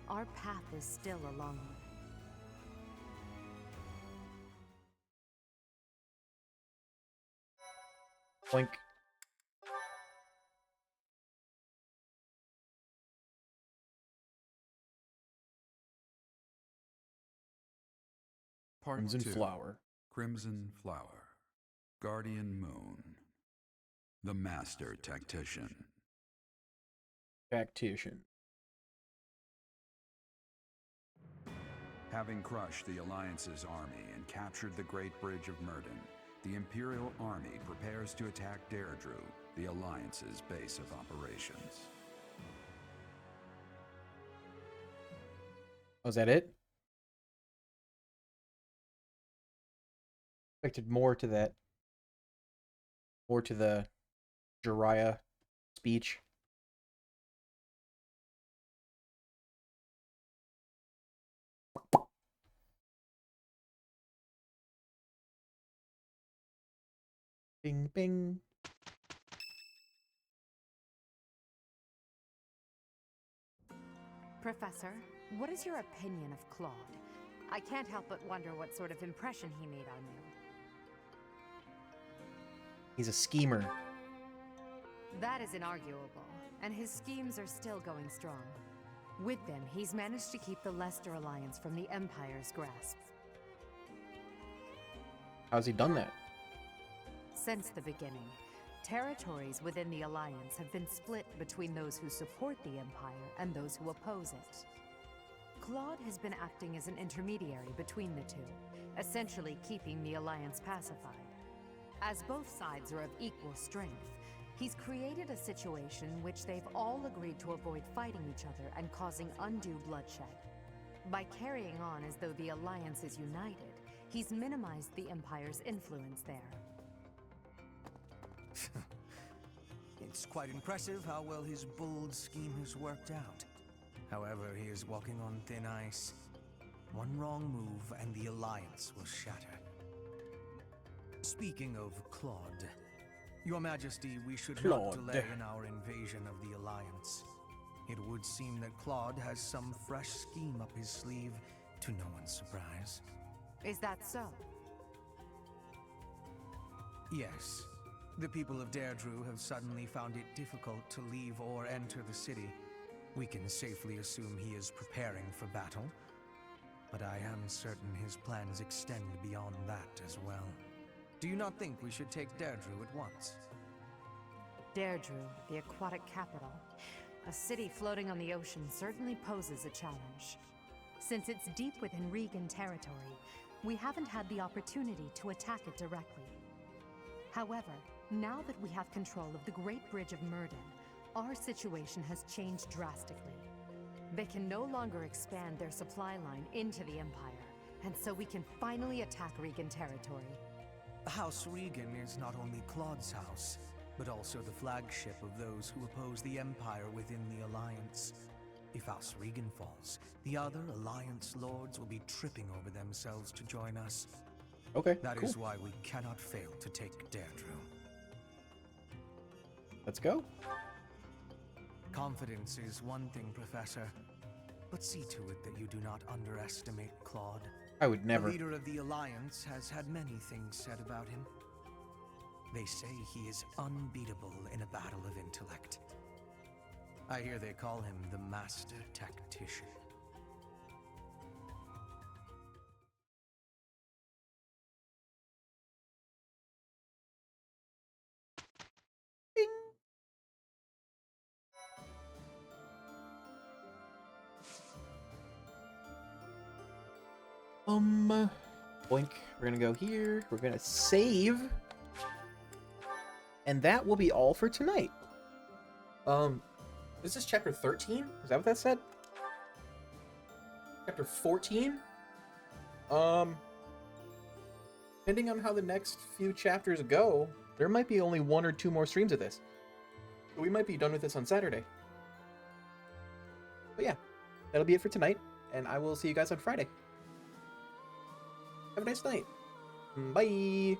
Our path is still a long one. Blink. Part Crimson 2. Flower. Crimson Flower. Guardian Moon. The Master Tactician. Tactician. Having crushed the Alliance's army and captured the Great Bridge of Myrden, the Imperial Army prepares to attack Deirdre, the Alliance's base of operations. Oh, is that it? Expected more to that. More to the Jiraiya speech. Bing, bing. Professor, what is your opinion of Claude? I can't help but wonder what sort of impression he made on you. He's a schemer. That is inarguable, and his schemes are still going strong. With them, he's managed to keep the Leicester Alliance from the Empire's grasp. How's he done that? Since the beginning, territories within the Alliance have been split between those who support the Empire and those who oppose it. Claude has been acting as an intermediary between the two, essentially keeping the Alliance pacified. As both sides are of equal strength, he's created a situation in which they've all agreed to avoid fighting each other and causing undue bloodshed. By carrying on as though the Alliance is united, he's minimized the Empire's influence there. It's quite impressive how well his bold scheme has worked out. However, he is walking on thin ice. One wrong move and the Alliance will shatter. Speaking of Claude, Your Majesty, we should not delay in our invasion of the Alliance. It would seem that Claude has some fresh scheme up his sleeve, to no one's surprise. Is that so? Yes. The people of Deirdre have suddenly found it difficult to leave or enter the city. We can safely assume he is preparing for battle, but I am certain his plans extend beyond that as well. Do you not think we should take Deirdre at once? Deirdre, the aquatic capital. A city floating on the ocean certainly poses a challenge. Since it's deep within Regan territory, we haven't had the opportunity to attack it directly. However, now that we have control of the Great Bridge of Murden, our situation has changed drastically. They can no longer expand their supply line into the Empire, and so we can finally attack Regan territory. House Regan is not only Claude's house, but also the flagship of those who oppose the Empire within the Alliance. If House Regan falls, the other Alliance lords will be tripping over themselves to join us. Okay, That cool. is why we cannot fail to take Deirdre. Let's go. Confidence is one thing, Professor, but see to it that you do not underestimate Claude. I would never. The leader of the Alliance has had many things said about him. They say he is unbeatable in a battle of intellect. I hear they call him the Master Tactician. Boink. We're gonna go here. We're gonna save. And that will be all for tonight. Is this chapter 13? Is that what that said? Chapter 14? Depending on how the next few chapters go, there might be only 1 or 2 more streams of this. We might be done with this on Saturday. But yeah, that'll be it for tonight, and I will see you guys on Friday. Have a nice night. Bye!